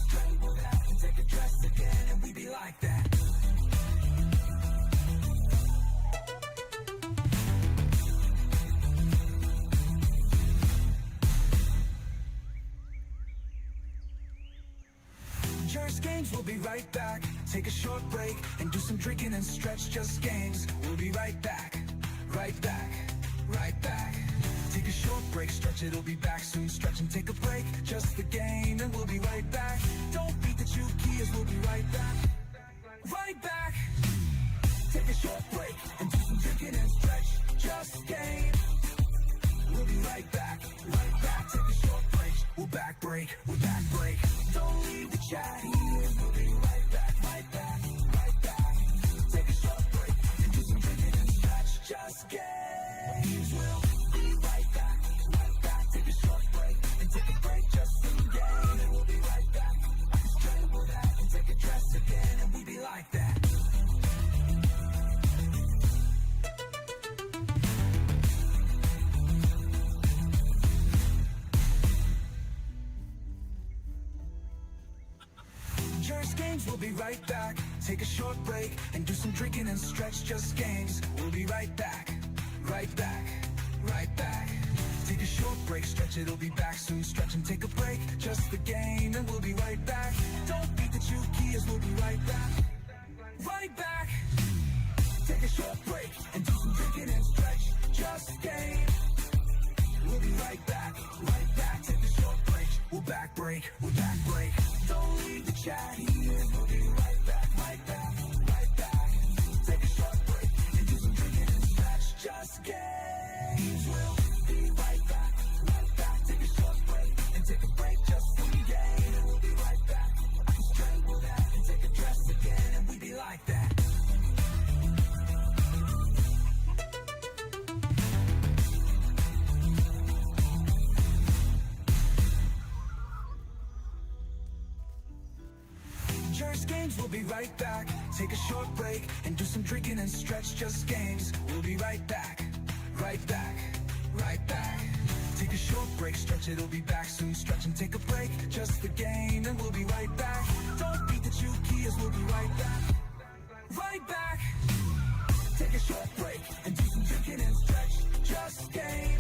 Straight with that, and take a dress again, and we be like that. GerseGames, we'll be right back. Take a short break, and do some drinking and stretch. Just games, we'll be right back. Right back. Right back. Take a short break, stretch, it'll be back soon. Stretch and take a break, just the game, and we'll be right back. Don't beat the two keys, we'll be right back. Right back. Take a short break and do some drinking and stretch. Just game. We'll be right back. Right back. Take a short break. We'll back break. We'll back break. Don't leave the chat. We'll be right back. Right back. Right back. Take a short break and do some drinking and stretch. Just game. We'll be right back. Right back. Take a short break and take a break just in game, and we'll be right back. Straight with that and take a dress again, and we be like that. GerseGames, we'll be right back. Take a short break and do some drinking and stretch. Just games. We'll be right back. Right back. Right back. Take a short break, stretch, it'll be back soon. Stretch and take a break, just the game, and we'll be right back. Don't beat the two keys, we'll be right back. Right back. Take a short break and do some drinking and stretch. Just game. We'll be right back. Right back. Take a short break. We'll back break. We'll back break. Don't leave the chat. We'll be right back. Right back. Right back. Take a short break and do some drinking and stretch. Just game. games, we'll be right back. Take a short break and do some drinking and stretch. Just games, we'll be right back. Right back, right back. Take a short break, stretch, it'll be back soon. Stretch and take a break, just the game, and we'll be right back. Don't beat the two keys, we'll be right back. Right back. Take a short break and do some drinking and stretch. Just game.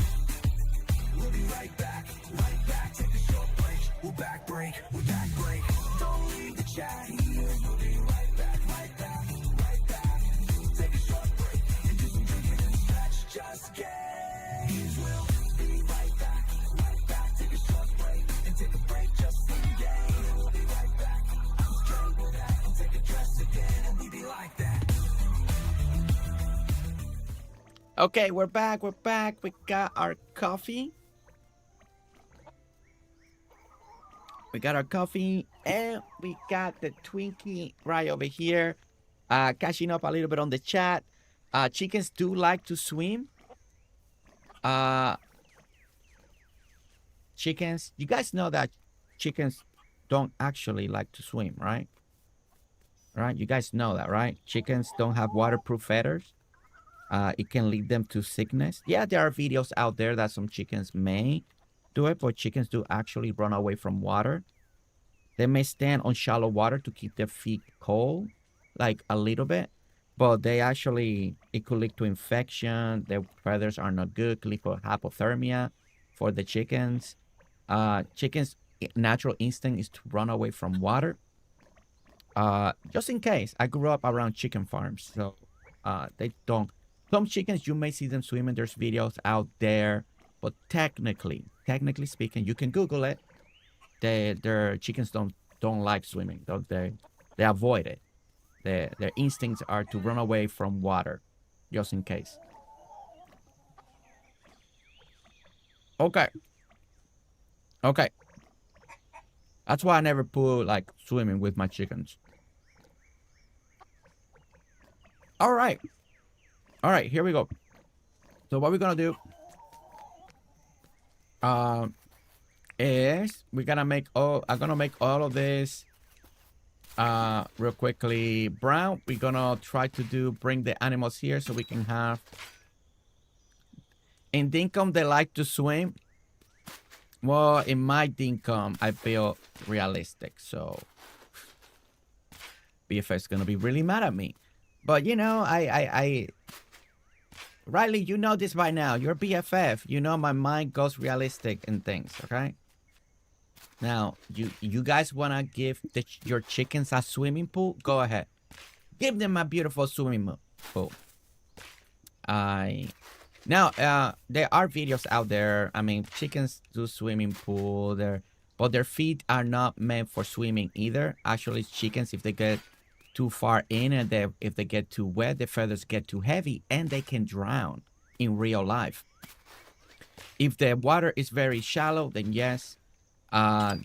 We'll be right back. Right back. Take a short break. We'll back break. We'll back break. Don't leave the chat here. We'll be right back. Right back. Right back. Take a short break and do some drinking and stretch. Just games. We'll be right back. Right back. Take a short break and take a break. Just some game. We'll be right back. I'm straight with that. And take a dress again and we be like that. Okay, we're back. We're back. We got our coffee. We got our coffee, and we got the Twinkie right over here. Catching up a little bit on the chat. Chickens do like to swim. Chickens, you guys know that chickens don't actually like to swim, right? Right? You guys know that, right? Chickens don't have waterproof feathers. It can lead them to sickness. Yeah, there are videos out there that some chickens may do it, but chickens do actually run away from water. They may stand on shallow water to keep their feet cold, like a little bit, but they actually, it could lead to infection. Their feathers are not good, could lead to hypothermia for the chickens. Chickens' natural instinct is to run away from water. Just in case, I grew up around chicken farms, so they don't. Some chickens, you may see them swimming. There's videos out there, but technically speaking, you can Google it. Their chickens don't like swimming. They avoid it. Their instincts are to run away from water, just in case. Okay. That's why I never put like swimming with my chickens. All right, here we go. So what we're gonna do is I'm gonna make all of this real quickly brown. We're gonna try to bring the animals here so we can have. In Dinkum, they like to swim. Well, in my Dinkum, I built realistic, so BFF is gonna be really mad at me. But you know, Riley, you know this by now. You're BFF. You know my mind goes realistic in things, okay? Now, you guys wanna give your chickens a swimming pool? Go ahead. Give them a beautiful swimming pool. Now, there are videos out there. I mean, chickens do swimming pool there, but their feet are not meant for swimming either. Actually, chickens, if they get too far in and if they get too wet, the feathers get too heavy and they can drown in real life. If the water is very shallow, then yes,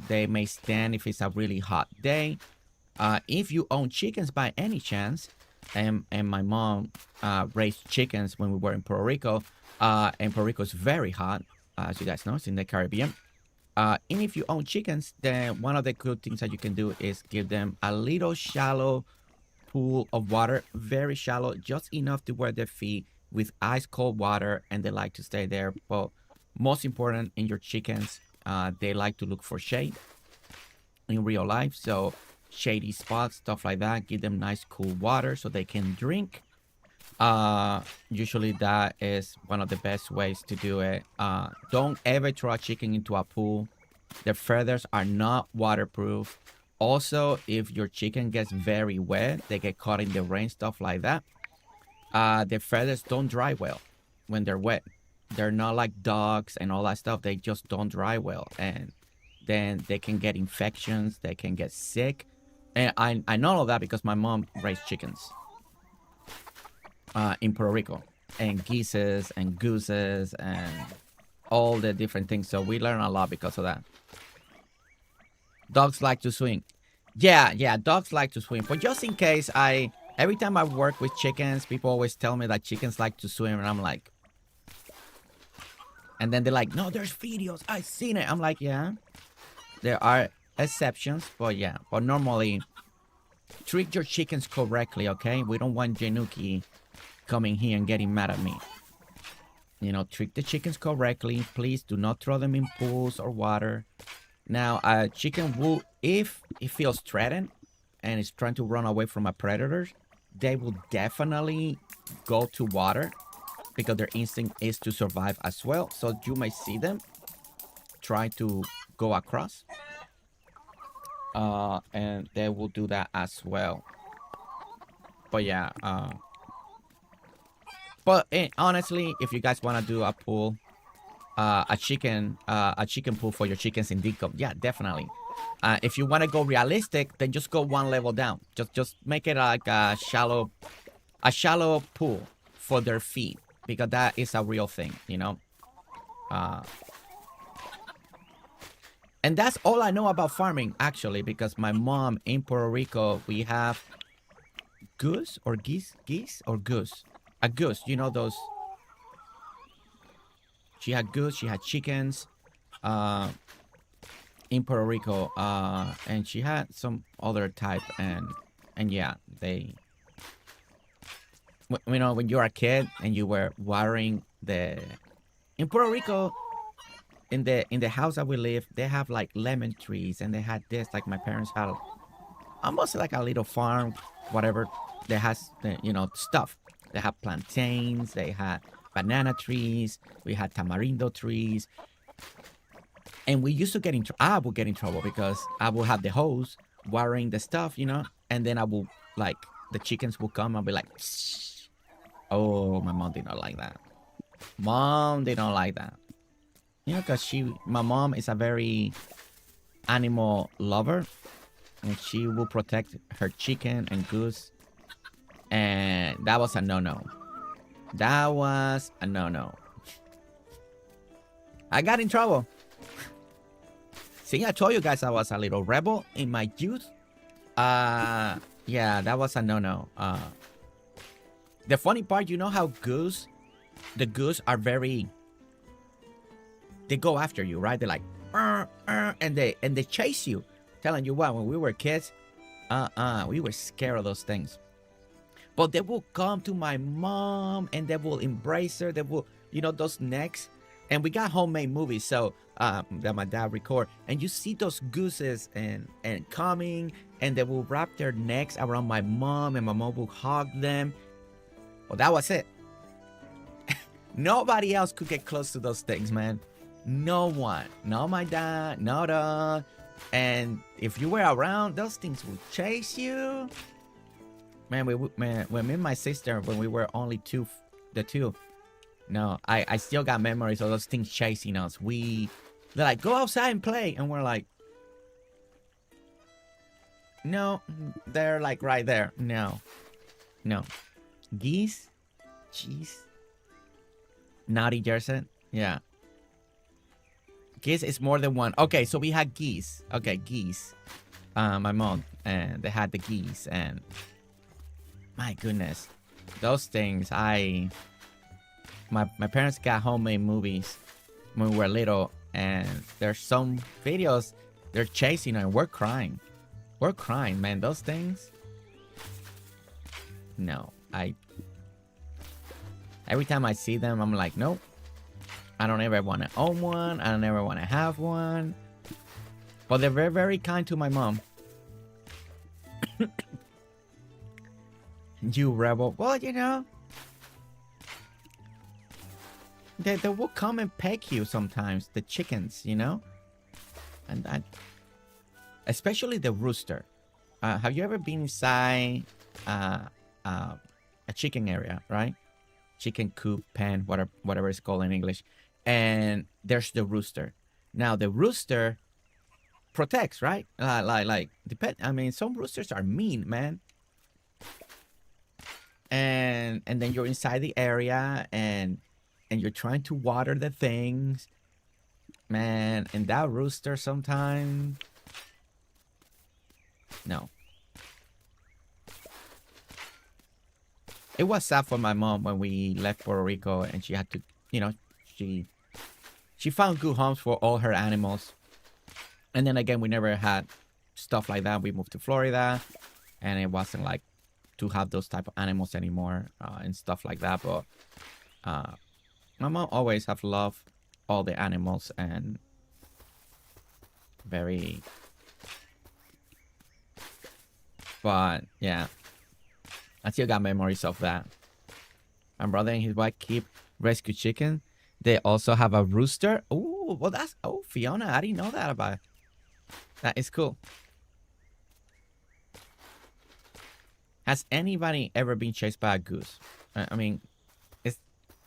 they may stand if it's a really hot day. If you own chickens by any chance, and my mom raised chickens when we were in Puerto Rico, and Puerto Rico is very hot, as you guys know, it's in the Caribbean. And if you own chickens, then one of the good things that you can do is give them a little shallow pool of water, very shallow, just enough to wear their feet with ice cold water, and they like to stay there. But most important in your chickens, they like to look for shade in real life. So shady spots, stuff like that, give them nice cool water so they can drink. Usually that is one of the best ways to do it. Don't ever throw a chicken into a pool. Their feathers are not waterproof. Also, if your chicken gets very wet, they get caught in the rain, stuff like that, their feathers don't dry well when they're wet. They're not like dogs and all that stuff. They just don't dry well, and then they can get infections, they can get sick. And I know all that because my mom raised chickens in Puerto Rico, and geeses and gooses and all the different things. So we learn a lot because of that. Dogs like to swim. Yeah, dogs like to swim. But just in case, every time I work with chickens, people always tell me that chickens like to swim, and I'm like, and then they're like, no, there's videos, I've seen it. I'm like, yeah, there are exceptions, but yeah, but normally treat your chickens correctly, okay? We don't want Januki coming here and getting mad at me. You know, treat the chickens correctly. Please do not throw them in pools or water. Now, a chicken will, if it feels threatened and is trying to run away from a predator, they will definitely go to water because their instinct is to survive as well. So you might see them try to go across. And they will do that as well. But yeah, honestly, if you guys want to do a pool, a chicken pool for your chickens in Dinkum, yeah, definitely. If you want to go realistic, then just go one level down. Just make it like a shallow pool for their feet, because that is a real thing, you know. And that's all I know about farming, actually, because my mom in Puerto Rico, we have goose or geese or goose. A goose, you know those. She had goose, she had chickens in Puerto Rico, and she had some other type, and yeah, they, you know, when you're a kid and you were watering in Puerto Rico, in the house that we live, they have like lemon trees, and they had this, like my parents had almost like a little farm, whatever. They has, you know, stuff. They have plantains, they had banana trees, we had tamarindo trees. And we used to get in I would get in trouble because I would have the hose watering the stuff, you know, and then I will, like, the chickens will come and be like, shh. Oh, my mom did not like that. Mom did not like that. You know, because my mom is a very animal lover, and she will protect her chicken and goose. And that was a no-no. That was a no-no. I got in trouble. See, I told you guys I was a little rebel in my youth. Yeah, that was a no-no. The funny part, you know how the goose are very, they go after you, right? They're like, and they chase you, telling you what, when we were kids, we were scared of those things. But they will come to my mom and they will embrace her. They will, you know, those necks. And we got homemade movies, so that my dad record. And you see those gooses and coming, and they will wrap their necks around my mom, and my mom will hug them. Well, that was it. Nobody else could get close to those things, man. No one. Not my dad, not us. And if you were around, those things will chase you. Man, when me and my sister, when we were only the two, no, I still got memories of those things chasing us. They're like, go outside and play. And we're like, no, they're like right there. No. Geese? Jeez. Naughty Jersey? Yeah. Geese is more than one. Okay, so we had geese. Okay, geese. My mom, and they had the geese, and my goodness, those things, my parents got homemade movies when we were little, and there's some videos, they're chasing and we're crying, man. Those things, no, every time I see them, I'm like, nope, I don't ever want to own one, I don't ever want to have one. But they're very, very kind to my mom. You rebel. Well, you know, they will come and peck you sometimes, the chickens, you know? And especially the rooster. Have you ever been inside a chicken area, right? Chicken coop, pen, whatever it's called in English. And there's the rooster. Now, the rooster protects, right? I mean, some roosters are mean, man. And then you're inside the area, and you're trying to water the things, man. And that rooster sometimes, no. It was sad for my mom when we left Puerto Rico, and she had to, you know, she found good homes for all her animals. And then again, we never had stuff like that. We moved to Florida, and it wasn't like to have those type of animals anymore and stuff like that. But my mom always have loved all the animals and very. But yeah, I still got memories of that. My brother and his wife keep rescue chicken. They also have a rooster. Oh, well, that's Fiona. I didn't know that about it. That is cool. Has anybody ever been chased by a goose? I mean,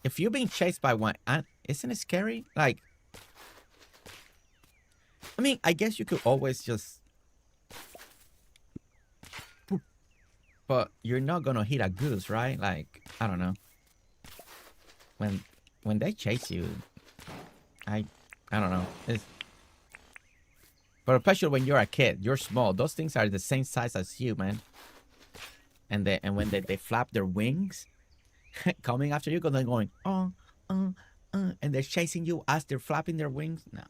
if you've been chased by one, isn't it scary? Like, I mean, I guess you could always just, but you're not gonna hit a goose, right? Like, I don't know. When they chase you, I don't know. But especially when you're a kid, you're small. Those things are the same size as you, man. And when they flap their wings, coming after you, because they're going, and they're chasing you as they're flapping their wings. No,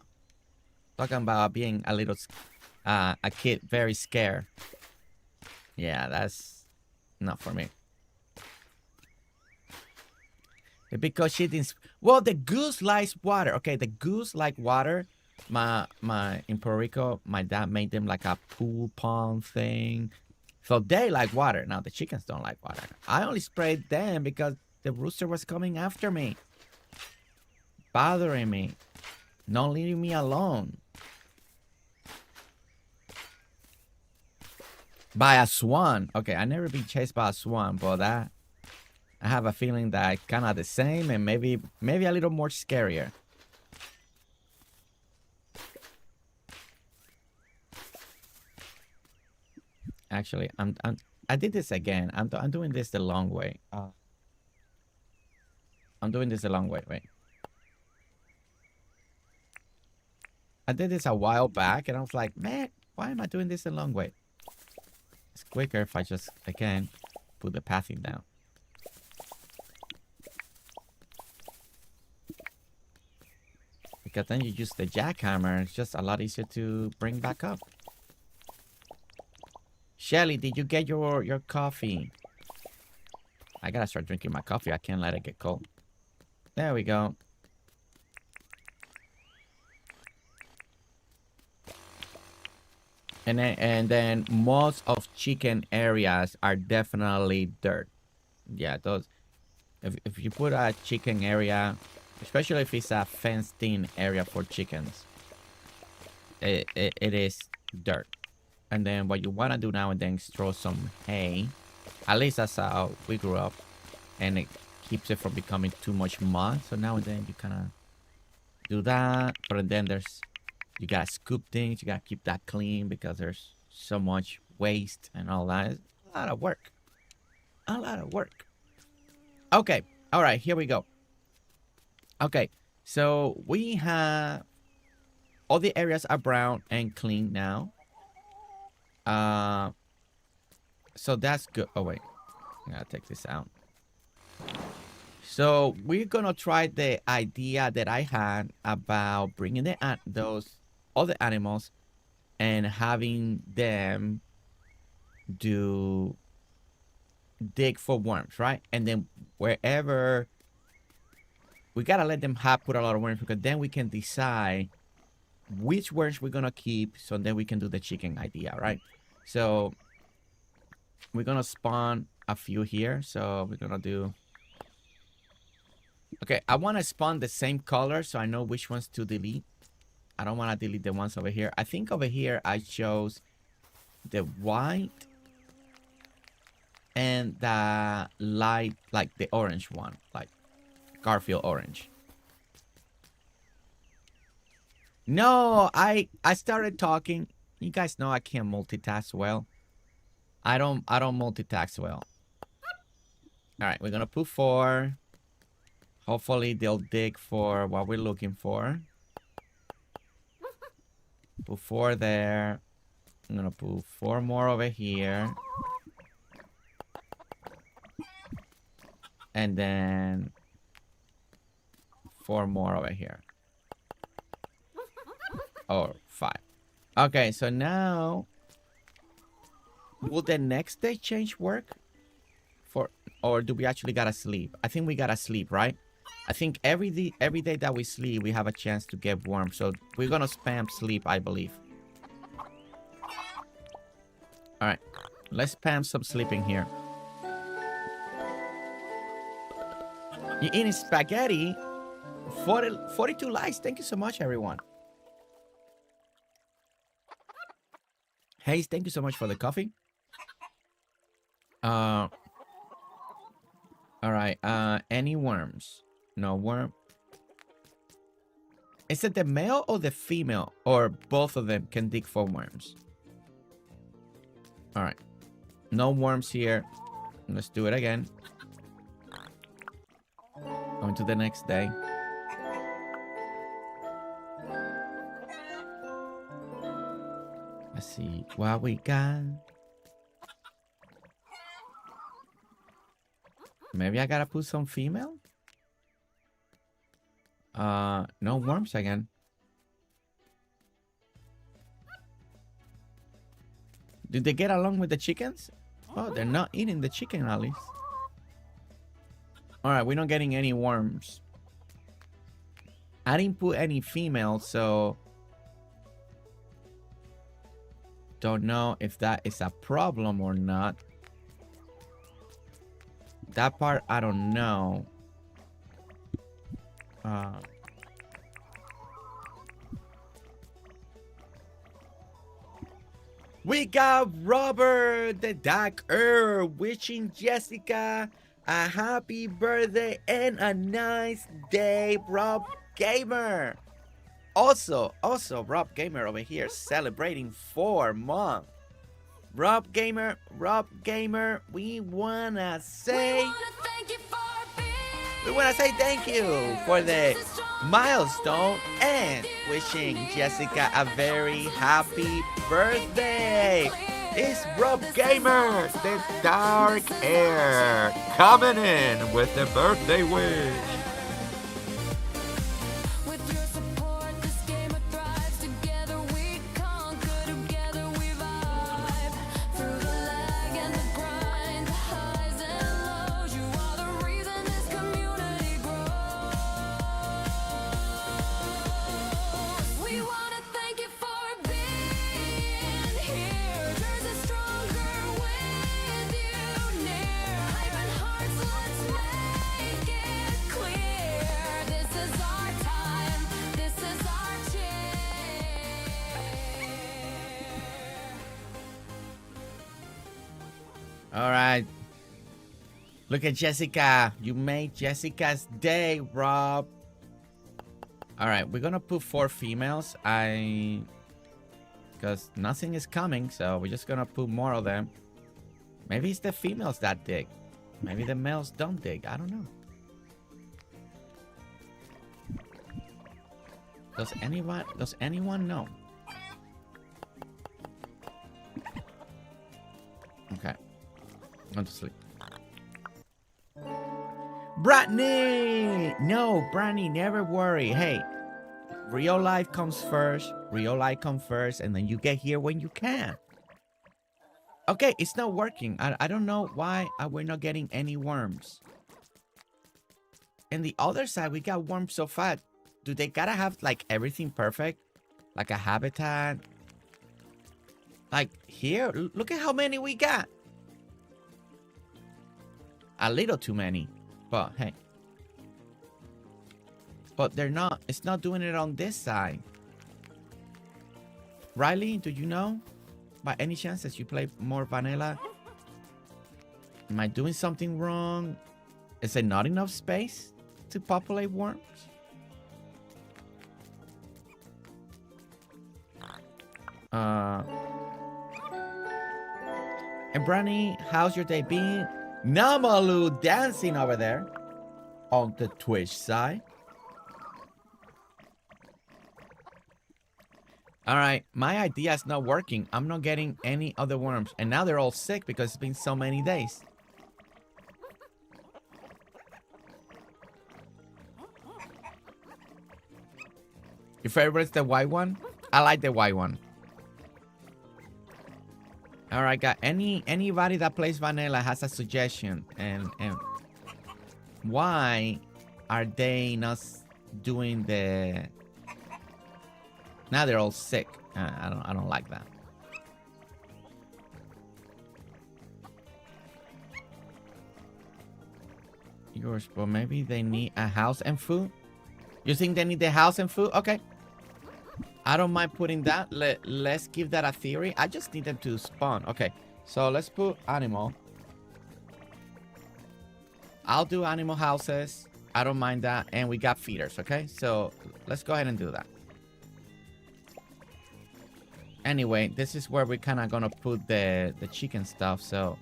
talking about being a little, a kid, very scared. Yeah, that's not for me. Because she didn't. Well, the goose likes water. Okay, the goose like water. In Puerto Rico, my dad made them like a pool pond thing. So they like water. Now the chickens don't like water. I only sprayed them because the rooster was coming after me, bothering me, not leaving me alone. By a swan. Okay, I never been chased by a swan, but that I have a feeling that it's kind of the same and maybe a little more scarier. Actually, I did this again. I'm doing this the long way. I'm doing this the long way. Wait. I did this a while back, and I was like, man, why am I doing this the long way? It's quicker if I just, again, put the pathing down. Because then you use the jackhammer. It's just a lot easier to bring back up. Shelly, did you get your coffee? I gotta start drinking my coffee. I can't let it get cold. There we go. And then most of chicken areas are definitely dirt. Yeah, those. If you put a chicken area, especially if it's a fenced-in area for chickens, it is dirt. And then what you want to do now and then is throw some hay. At least that's how we grew up. And it keeps it from becoming too much mud. So now and then you kind of do that. But then you got to scoop things. You got to keep that clean because there's so much waste and all that. It's a lot of work. A lot of work. Okay. All right. Here we go. Okay. So we have all the areas are brown and clean now. So that's good. Oh, wait. I gotta take this out. So we're gonna try the idea that I had about bringing those other animals and having them dig for worms, right? And then wherever we gotta let them put a lot of worms, because then we can decide which worms we're gonna keep, so then we can do the chicken idea, right? So we're gonna spawn a few here. So we're gonna do, okay, I want to spawn the same color so I know which ones to delete. I don't want to delete the ones over here. I think over here I chose the white and the light, like the orange one, like Garfield orange. No, I started talking. You guys know I can't multitask well. I don't multitask well. All right, we're gonna put 4. Hopefully they'll dig for what we're looking for. Put 4 there. I'm gonna put 4 more over here. And then 4 more over here. Or 5. Okay, so now Will the next day change work? Or do we actually gotta sleep? I think we gotta sleep, right? I think every day that we sleep, we have a chance to get warm. So we're gonna spam sleep, I believe. All right, let's spam some sleeping here. You eating spaghetti? 42 likes. Thank you so much, everyone. Hayes, thank you so much for the coffee. All right. Any worms? No worm. Is it the male or the female, or both of them can dig for worms? All right. No worms here. Let's do it again. Going to the next day. Let's see what we got. Maybe I gotta put some female? No worms again. Did they get along with the chickens? Oh, they're not eating the chicken, at least. All right, we're not getting any worms. I didn't put any female, so don't know if that is a problem or not. That part, I don't know. We got Robert the Dark Earl wishing Jessica a happy birthday and a nice day, Rob Gamer. Also, Rob Gamer over here celebrating 4 months. Rob Gamer, we wanna say thank you for the milestone and wishing Jessica a very happy birthday. It's Rob Gamer, the Dark Air, coming in with the birthday wish. All right. Look at Jessica. You made Jessica's day, Rob. All right, we're gonna put 4 females. Because nothing is coming, so we're just gonna put more of them. Maybe it's the females that dig. Maybe the males don't dig. I don't know. Does anyone know? Okay. Going to sleep. Brittany! No, Brittany, never worry. Hey, real life comes first. And then you get here when you can. Okay, it's not working. I don't know why we're not getting any worms. And the other side, we got worms so fat. Do they gotta have, like, everything perfect? Like a habitat? Like, here, look at how many we got. A little too many, but hey. But it's not doing it on this side. Riley, do you know, by any chance, as you play more vanilla, am I doing something wrong? Is there not enough space to populate worms? And Branny, how's your day been? Namalu dancing over there on the Twitch side. All right, my idea is not working. I'm not getting any other worms. And now they're all sick because it's been so many days. Your favorite's the white one? I like the white one. All right, got anybody that plays vanilla has a suggestion, and why are they not doing the? Now they're all sick. I don't like that. Yours, but maybe they need a house and food. You think they need the house and food? Okay. I don't mind putting that. Let's give that a theory. I just need them to spawn. Okay. So let's put animal. I'll do animal houses. I don't mind that. And we got feeders. Okay. So let's go ahead and do that. Anyway, this is where we're kind of going to put the chicken stuff. So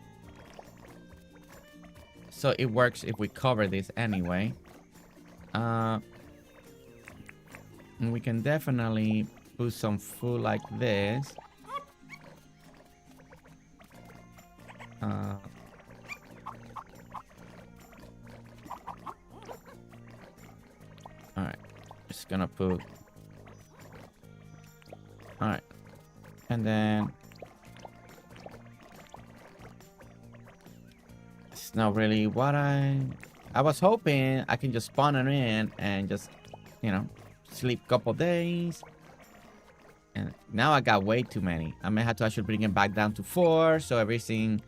it works if we cover this anyway. And we can definitely put some food like this. Alright. Just gonna put... Alright. And then... It's not really what I was hoping I can just spawn it in and just, you know, sleep a couple days. And now I got way too many. I may have to actually bring it back down to 4, so everything,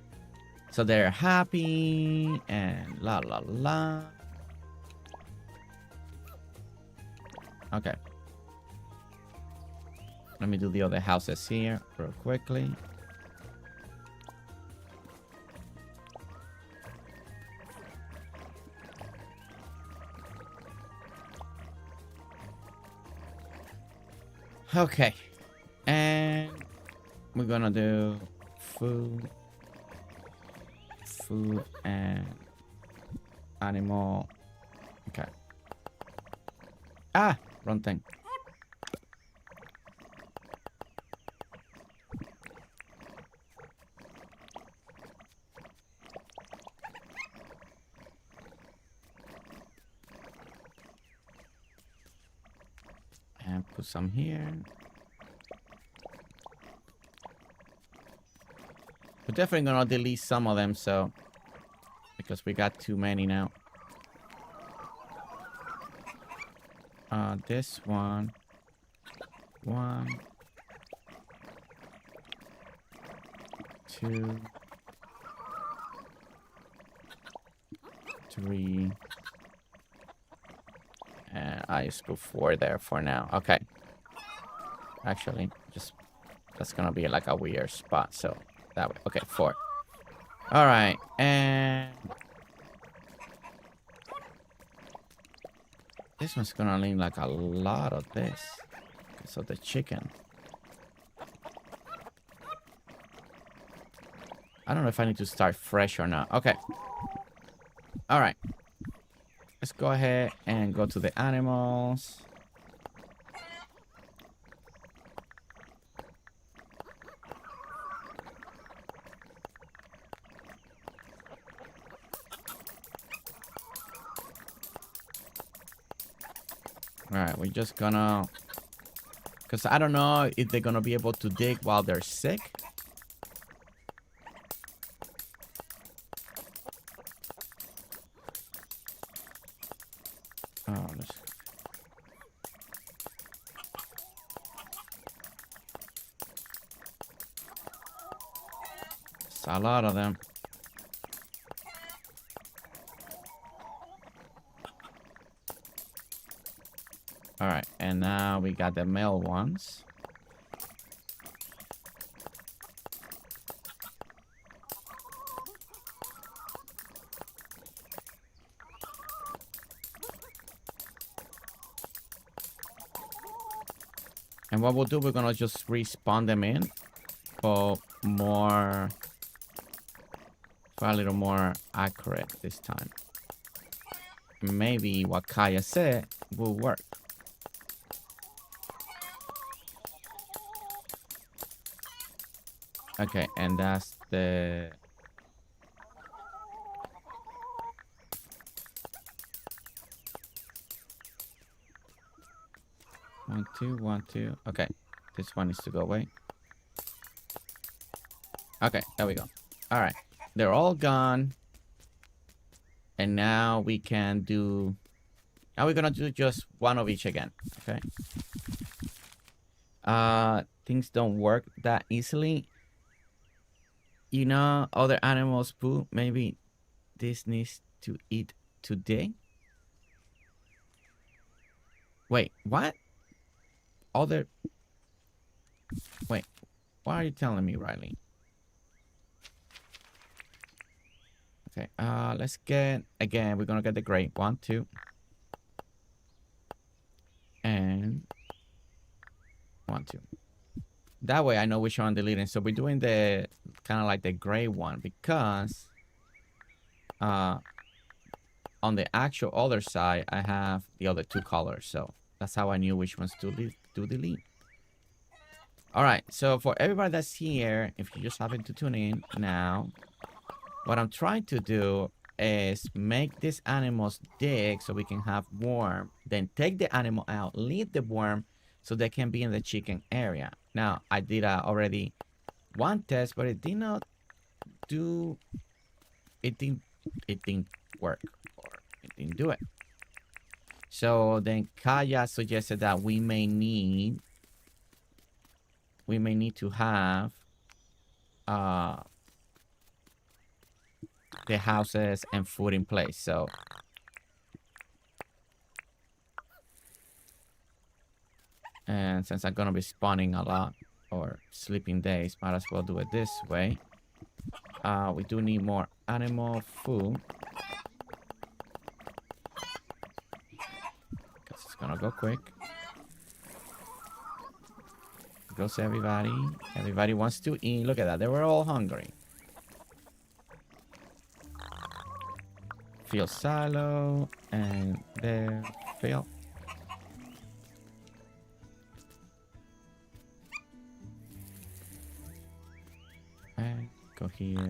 so they're happy and la la la. Okay. Let me do the other houses here real quickly. Okay, and we're gonna do food and animal. Okay. Ah, wrong thing. And put some here. We're definitely gonna delete some of them, so because we got too many now. This one, 2, 3. And I just put 4 there for now. Okay. Actually, just that's gonna be like a weird spot. So that way. Okay, 4. All right, and this one's gonna need like a lot of this. So the chicken. I don't know if I need to start fresh or not. Okay. All right. Let's go ahead and go to the animals. All right, we're just gonna... Because I don't know if they're gonna be able to dig while they're sick. Oh, let's... It's a lot of them. All right, and now we got the male ones. And what we'll do, we're gonna just respawn them in for more, for a little more accurate this time. Maybe what Kaya said will work. Okay, and that's the... One, two, 1, 2. Okay, this one needs to go away. Okay, there we go. All right. They're all gone. And now we can do... Now we're gonna do just one of each again. Okay. Things don't work that easily. You know, other animals poo. Maybe this needs to eat today. Wait, what? Other... Wait, what are you telling me, Riley? Okay, let's get... Again, we're gonna get the gray. 1, 2. And... 1, 2. That way I know which one I'm deleting. So we're doing the... Kind of like the gray one. Because... on the actual other side, I have the other 2 colors. So that's how I knew which ones to delete. Alright, so for everybody that's here, if you just happen to tune in now, what I'm trying to do is make these animals dig so we can have worm. Then take the animal out, leave the worm so they can be in the chicken area. Now, I did already one test, but it did not do... It didn't work, or it didn't do it. So then Kaya suggested that we may need to have the houses and food in place. So and since I'm gonna be spawning a lot or sleeping days, might as well do it this way. We do need more animal food. Guess it's gonna go quick. Goes everybody. Everybody wants to eat. Look at that. They were all hungry. Feel silo. And there. Fail. And go here.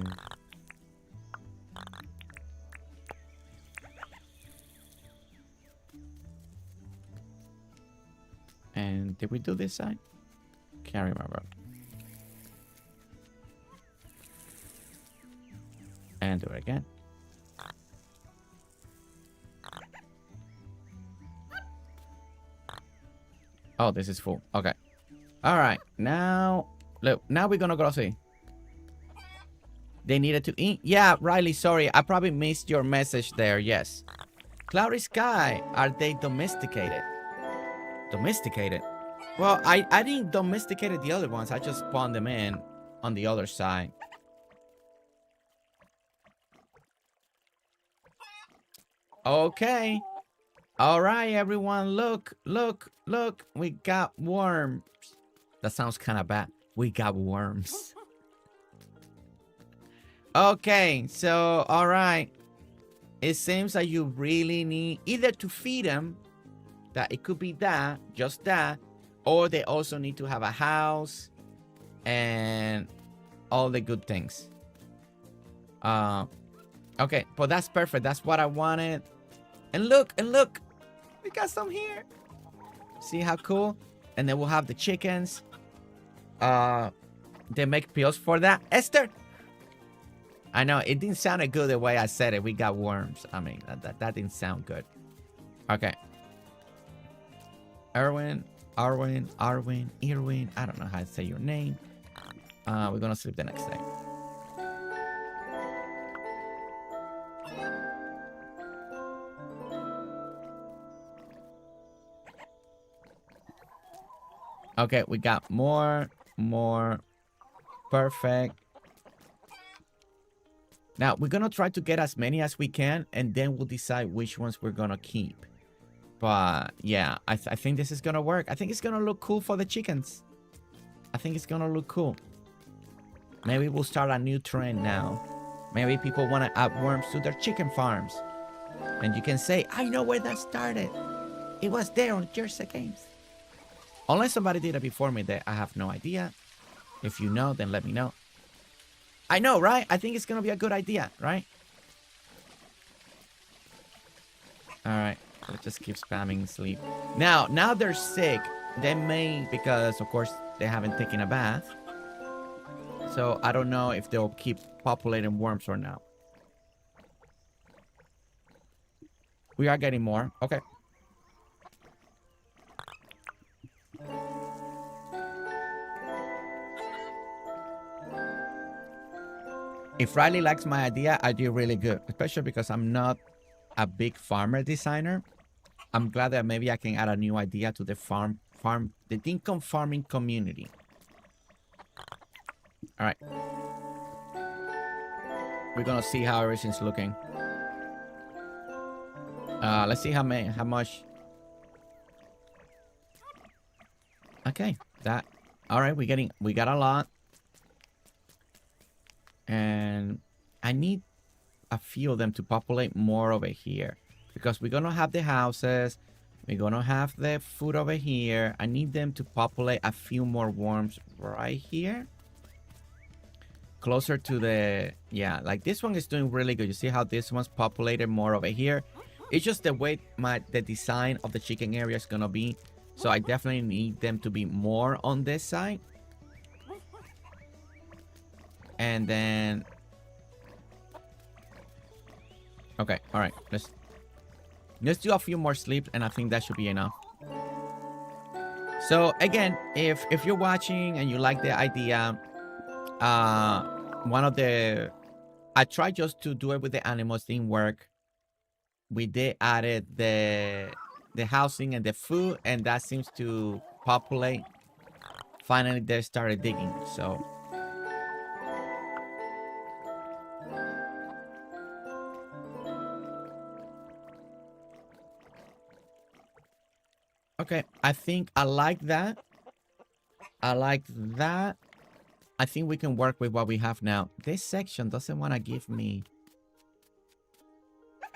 And did we do this side? Can't remember. And do it again. Oh, this is full. Okay. All right. Now, look. Now we're gonna go see. They needed to eat. Yeah, Riley. Sorry, I probably missed your message there. Yes. Cloudy sky. Are they domesticated? Domesticated. Well, I didn't domesticate the other ones. I just spawned them in on the other side. Okay. All right, everyone. Look, look, look. We got worms. That sounds kind of bad. We got worms. Okay, so, all right. It seems like you really need either to feed them. That it could be that, just that. Or they also need to have a house and all the good things. Okay, but that's perfect. That's what I wanted. And look, we got some here. See how cool? And then we'll have the chickens. They make pills for that. Esther! I know, it didn't sound good the way I said it. We got worms. I mean, that didn't sound good. Okay. Irwin. I don't know how to say your name. We're gonna sleep the next day. Okay, we got more. Perfect. Now, we're gonna try to get as many as we can, and then we'll decide which ones we're gonna keep. But yeah, I think this is gonna work. I think it's gonna look cool for the chickens. I think it's gonna look cool. Maybe we'll start a new trend now. Maybe people want to add worms to their chicken farms. And you can say, I know where that started. It was there on GerseGames. Unless somebody did it before me, that I have no idea. If you know, then let me know. I know, right? I think it's gonna be a good idea, right? Alright. Let's just keep spamming sleep. Now they're sick. They may, because of course they haven't taken a bath. So I don't know if they'll keep populating worms or not. We are getting more. Okay. If Riley likes my idea, I do really good. Especially because I'm not a big farmer designer. I'm glad that maybe I can add a new idea to the the Dinkum farming community. All right. We're gonna see how everything's looking. Let's see how much. Okay, that. All right, we got a lot. And I need a few of them to populate more over here. Because we're going to have the houses. We're going to have the food over here. I need them to populate a few more worms right here. Closer to the... Yeah, like this one is doing really good. You see how this one's populated more over here? It's just the way the design of the chicken area is going to be. So I definitely need them to be more on this side. And then... Okay, all right. Let's do a few more sleeps, and I think that should be enough. So again, if you're watching and you like the idea, one of the... I tried just to do it with the animals, didn't work. We did added the housing and the food, and that seems to populate. Finally, they started digging, so... Okay, I think I like that. I like that. I think we can work with what we have now. This section doesn't want to give me...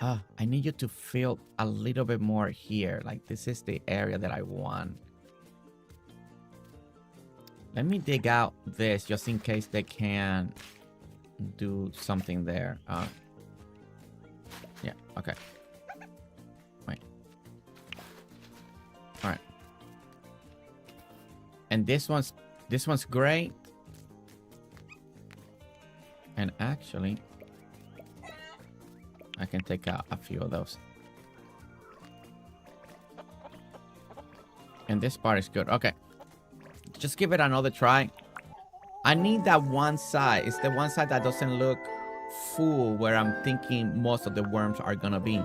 I need you to fill a little bit more here. Like, this is the area that I want. Let me dig out this just in case they can do something there. Yeah, okay. Wait. All right. And this one's great. And actually, I can take out a few of those. And this part is good. Okay. Just give it another try. I need that one side. It's the one side that doesn't look full, where I'm thinking most of the worms are gonna be.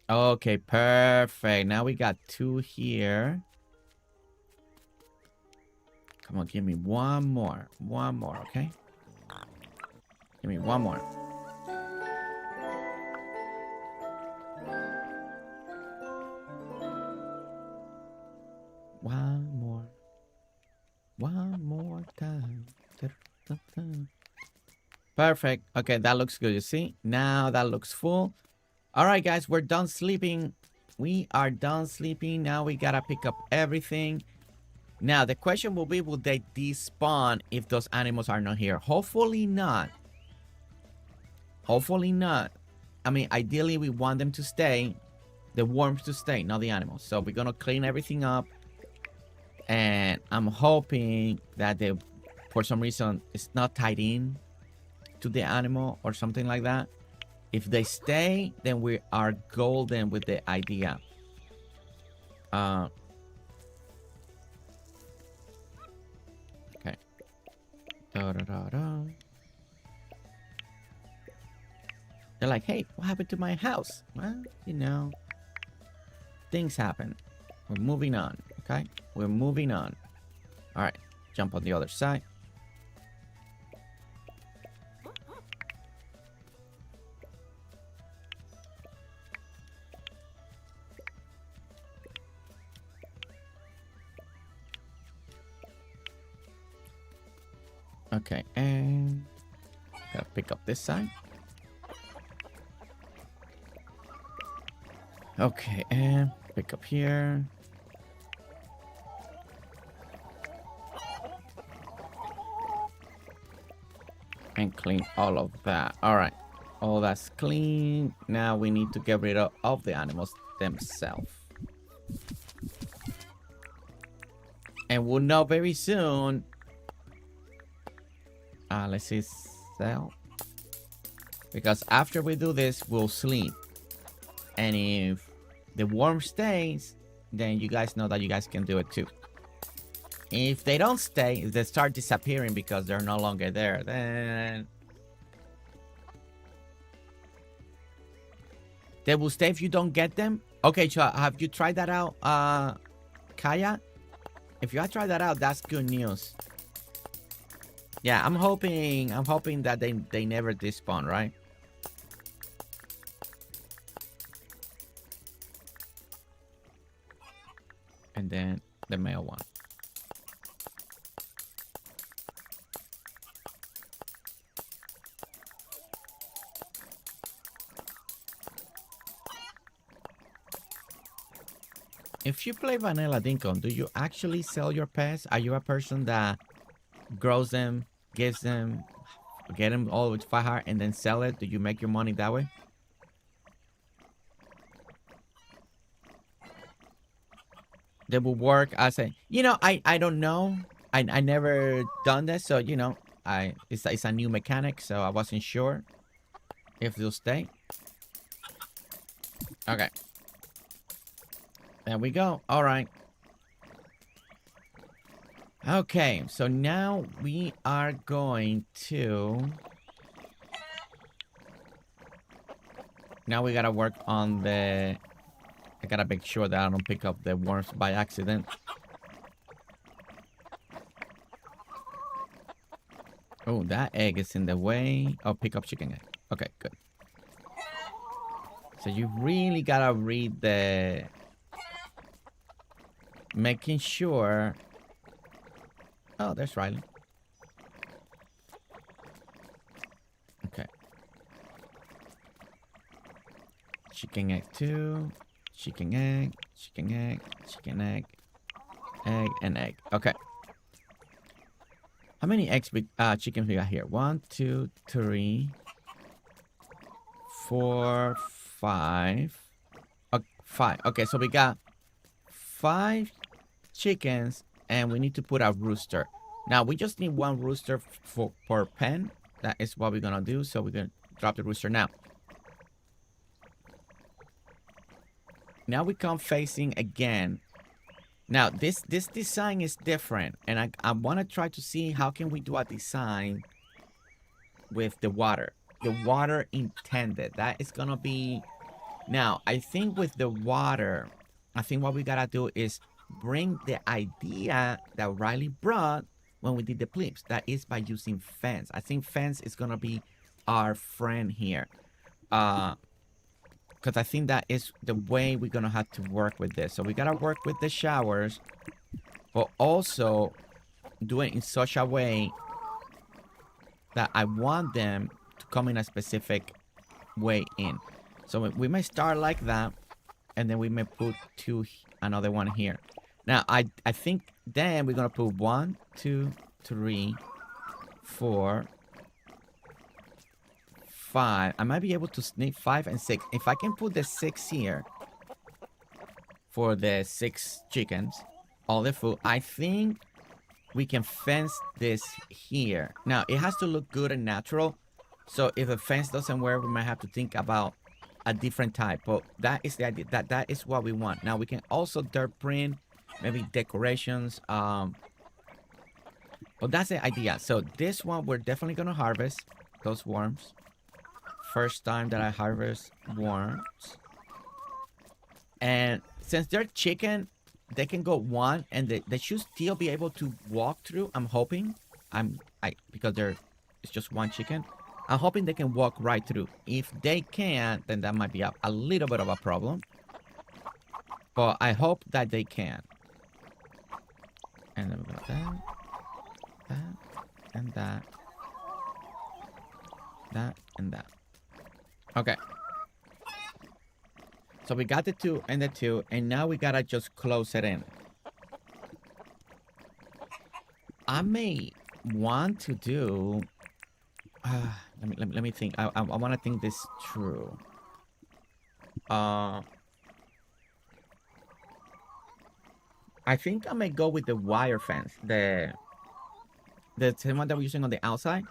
Okay, perfect. Now we got 2 here. Come on, give me one more. One more, okay? Give me one more. One more. One more time. Perfect. Okay, that looks good. You see? Now that looks full. All right, guys, we're done sleeping. We are done sleeping. Now we gotta pick up everything. Now, the question will be, will they despawn if those animals are not here? Hopefully not. Hopefully not. I mean, ideally, we want them to stay. The worms to stay, not the animals. So we're gonna clean everything up. And I'm hoping that they, for some reason, it's not tied in to the animal or something like that. If they stay, then we are golden with the idea. Okay. They're like, hey, what happened to my house? Well, you know, things happen. We're moving on, okay? We're moving on. All right, jump on the other side. Okay, and gotta pick up this side. Okay, and pick up here. And clean all of that. All right, all that's clean. Now we need to get rid of the animals themselves. And we'll know very soon. Let's see, sell. Because after we do this, we'll sleep. And if the worm stays, then you guys know that you guys can do it too. If they don't stay, if they start disappearing because they're no longer there, then they will stay if you don't get them. Okay, so have you tried that out, Kaya? If you have tried that out, that's good news. Yeah, I'm hoping that they never despawn, right? And then the male one. If you play Vanilla Dinkum, do you actually sell your pets? Are you a person that grows them, gives them, get them all with Fireheart and then sell it? Do you make your money that way? They will work as a, you know, I don't know. I never done this, so you know, it's a new mechanic, so I wasn't sure if they'll stay. Okay. There we go. All right. Okay, so now we are going to... Now we gotta work on the... I gotta make sure that I don't pick up the worms by accident. Oh, that egg is in the way. Oh, pick up chicken egg. Okay, good. So you really gotta read the... Making sure... Oh, there's Riley. Okay. Chicken egg 2. Chicken egg. Chicken egg. Chicken egg. Egg and egg. Okay. How many eggs chickens we got here? 1, 2, 3, 4, 5. Okay, 5. Okay, so we got 5 chickens, and we need to put a rooster. Now we just need 1 rooster per pen. That is what we're gonna do. So we're gonna drop the rooster now. Now we come facing again. Now this design is different, and I want to try to see how can we do a design with the water intended. That is gonna be... Now I think with the water, I think what we gotta do is bring the idea that Riley brought when we did the clips. That is by using fence. I think fence is gonna be our friend here. Because I think that is the way we're gonna have to work with this. So we gotta work with the showers, but also do it in such a way that I want them to come in a specific way in. So we may start like that, and then we may put another one here. Now I think then we're gonna put 1, 2, 3, 4, 5. I might be able to sneak 5 and 6. If I can put the 6 here for the 6 chickens, all the food, I think we can fence this here. Now it has to look good and natural. So if the fence doesn't work, we might have to think about a different type. But that is the idea. That is what we want. Now we can also dirt print, maybe decorations. But that's the idea. So this one we're definitely gonna harvest those worms. First time that I harvest worms. And since they're chicken, they can go 1 and they should still be able to walk through. I'm hoping. Because it's just 1 chicken. I'm hoping they can walk right through. If they can't, then that might be a little bit of a problem. But I hope that they can. And then we got that, and that, that, and that. Okay. So we got the 2 and the 2, and now we gotta just close it in. I may want to do... let me think. I want to think this through. I think I may go with the wire fence, the same one that we're using on the outside.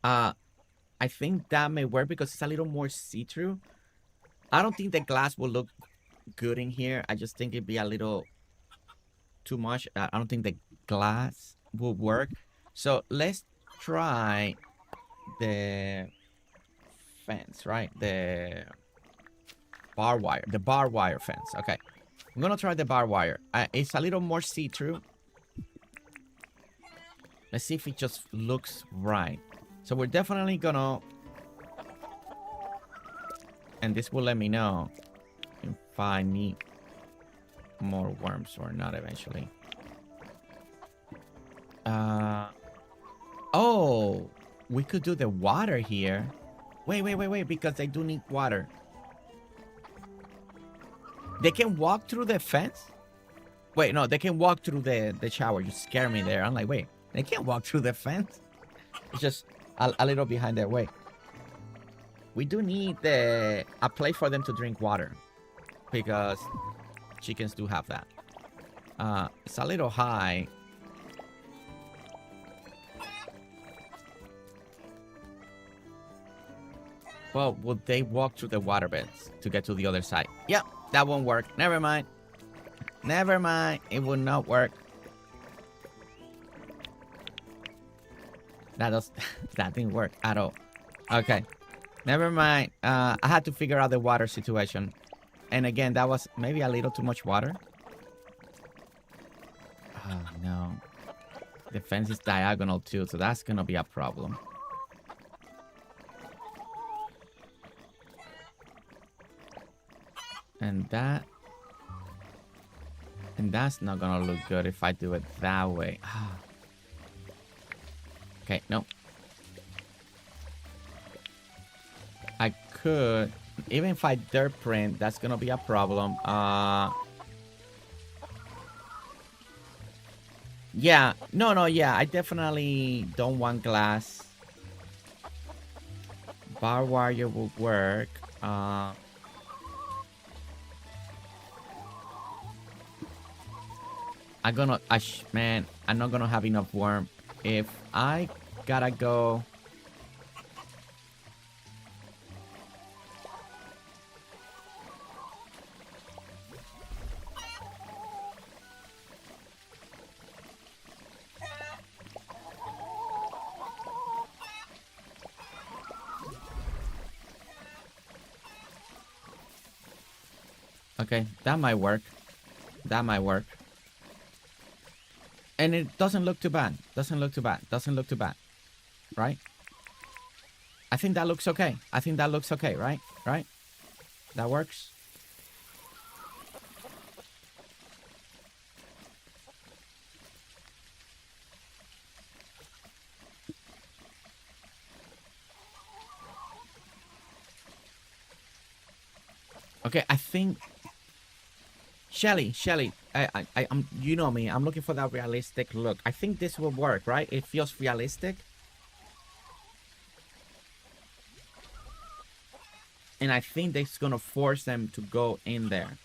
I think that may work because it's a little more see-through. I don't think the glass will look good in here. I just think it'd be a little too much. I don't think the glass will work. So let's try the fence, right? The barbed wire fence. Okay, I'm gonna try the barbed wire. It's a little more see-through. Let's see if it just looks right. So we're definitely gonna, and this will let me know if I need more worms or not eventually. Oh, we could do the water here. Wait, because they do need water. They can walk through the fence? Wait, no, they can walk through the shower. You scare me there. I'm like, wait, they can't walk through the fence? It's just a little behind there. Wait. We do need a place for them to drink water. Because chickens do have that. It's a little high. Well, would they walk through the water beds to get to the other side? Yep, that won't work. Never mind. Never mind. It will not work. That didn't work at all. Okay. Never mind. I had to figure out the water situation. And again, that was maybe a little too much water. Oh, no. The fence is diagonal too, so that's gonna be a problem. And that's not gonna look good if I do it that way. Okay, no. I could, even if I dirt print, that's gonna be a problem. Yeah, no, yeah, I definitely don't want glass. Barbed wire will work. Man, I'm not gonna have enough worm. If I gotta go. Okay, that might work. That might work. And it doesn't look too bad. Doesn't look too bad. Right? I think that looks okay. Right? Right? That works. Okay, I think Shelly, I'm, you know me, I'm looking for that realistic look. I think this will work, right? It feels realistic. And I think that's gonna force them to go in there.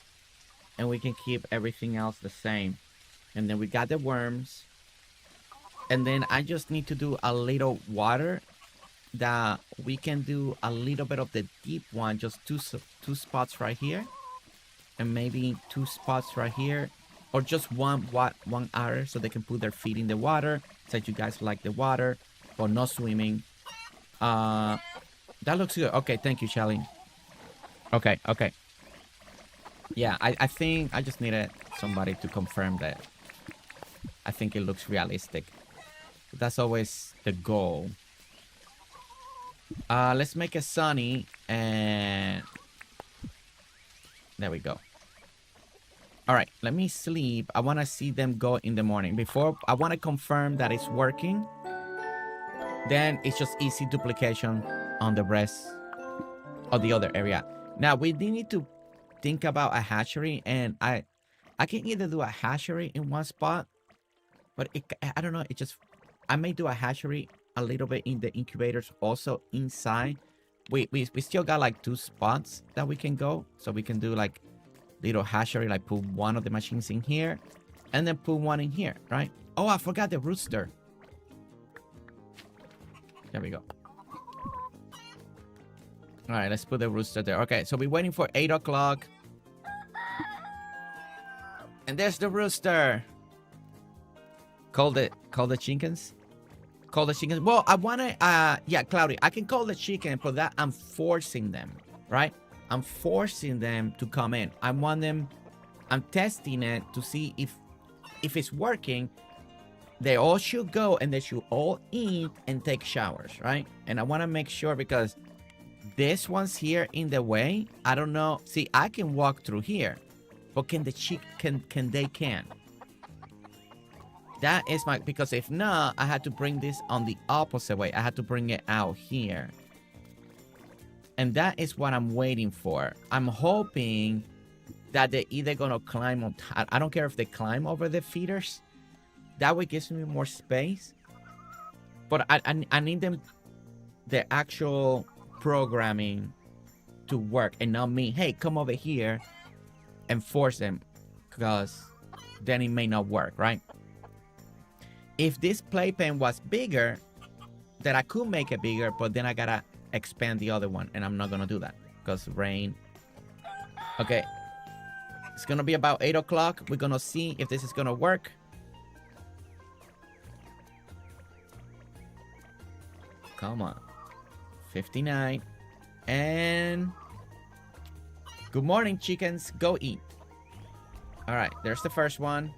And we can keep everything else the same. And then we got the worms. And then I just need to do a little water that we can do a little bit of the deep one, just two spots right here. And maybe 2 spots right here, or just one hour so they can put their feet in the water. Said you guys like the water, but no swimming. That looks good. Okay, thank you, Shelly. Okay. Yeah, I think I just needed somebody to confirm that. I think it looks realistic. That's always the goal. Let's make it sunny, and there we go. All right, let me sleep. I want to see them go in the morning. Before, I want to confirm that it's working. Then it's just easy duplication on the rest of the other area. Now, we need to think about a hatchery. And I can either do a hatchery in one spot. But I don't know. I may do a hatchery a little bit in the incubators also inside. We still got like 2 spots that we can go. So we can do like little hatchery, like put one of the machines in here and then put one in here, right? Oh, I forgot the rooster. There we go. All right, let's put the rooster there. Okay, so we're waiting for 8 o'clock. And there's the rooster. Call the chickens. Call the chickens. Well, I want to, yeah, Cloudy, I can call the chicken, but that I'm forcing them, right? I'm forcing them to come in. I want them, I'm testing it to see if it's working. They all should go and they should all eat and take showers, right? And I want to make sure because this one's here in the way. I don't know. See, I can walk through here, but can the chicken, they can? That is my, because if not, I had to bring this on the opposite way. I had to bring it out here. And that is what I'm waiting for. I'm hoping that they're either going to climb on top. I don't care if they climb over the feeders. That way gives me more space. But I need them, the actual programming to work and not me, hey, come over here and force them, because then it may not work, right? If this playpen was bigger, then I could make it bigger, but then I gotta expand the other one, and I'm not gonna do that because rain. Okay, it's gonna be about 8 o'clock. We're gonna see if this is gonna work. Come on. 59. And good morning, chickens. Go eat. All right, there's the first one.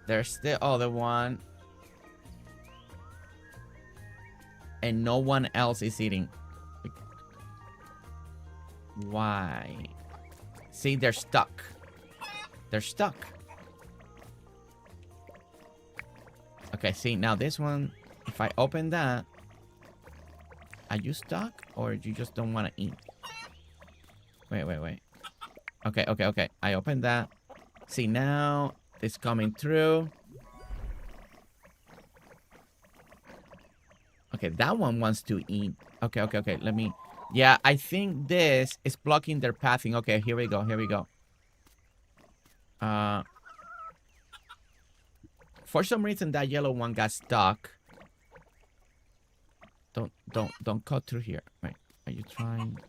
There's the other one. And no one else is eating. Why? See, they're stuck. They're stuck. Okay, see, now this one, if I open that, are you stuck or you just don't want to eat? Wait. Okay. I opened that. See, now it's coming through. Okay, that one wants to eat. Okay. Let me... Yeah, I think this is blocking their pathing. Okay, here we go. For some reason, that yellow one got stuck. Don't cut through here. Wait, are you trying?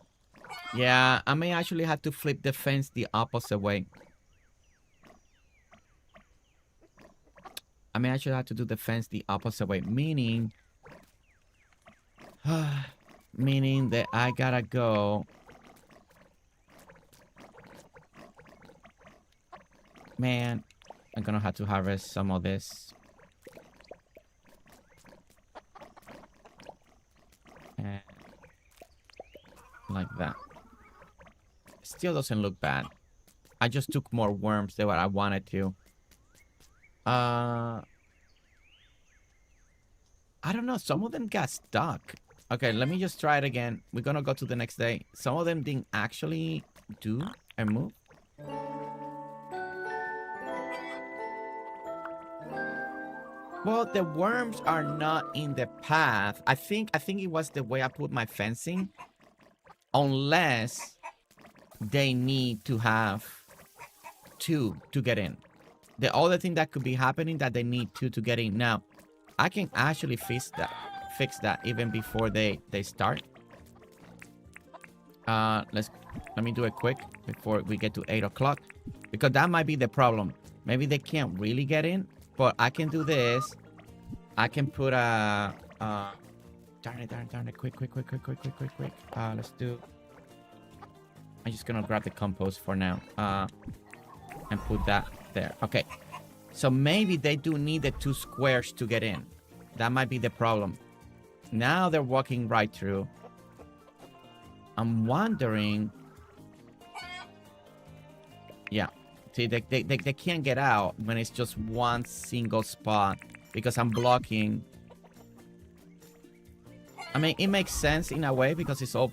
Yeah, I may actually have to flip the fence the opposite way. I may actually have to do the fence the opposite way, meaning... meaning that I gotta go... Man, I'm gonna have to harvest some of this. And like that. Still doesn't look bad. I just took more worms than what I wanted to. I don't know. Some of them got stuck. Okay, let me just try it again. We're gonna go to the next day. Some of them didn't actually do and move. Well, the worms are not in the path. I think it was the way I put my fencing. Unless they need to have 2 to get in. The other thing that could be happening that they need 2 to get in. Now, I can actually fix that even before they start. Let me do it quick before we get to 8 o'clock. Because that might be the problem. Maybe they can't really get in. But I can do this. I can put a... darn it. Quick. Let's do... I'm just gonna grab the compost for now. And put that there. Okay. So maybe they do need the 2 squares to get in. That might be the problem. Now they're walking right through. I'm wondering... Yeah. See, they can't get out when it's just one single spot because I'm blocking. I mean, it makes sense in a way because it's all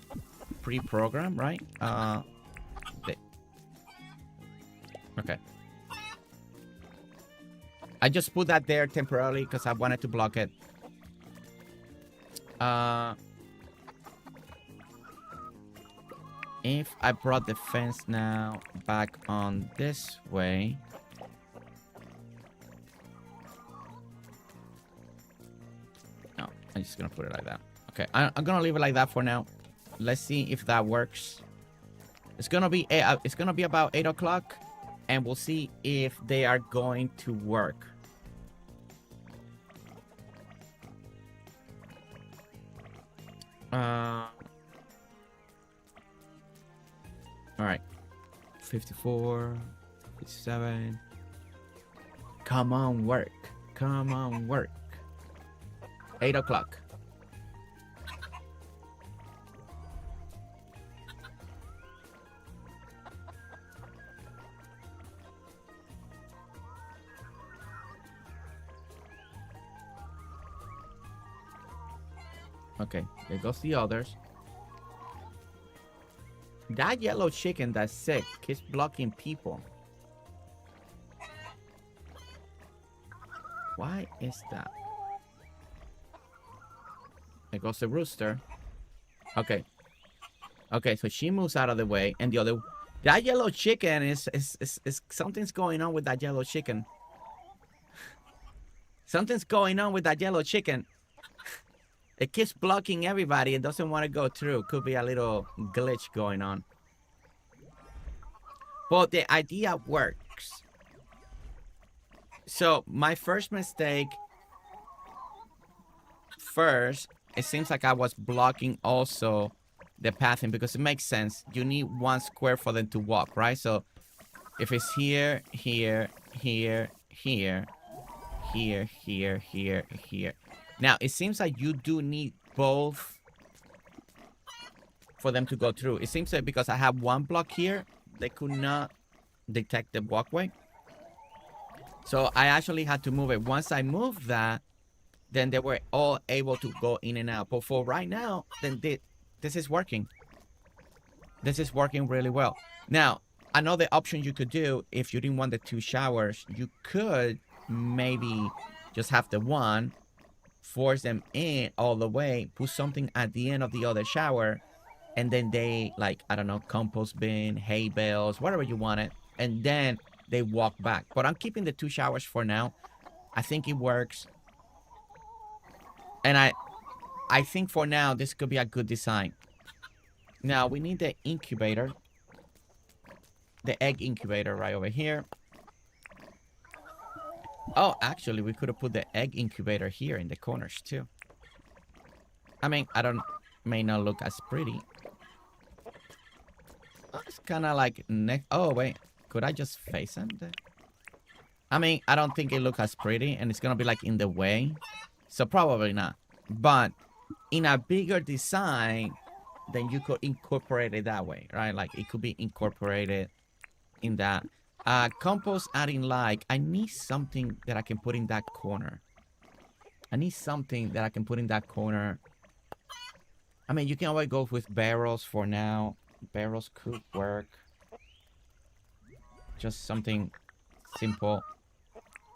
pre-programmed, right? Okay. I just put that there temporarily because I wanted to block it. If I brought the fence now back on this way. No, I'm just gonna put it like that. Okay, I'm gonna leave it like that for now. Let's see if that works. It's gonna be about 8 o'clock, and we'll see if they are going to work. All right, 54, 57. Come on, work. Come on, work. 8 o'clock. Okay, there goes the others. That yellow chicken that's sick keeps blocking people. Why is that? There goes the rooster. Okay. Okay, so she moves out of the way, and the other... That yellow chicken is something's going on with that yellow chicken. Something's going on with that yellow chicken. It keeps blocking everybody. It doesn't want to go through. Could be a little glitch going on. But the idea works. So my first mistake... First, it seems like I was blocking also the pathing, because it makes sense. You need one square for them to walk, right? So if it's here, here, here, here, here, here, here, here. Now, it seems like you do need both for them to go through. It seems like because I have one block here, they could not detect the walkway. So I actually had to move it. Once I moved that, then they were all able to go in and out. But for right now, then this is working. This is working really well. Now, another option you could do, if you didn't want the 2 showers, you could maybe just have the one, force them in all the way, put something at the end of the other shower, and then they, like, I don't know, compost bin, hay bales, whatever you want it, and then they walk back. But I'm keeping the 2 showers for now. I think it works. And I think for now, this could be a good design. Now, we need the incubator. The egg incubator right over here. Oh, actually, we could have put the egg incubator here in the corners, too. I mean, may not look as pretty. Oh, it's kind of like oh, wait. Could I just face them? I mean, I don't think it looks as pretty, and it's going to be, like, in the way. So probably not. But in a bigger design, then you could incorporate it that way, right? Like, it could be incorporated in that. Compost adding like, I need something that I can put in that corner. I need something that I can put in that corner. I mean, you can always go with barrels for now. Barrels could work. Just something simple.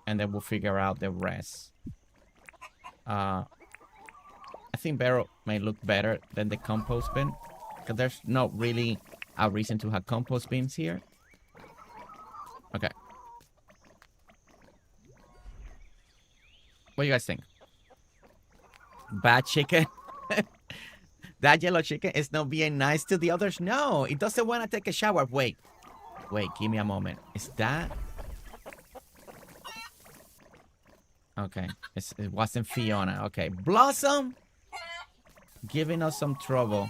And then we'll figure out the rest. I think barrel may look better than the compost bin. Because there's not really a reason to have compost bins here. Okay. What do you guys think? Bad chicken? That yellow chicken is not being nice to the others? No, it doesn't want to take a shower. Wait, give me a moment. Is that... Okay, it wasn't Fiona. Okay, Blossom! Giving us some trouble.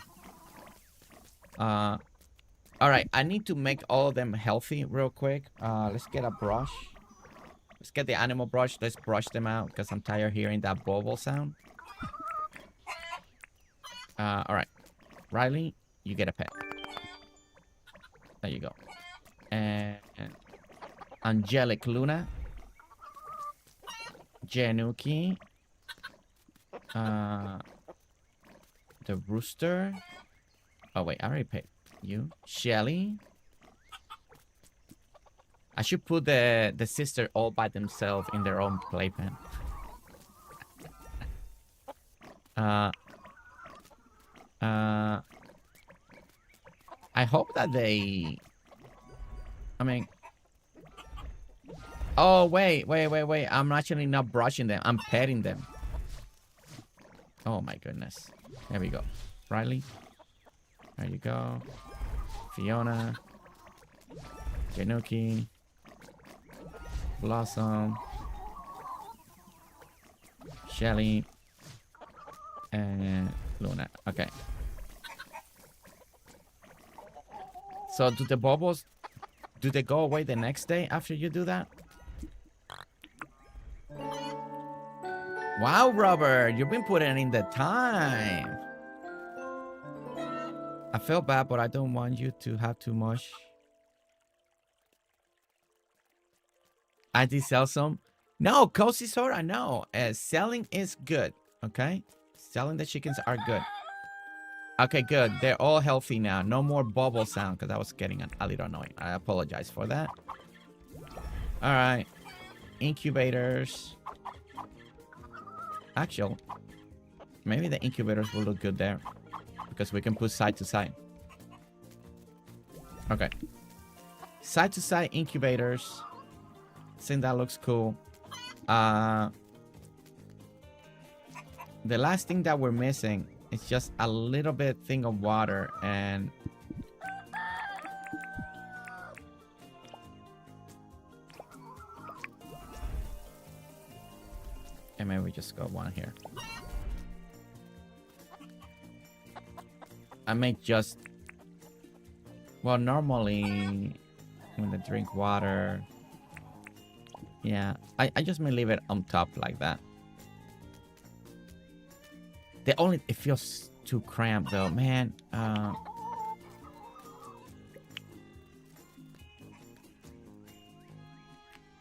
Alright, I need to make all of them healthy real quick. Let's get a brush. Let's get the animal brush. Let's brush them out because I'm tired of hearing that bubble sound. Alright. Riley, you get a pet. There you go. And Angelic Luna. Januki. The rooster. Oh, wait. I already paid you. Shelly. I should put the sister all by themselves in their own playpen. I hope that they... I mean... Oh, wait. I'm actually not brushing them. I'm petting them. Oh, my goodness. There we go. Riley. There you go. Fiona. Januki. Blossom. Shelly. And Luna. Okay. So do the bubbles, do they go away the next day after you do that? Wow, Robert, you've been putting in the time. I feel bad, but I don't want you to have too much. I did sell some. No, Cosie Sora, no. Selling is good, okay? Selling the chickens are good. Okay, good. They're all healthy now. No more bubble sound because I was getting a little annoying. I apologize for that. All right. Incubators. Actually, maybe the incubators will look good there because we can put side to side. Okay. Side to side incubators. I think that looks cool. The last thing that we're missing is just a little bit thing of water and maybe we just got one here. I make just, well, normally when they drink water, yeah, I just may leave it on top like that. It feels too cramped though, man.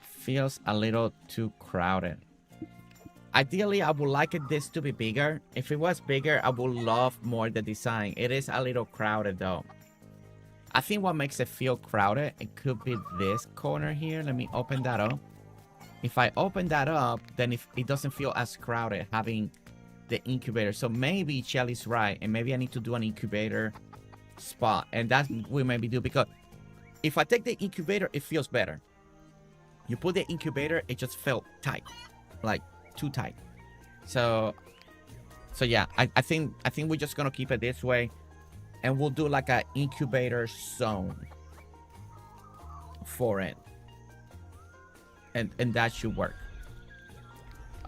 Feels a little too crowded. Ideally, I would like this to be bigger. If it was bigger, I would love more the design. It is a little crowded though. I think what makes it feel crowded, it could be this corner here. Let me open that up. If I open that up, then if it doesn't feel as crowded having the incubator. So maybe Shelly's right, and maybe I need to do an incubator spot, and that's what we maybe do, because if I take the incubator, it feels better. You put the incubator, it just felt tight, like too tight. So yeah, I think we're just gonna keep it this way, and we'll do like an incubator zone for it, and that should work.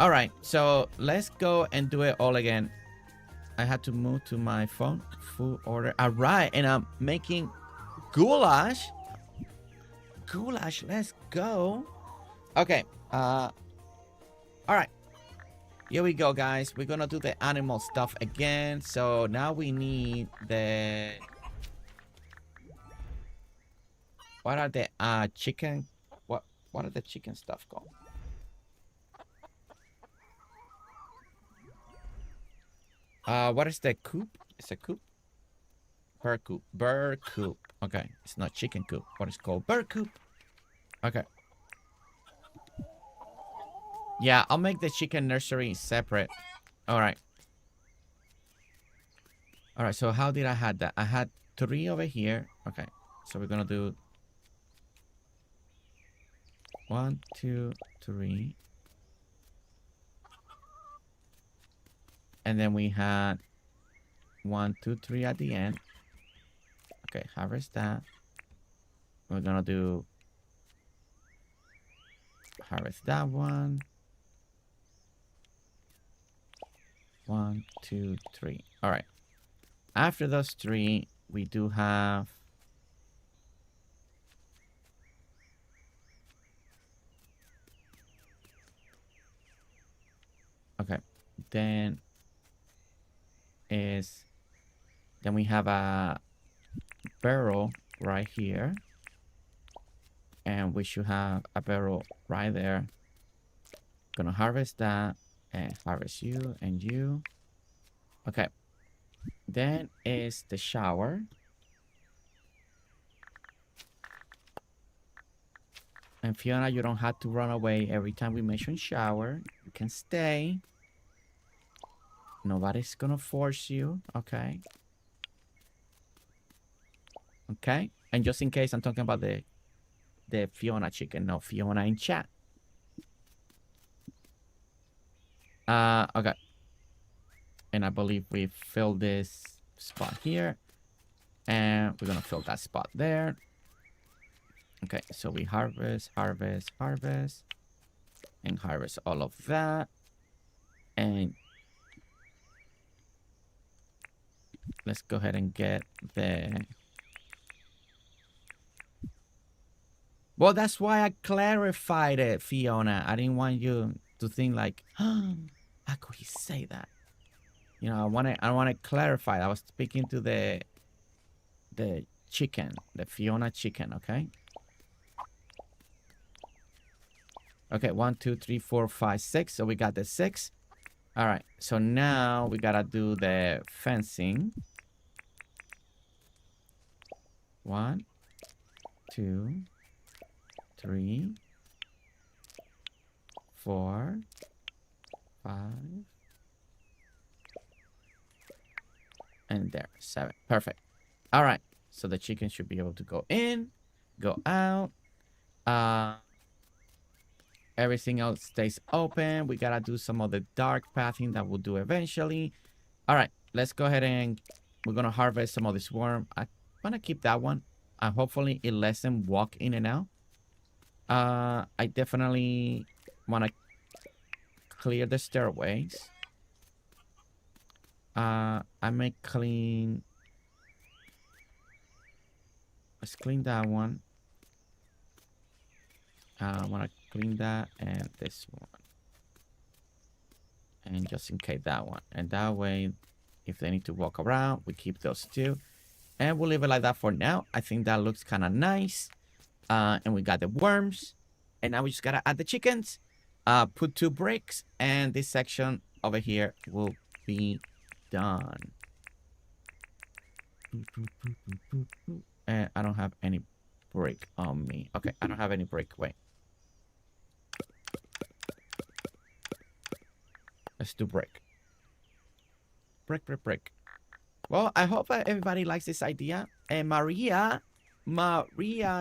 All right, so let's go and do it all again. I had to move to my phone. Food order. All right, and I'm making goulash. Goulash, let's go. Okay. All right. Here we go, guys. We're gonna do the animal stuff again. So now we need the... What are the chicken? What are the chicken stuff called? What is the coop? It's a coop? Bird coop. Bird coop. Okay. It's not chicken coop. What is called? Bird coop. Okay. Yeah, I'll make the chicken nursery separate. Alright. Alright, so how did I have that? I had 3 over here. Okay. So we're gonna do 1, 2, 3. And then we had 1, 2, 3 at the end. Okay, harvest that. We're gonna do harvest that one. 1, 2, 3. All right. After those 3, we do have okay. Then we have a barrel right here, and we should have a barrel right there. Gonna harvest that and harvest you and you. Okay, then is the shower, and Fiona, you don't have to run away every time we mention shower. You can stay. Nobody's gonna force you. Okay. Okay, and just in case I'm talking about the Fiona chicken, no Fiona in chat. Okay, and I believe we filled this spot here, and we're gonna fill that spot there. Okay, so we harvest, harvest, harvest, and harvest all of that, and let's go ahead and get the... Well, that's why I clarified it, Fiona. I didn't want you to think like, oh, how could he say that? You know, I want to clarify. I was speaking to the chicken, the Fiona chicken, okay? Okay, 1, 2, 3, 4, 5, 6. So we got the 6. All right, so now we gotta do the fencing. 1, 2, 3, 4, 5, and there, 7. Perfect. All right, so the chicken should be able to go in, go out. Everything else stays open. We gotta do some of the dark pathing that we'll do eventually. All right, let's go ahead and we're gonna harvest some of this worm. I want to keep that one. Hopefully it lets them walk in and out. I definitely want to clear the stairways. I may clean... Let's clean that one. I want to clean that and this one. And just in case that one. And that way, if they need to walk around, we keep those two. And we'll leave it like that for now. I think that looks kind of nice. And we got the worms. And now we just got to add the chickens. Put 2 bricks. And this section over here will be done. And I don't have any brick on me. Okay, I don't have any brick. Wait. Let's do brick. Brick, brick, brick. Well, I hope everybody likes this idea. And Maria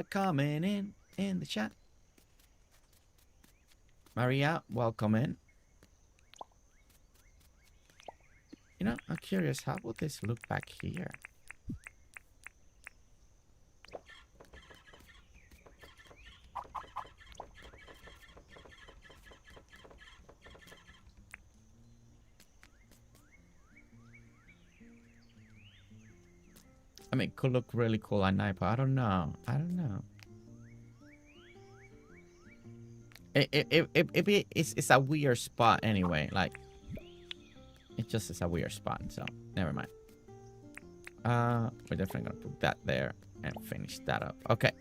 coming in the chat. Maria, welcome in. You know, I'm curious, how would this look back here? I mean, it could look really cool at night, but I don't know. I don't know. It's a weird spot anyway. Like, it just is a weird spot. So, never mind. We're definitely gonna put that there and finish that up. Okay.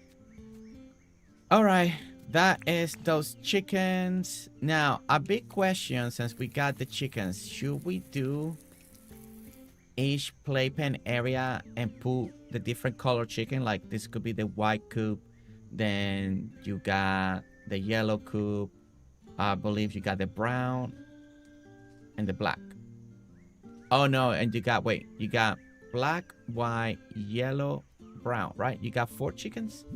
All right. That is those chickens. Now, a big question since we got the chickens. Should we do each playpen area and put the different color chicken? Like this could be the white coop, then you got the yellow coop, I believe you got the brown and the black. Oh no, and you got, wait, you got black, white, yellow, brown, right? You got 4 chickens?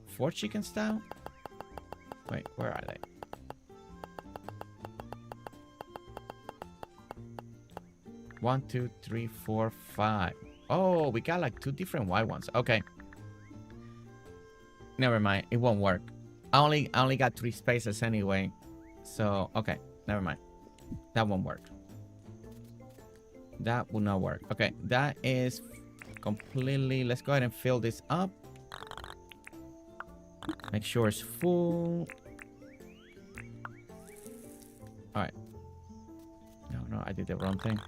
4 chickens down? Wait, where are they? One, 2, 3, 4, 5. Oh, we got like 2 different white ones. Okay. Never mind. It won't work. I only got 3 spaces anyway. So, okay. Never mind. That won't work. That will not work. Okay. That is completely... Let's go ahead and fill this up. Make sure it's full. Alright. No, I did the wrong thing.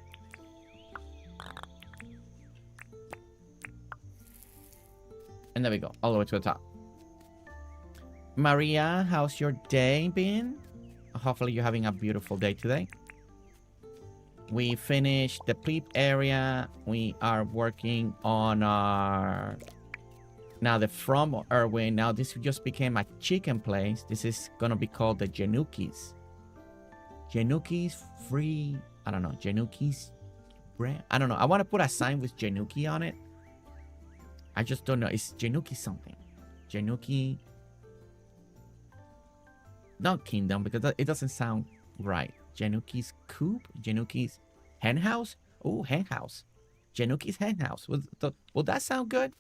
And there we go, all the way to the top. Maria, how's your day been? Hopefully you're having a beautiful day today. We finished the pleep area. We are working on our... Now the from Erwin, now this just became a chicken place. This is gonna be called the Janukis. Janukis free... I don't know, Janukis brand. I don't know. I want to put a sign with Genuki on it. I just don't know. It's Genuki something. Genuki. Not Kingdom, because it doesn't sound right. Genuki's Coop? Genuki's Hen House? Oh, Hen House. Genuki's Hen House. Will that sound good?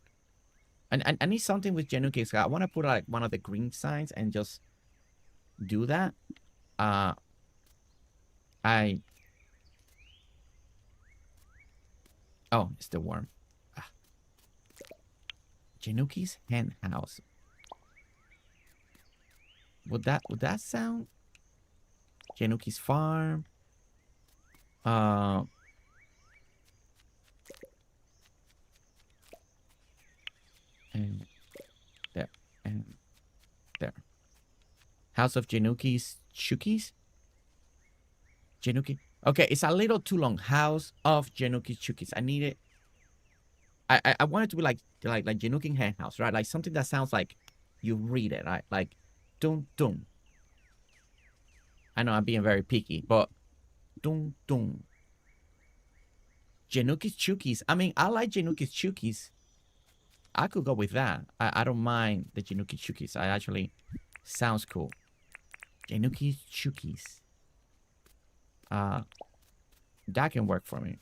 And I need something with Genuki. So I want to put like one of the green signs and just do that. Oh, it's the worm. Genuki's Hen House. Would that sound? Genuki's Farm. And there and there. House of Genuki's Chukis. Genuki. Okay, it's a little too long. House of Genuki's Chukis. I need it. I want it to be like Genuki Hen House, right? Like something that sounds like you read it, right? Like dum dum. I know I'm being very picky, but dum dum. Genuki's Chukis. I mean, I like Genuki's Chukis. I could go with that. I don't mind the Genuki Chukis. I actually sounds cool. Genuki's Chukis. That can work for me.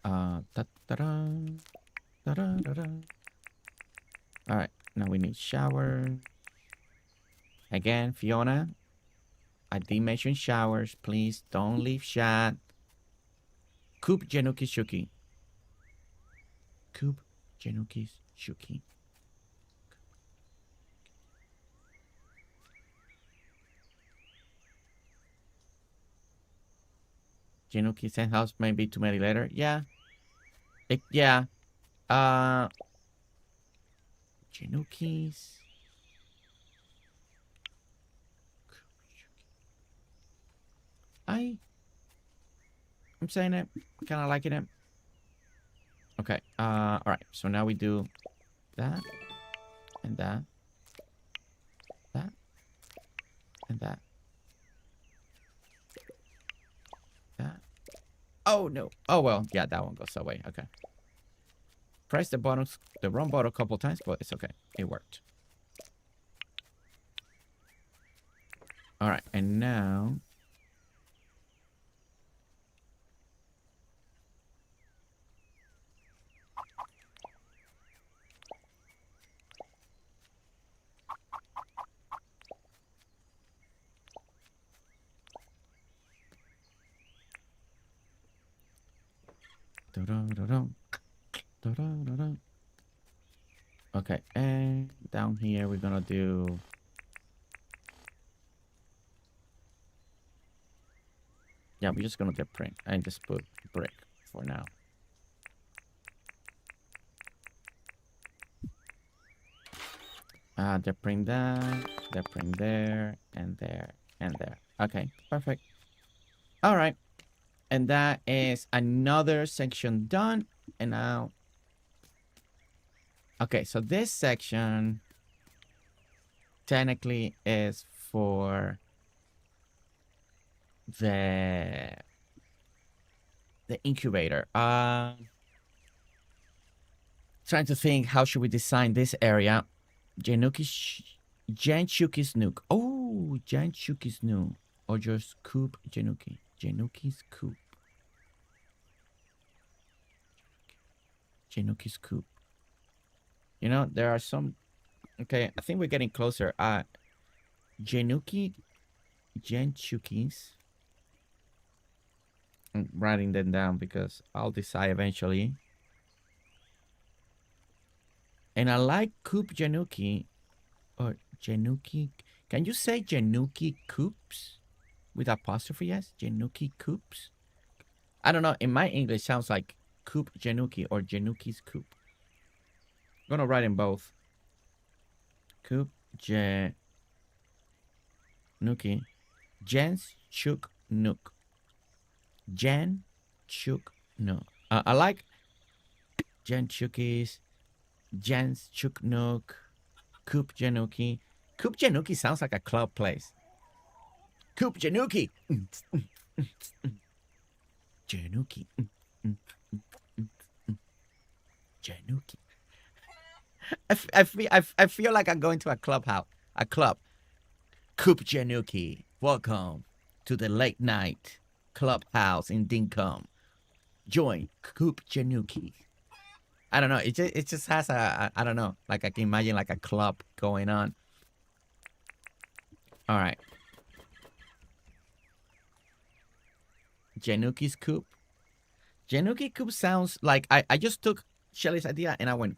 Alright, now we need shower. Again, Fiona. I did mention showers. Please don't leave chat. Coop Genuki Shuki. Coop Genuki Shuki. Genuki's Hen House might be too many later. Yeah. Yeah. Genuki's. I'm saying it. Kind of liking it. Okay. All right. So now we do that and that, that and that. That. Oh no. Oh well. Yeah, that one goes away. Okay. Press the wrong button a couple times, but it's okay. It worked. All right, and now. Okay, and down here we're gonna do we're just gonna get print and just put brick for now. They print that, they print there, and there, and there. Okay, perfect. All right. And that is another section done. And now, okay, so this section technically is for the incubator. Trying to think, how should we design this area? Janchuki's Nook. Oh, Janchuki's Nook. Or just Coop Genuki. Genuki's Coop. Genuki's Coop. You know, there are some. Okay, I think we're getting closer. Genuki. Janchuki's. I'm writing them down because I'll decide eventually. And I like Coop Genuki. Or Genuki. Can you say Genuki Coops? With apostrophe S? Genuki Coops? I don't know. In my English, sounds like Coop Genuki or Genuki's Coop. I'm gonna write in both. Coop Genuki. Jen's Chuk Nook. Jen Chuk Nook. I like Jen Chuki's. Jen's Chuk Nook. Coop Genuki. Coop Genuki sounds like a club place. Coop Genuki. Januki. Januki. I feel like I'm going to a clubhouse. A club. Coop Januki. Welcome to the late night clubhouse in Dinkum. Join Coop Januki. I don't know. It just has I don't know. Like I can imagine like a club going on. All right. Januki's Coop. Januki Coop sounds like I just took Shelly's idea and I went.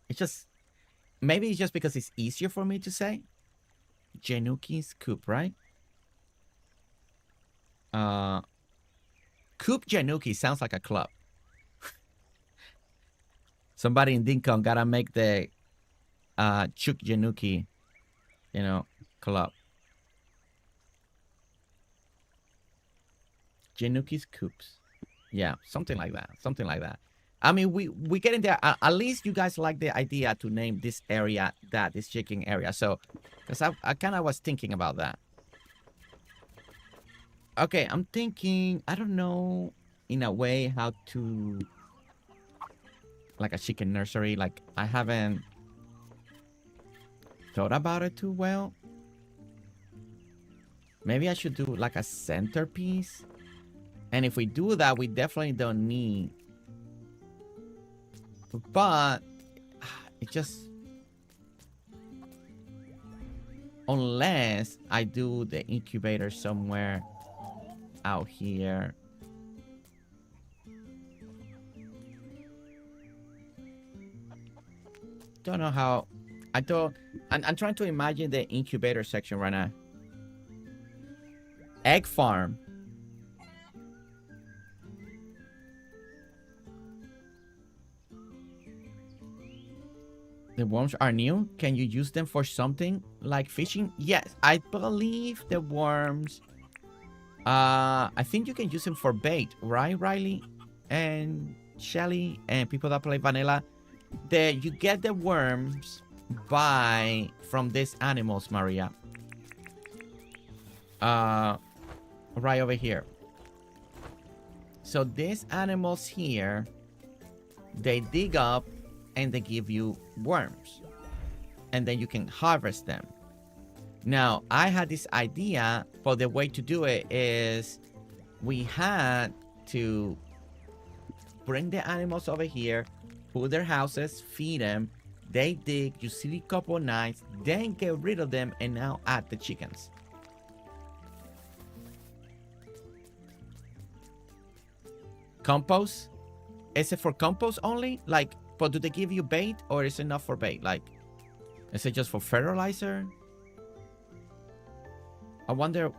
It's just maybe it's just because it's easier for me to say. Januki's Coop, right? Coop Januki sounds like a club. Somebody in Dinkum gotta make the Chuk Januki, you know, club. Januki's Coops. Yeah, something like that. Something like that. I mean, we get in there. At least you guys like the idea to name this area this chicken area. So, because I kind of was thinking about that. Okay, I'm thinking, I don't know, in a way, how to, like a chicken nursery. Like, I haven't thought about it too well. Maybe I should do like a centerpiece. And if we do that, we definitely don't need. But it just, unless I do the incubator somewhere out here. Don't know how. I'm trying to imagine the incubator section right now. Egg farm. The worms are new. Can you use them for something like fishing? Yes, I believe the worms. I think you can use them for bait, right, Riley and Shelly and people that play vanilla. You get the worms from these animals, Maria. Right over here. So these animals here, they dig up and they give you worms. And then you can harvest them. Now, I had this idea, but the way to do it is we had to bring the animals over here, put their houses, feed them, they dig, you see a couple nights, then get rid of them, and now add the chickens. Compost? Is it for compost only? Like, but do they give you bait, or is it enough for bait? Like, is it just for fertilizer? I wonder.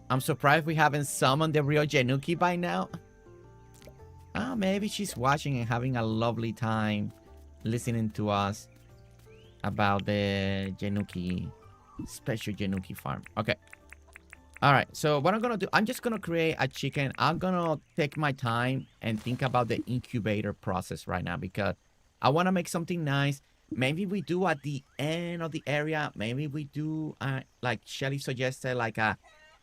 I'm surprised we haven't summoned the real Januki by now. Maybe she's watching and having a lovely time listening to us about the Januki, special Januki farm. Okay. All right. So what I'm going to do, I'm just going to create a chicken. I'm going to take my time and think about the incubator process right now because I want to make something nice. Maybe we do at the end of the area. Maybe we do, like Shelly suggested, like a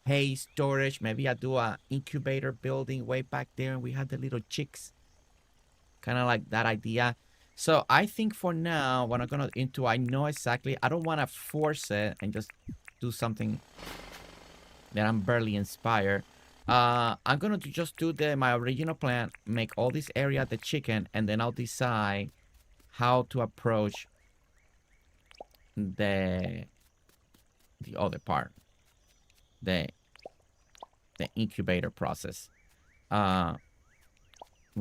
hay storage. Maybe I do a incubator building way back there and we have the little chicks. Kind of like that idea. So I think for now, what I'm going to into, I know exactly. I don't want to force it and just do something that I'm barely inspired. I'm going to just do my original plan, make all this area the chicken, and then I'll decide how to approach the other part, the incubator process. I'm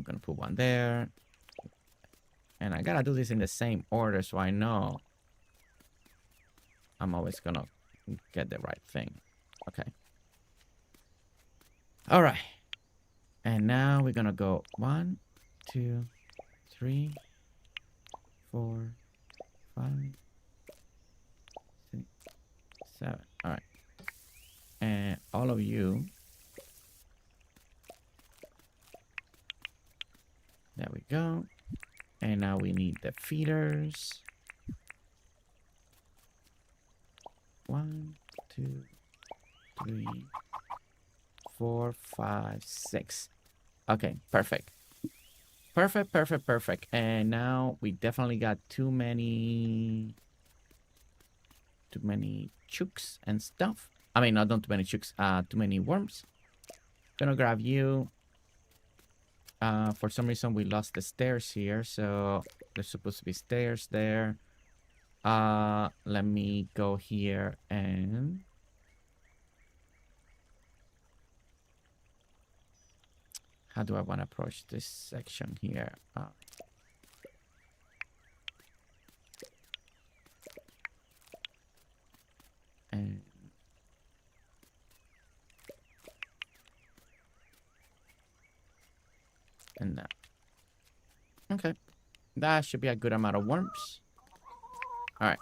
gonna put one there, and I gotta do this in the same order so I know I'm always gonna get the right thing. Okay. All right, and now we're gonna go 1, 2, 3, 4, 5, 6, 7. All right. And all of you. There we go. And now we need the feeders. 1, 2, 3, 4, 5, 6. Okay, perfect. Perfect. And now we definitely got too many chooks and stuff. I mean, not too many chooks, too many worms. Gonna grab you. For some reason we lost the stairs here, so there's supposed to be stairs there. Let me go here and how do I want to approach this section here? And that. Okay. That should be a good amount of worms. Alright.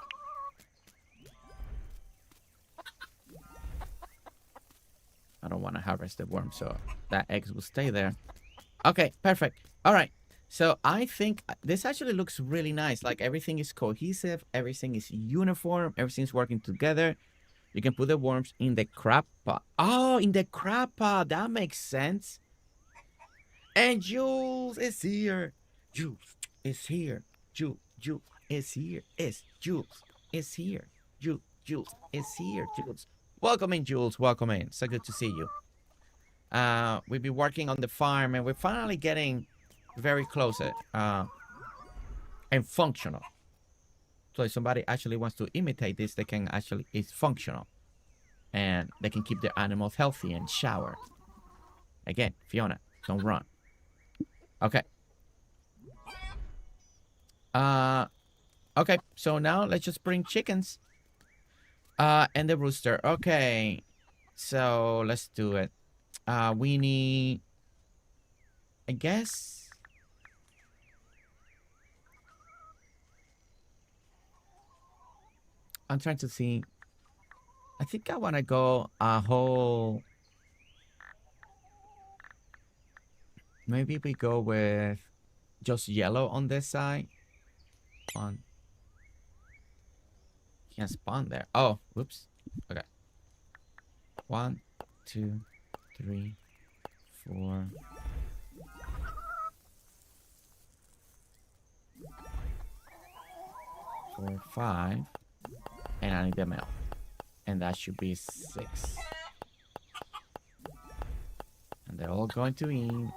I don't want to harvest the worm, so that eggs will stay there. Okay, perfect. Alright. So I think this actually looks really nice. Like everything is cohesive, everything is uniform, everything's working together. You can put the worms in the crab pot. Oh, in the crab pot. That makes sense. And Jules is here. Jules is here. Jules is here. Jules is here. Jules is here. Jules. Welcome in, Jules. Welcome in. So good to see you. We've been working on the farm and we're finally getting very close and functional. So if somebody actually wants to imitate this, they can actually, it's functional. And they can keep their animals healthy and shower. Again, Fiona, don't run. Okay. Okay, so now let's just bring chickens. And the rooster. Okay. So let's do it. We need, I guess, I'm trying to see. I think I want to go a whole, maybe we go with just yellow on this side. Can't spawn there. Oh, whoops. Okay. 1, 2, 3, 4. 4, 5. And I need the male. And that should be 6. And they're all going to eat.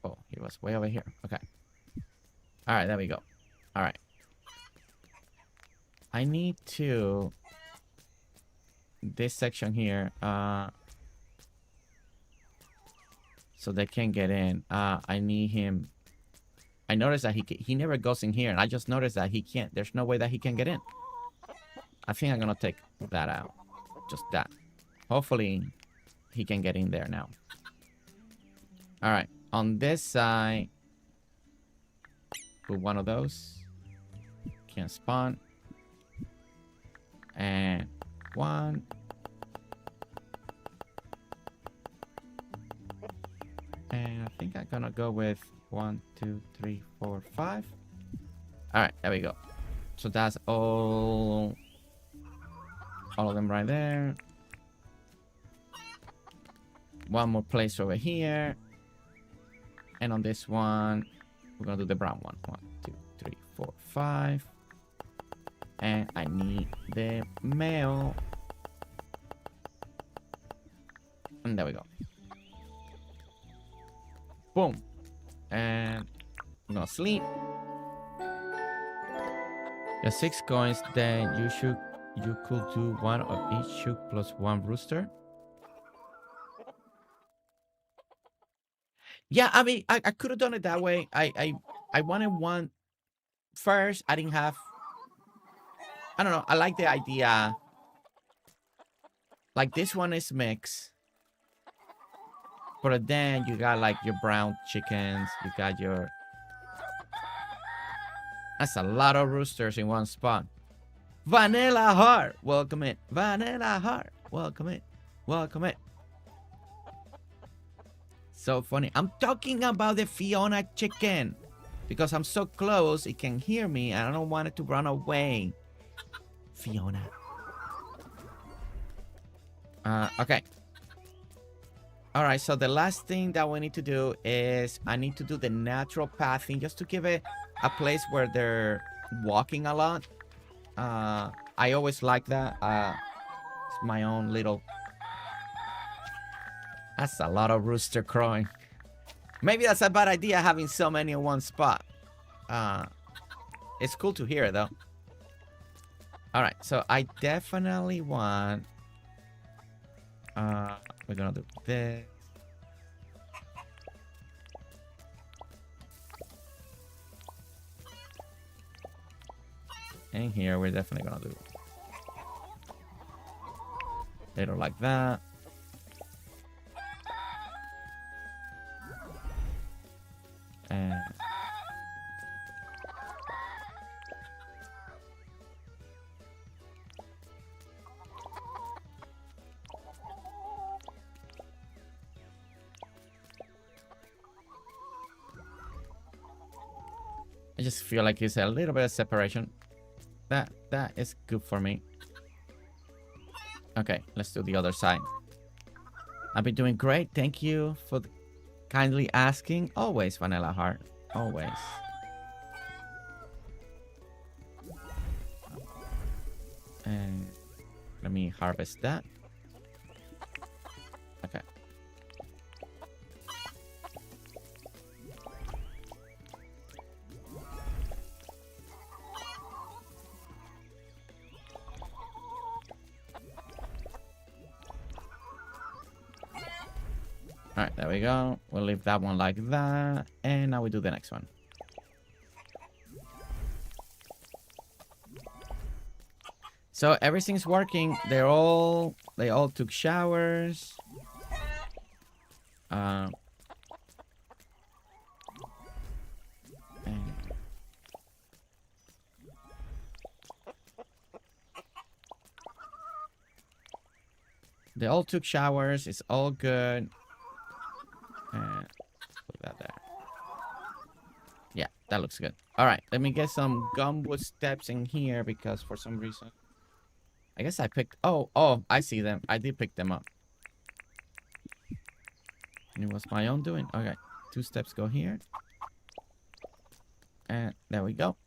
Oh, he was way over here. Okay. Alright, there we go. Alright. I need to... this section here, so they can get in. I need him. I noticed that he never goes in here, and I just noticed that he can't. There's no way that he can get in. I think I'm gonna take that out. Just that. Hopefully, he can get in there now. All right. On this side, put one of those. Can't spawn. And 1. And I think I'm gonna go with 1, 2, 3, 4, 5. All right, there we go. So that's all of them right there. One more place over here. And on this one, we're gonna do the brown one. 1, 2, 3, 4, 5. And I need the male. And there we go. Boom. And I'm gonna sleep. You have 6 coins, then you could do 1 of each chook plus 1 rooster. Yeah, I mean, I could have done it that way. I wanted 1 first. I didn't have, I don't know. I like the idea. Like this one is mixed. But then you got like your brown chickens. You got your... That's a lot of roosters in one spot. VanillaHart, welcome in. VanillaHart, welcome in. Welcome in. So funny. I'm talking about the Fiona chicken. Because I'm so close, it can hear me. And I don't want it to run away. Fiona. Okay. All right, so the last thing that we need to do is I need to do the natural pathing just to give it a place where they're walking a lot. I always like that. It's my own little... That's a lot of rooster crowing. Maybe that's a bad idea having so many in one spot. It's cool to hear though. All right, so I definitely want... we're gonna do this. And here we're definitely gonna do little like that. And I just feel like it's a little bit of separation. That is good for me. Okay, let's do the other side. I've been doing great. Thank you for kindly asking. Always, VanillaHart. Always. And let me harvest that. Okay. Alright, there we go. We'll leave that one like that. And now we do the next one. So everything's working. They all took showers. And they all took showers. It's all good. And put that there. Yeah, that looks good. All right, let me get some gumwood steps in here because for some reason, I guess I picked. Oh, I see them. I did pick them up. And it was my own doing. Okay, 2 steps go here. And there we go.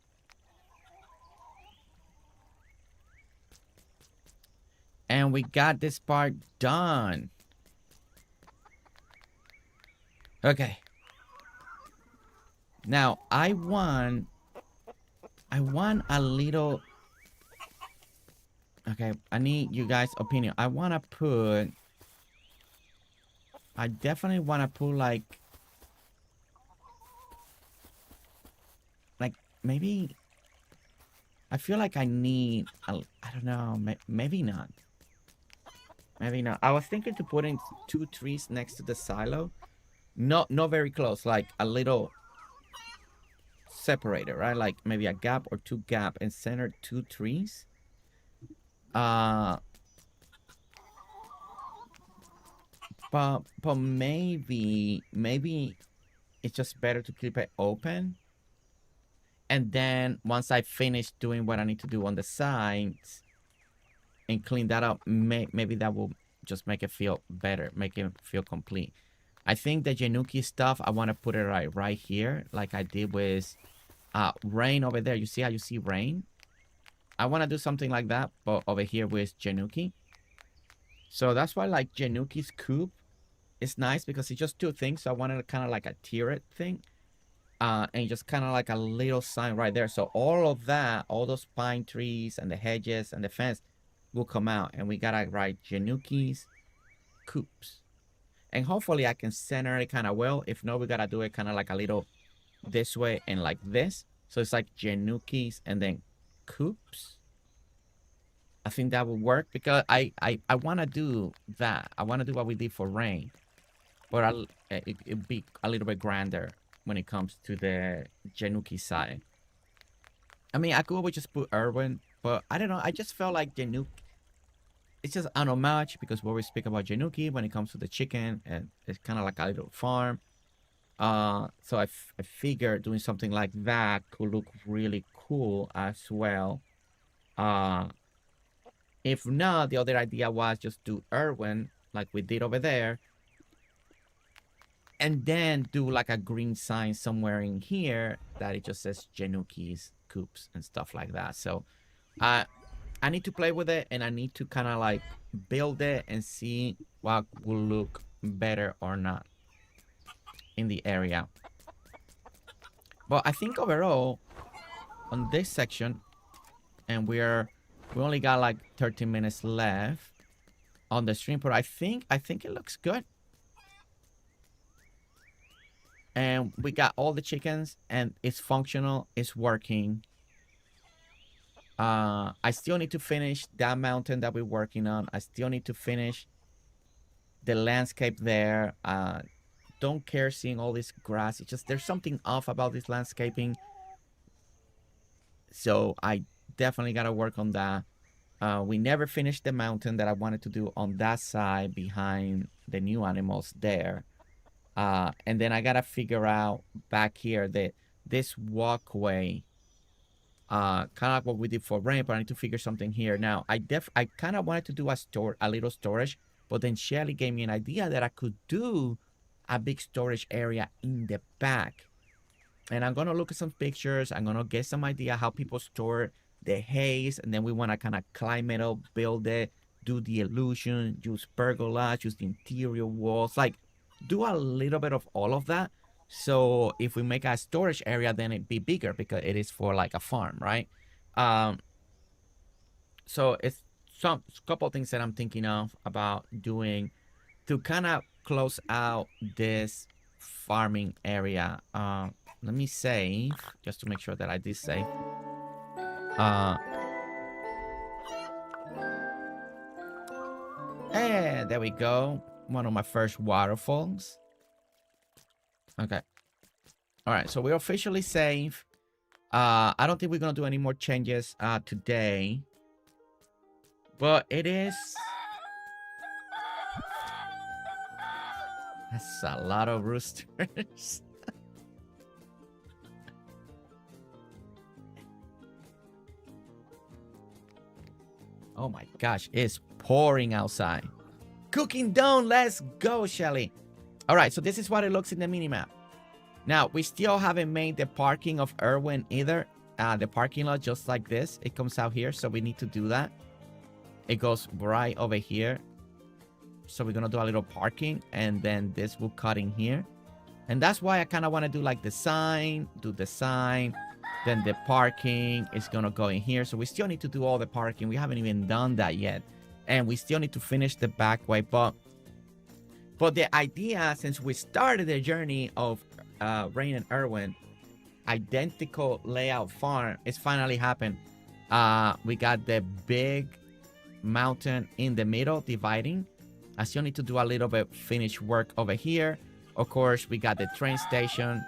And we got this part done. Okay. Now, I want a little... Okay, I need you guys' opinion. I definitely want to put like maybe... I feel like I need... I don't know. Maybe not. Maybe not. I was thinking to put in 2 trees next to the silo. Not very close, like a little separator, right? Like maybe a gap or 2 gap and center 2 trees. But maybe it's just better to keep it open. And then once I finish doing what I need to do on the sides and clean that up, maybe that will just make it feel better, make it feel complete. I think the Genuki stuff, I want to put it right here, like I did with Rain over there. You see how you see Rain? I want to do something like that, but over here with Genuki. So that's why like Genuki's coop is nice because it's just 2 things. So I wanted kind of like a tiered thing. And just kind of like a little sign right there. So all of that, all those pine trees and the hedges and the fence will come out. And we got to write Genuki's coops. And hopefully I can center it kind of well. If not, we got to do it kind of like a little this way and like this. So it's like Genuki's and then coops. I think that would work because I want to do that. I want to do what we did for Rain. But it'd be a little bit grander when it comes to the Genuki side. I mean, I could always just put Irwin, but I don't know. I just felt like Genuki, it's just an homage because we always speak about Genuki when it comes to the chicken, and it's kind of like a little farm. So I figured doing something like that could look really cool as well. If not, the other idea was just do Irwin like we did over there, and then do like a green sign somewhere in here that it just says Genuki's Coops and stuff like that. So I need to play with it, and I need to kind of like build it and see what will look better or not in the area. But I think overall on this section, and we only got like 13 minutes left on the stream, but I think it looks good. And we got all the chickens, and it's functional, it's working. I still need to finish that mountain that we're working on. I still need to finish the landscape there. Don't care seeing all this grass. It's just there's something off about this landscaping. So I definitely got to work on that. We never finished the mountain that I wanted to do on that side behind the new animals there. And then I got to figure out back here that this walkway, kind of like what we did for rain, but I need to figure something here. Now, I kind of wanted to do a little storage, but then Shelly gave me an idea that I could do a big storage area in the back. And I'm going to look at some pictures. I'm going to get some idea how people store the haze. And then we want to kind of climb it up, build it, do the illusion, use pergolas, use the interior walls. Like, do a little bit of all of that. So if we make a storage area, then it'd be bigger because it is for like a farm, right? So it's a couple of things that I'm thinking of about doing to kind of close out this farming area. Let me save just to make sure that I did save. And there we go. One of my first waterfalls. Okay. All right. So we're officially safe. I don't think we're going to do any more changes today. But it is... That's a lot of roosters. Oh my gosh, it's pouring outside. Cooking done, let's go, Shelly. All right, so this is what it looks in the minimap. Now, we still haven't made the parking of Irwin either. The parking lot just like this. It comes out here, so we need to do that. It goes right over here. So we're going to do a little parking, and then this will cut in here. And that's why I kind of want to do like the sign, do the sign. Then the parking is going to go in here. So we still need to do all the parking. We haven't even done that yet. And we still need to finish the back way. But the idea, since we started the journey of Rain and Irwin, identical layout farm, it's finally happened. We got the big mountain in the middle dividing. I still need to do a little bit finish work over here. Of course, we got the train station.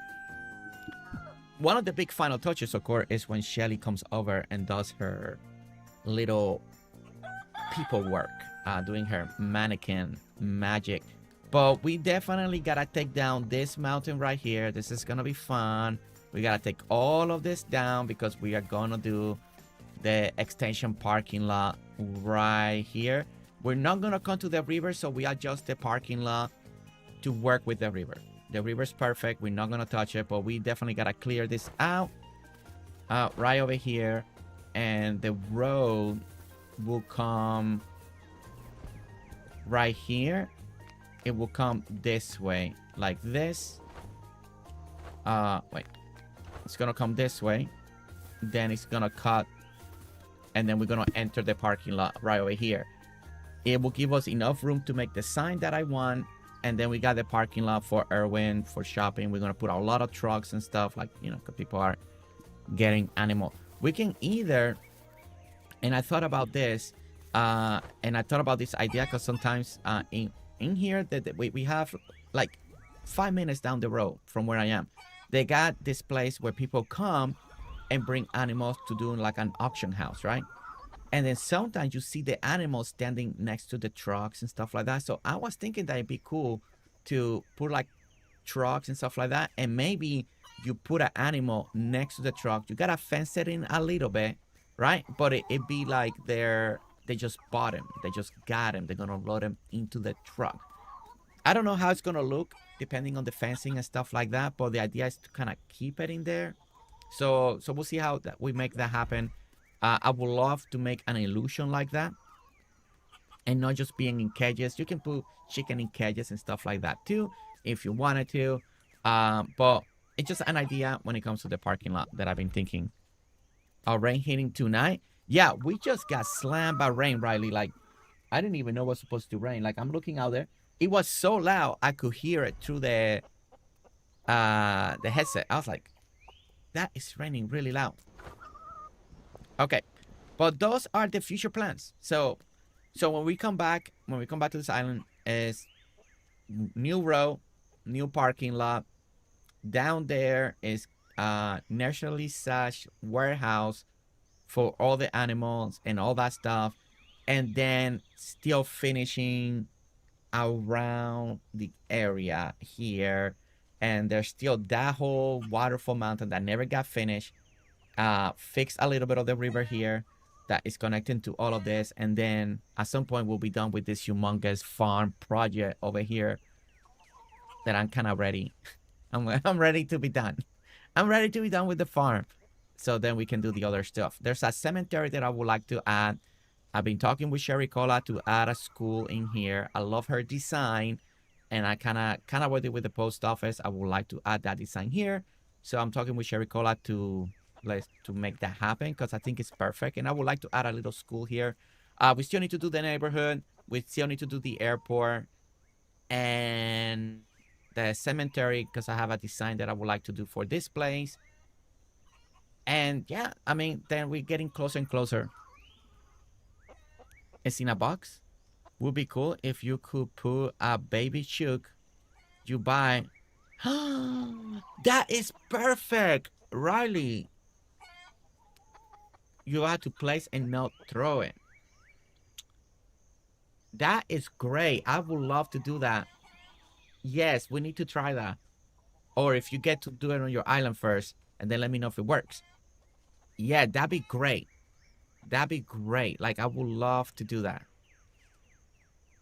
One of the big final touches, of course, is when Shelly comes over and does her little people work, doing her mannequin magic. But we definitely gotta take down this mountain right here. This is gonna be fun. We gotta take all of this down because we are gonna do the extension parking lot right here. We're not gonna come to the river, so we adjust the parking lot to work with the river. The river's perfect. We're not gonna touch it, but we definitely gotta clear this out right over here. And the road will come right here. It will come this way, like this. Wait. It's gonna come this way. Then it's gonna cut. And then we're gonna enter the parking lot right over here. It will give us enough room to make the sign that I want. And then we got the parking lot for Irwin, for shopping. We're going to put a lot of trucks and stuff, like, you know, because people are getting animal. We can either, and I thought about this, and I thought about this idea because sometimes in here, that we have like 5 minutes down the road from where I am. They got this place where people come and bring animals to do like an auction house, right? And then sometimes you see the animals standing next to the trucks and stuff like that. So I was thinking that it'd be cool to put like trucks and stuff like that. And maybe you put an animal next to the truck. You gotta fence it in a little bit, right? But it'd be like they they just bought him. They just got him. They're gonna load him into the truck. I don't know how it's gonna look depending on the fencing and stuff like that, but the idea is to kind of keep it in there. So we'll see how we make that happen. I would love to make an illusion like that, and not just being in cages. You can put chicken in cages and stuff like that too, if you wanted to. But it's just an idea when it comes to the parking lot that I've been thinking. Rain hitting tonight. Yeah, we just got slammed by rain, Riley. Like, I didn't even know it was supposed to rain. Like, I'm looking out there. It was so loud, I could hear it through the headset. I was like, that is raining really loud. Okay, but those are the future plans. So when we come back to this island, is new road, new parking lot. Down there is naturally slash warehouse for all the animals and all that stuff, and then still finishing around the area here. And there's still that whole waterfall mountain that never got finished. Fix a little bit of the river here that is connecting to all of this, and then at some point we'll be done with this humongous farm project over here that I'm kind of ready. I'm ready to be done. I'm ready to be done with the farm, so then we can do the other stuff. There's a cemetery that I would like to add. I've been talking with Sherry Cola to add a school in here. I love her design, and I kind of worked it with the post office. I would like to add that design here, so I'm talking with Sherry Cola to make that happen, because I think it's perfect. And I would like to add a little school here. We still need to do the neighborhood. We still need to do the airport and the cemetery, because I have a design that I would like to do for this place. And yeah, I mean, then we're getting closer and closer. It's in a box. Would be cool if you could put a baby chook you buy. That is perfect, Riley. You have to place and not throw it. That is great. I would love to do that. Yes, we need to try that. Or if you get to do it on your island first, and then let me know if it works. Yeah, that'd be great. That'd be great. Like, I would love to do that.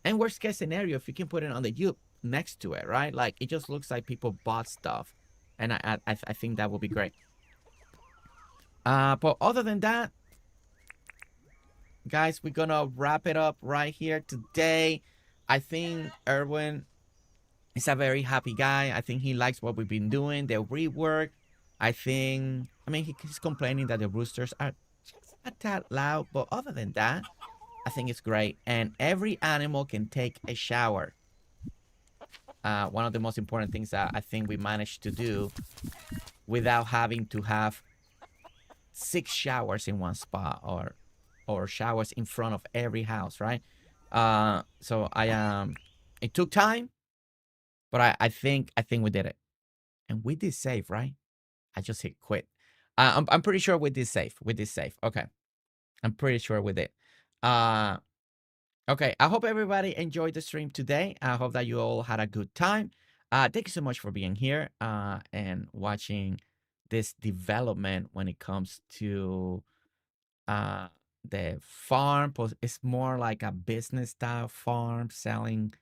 And worst case scenario, if you can put it on the U next to it, right? Like, it just looks like people bought stuff. And I think that would be great. But other than that, guys, we're gonna wrap it up right here today. I think Erwin is a very happy guy. I think he likes what we've been doing, the rework. I mean, he's complaining that the roosters are just a tad loud, but other than that, I think it's great. And every animal can take a shower. One of the most important things that I think we managed to do without having to have 6 showers in one spot, or showers in front of every house, right? So it took time, but I think we did it. And we did save, right? I just hit quit. I'm pretty sure we did save. Okay. I'm pretty sure we did. Okay. I hope everybody enjoyed the stream today. I hope that you all had a good time. Thank you so much for being here and watching this development when it comes to the farm. It's more like a business style farm, selling,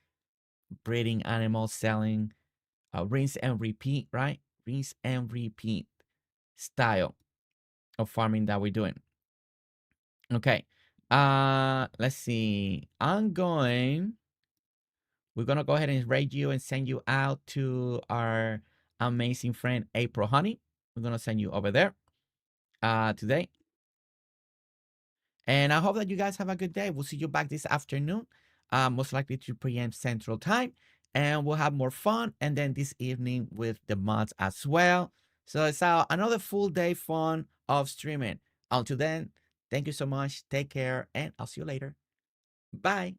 breeding animals, selling, rinse and repeat, right? Rinse and repeat style of farming that we're doing. Okay. Let's see. We're gonna go ahead and rate you and send you out to our amazing friend April Honey. We're gonna send you over there today. And I hope that you guys have a good day. We'll see you back this afternoon, most likely 3 p.m. Central Time. And we'll have more fun. And then this evening with the mods as well. So it's another full day fun of streaming. Until then, thank you so much. Take care. And I'll see you later. Bye.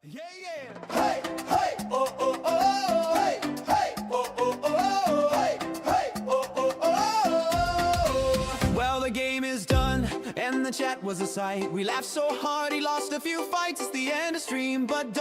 Yeah, yeah. Hey, hey, oh, oh, oh. Hey, hey, oh, oh, oh. Hey, hey, oh, oh, oh. Well, the game is done, and the chat was a sight. We laughed so hard, he lost a few fights. It's the end of stream, but don't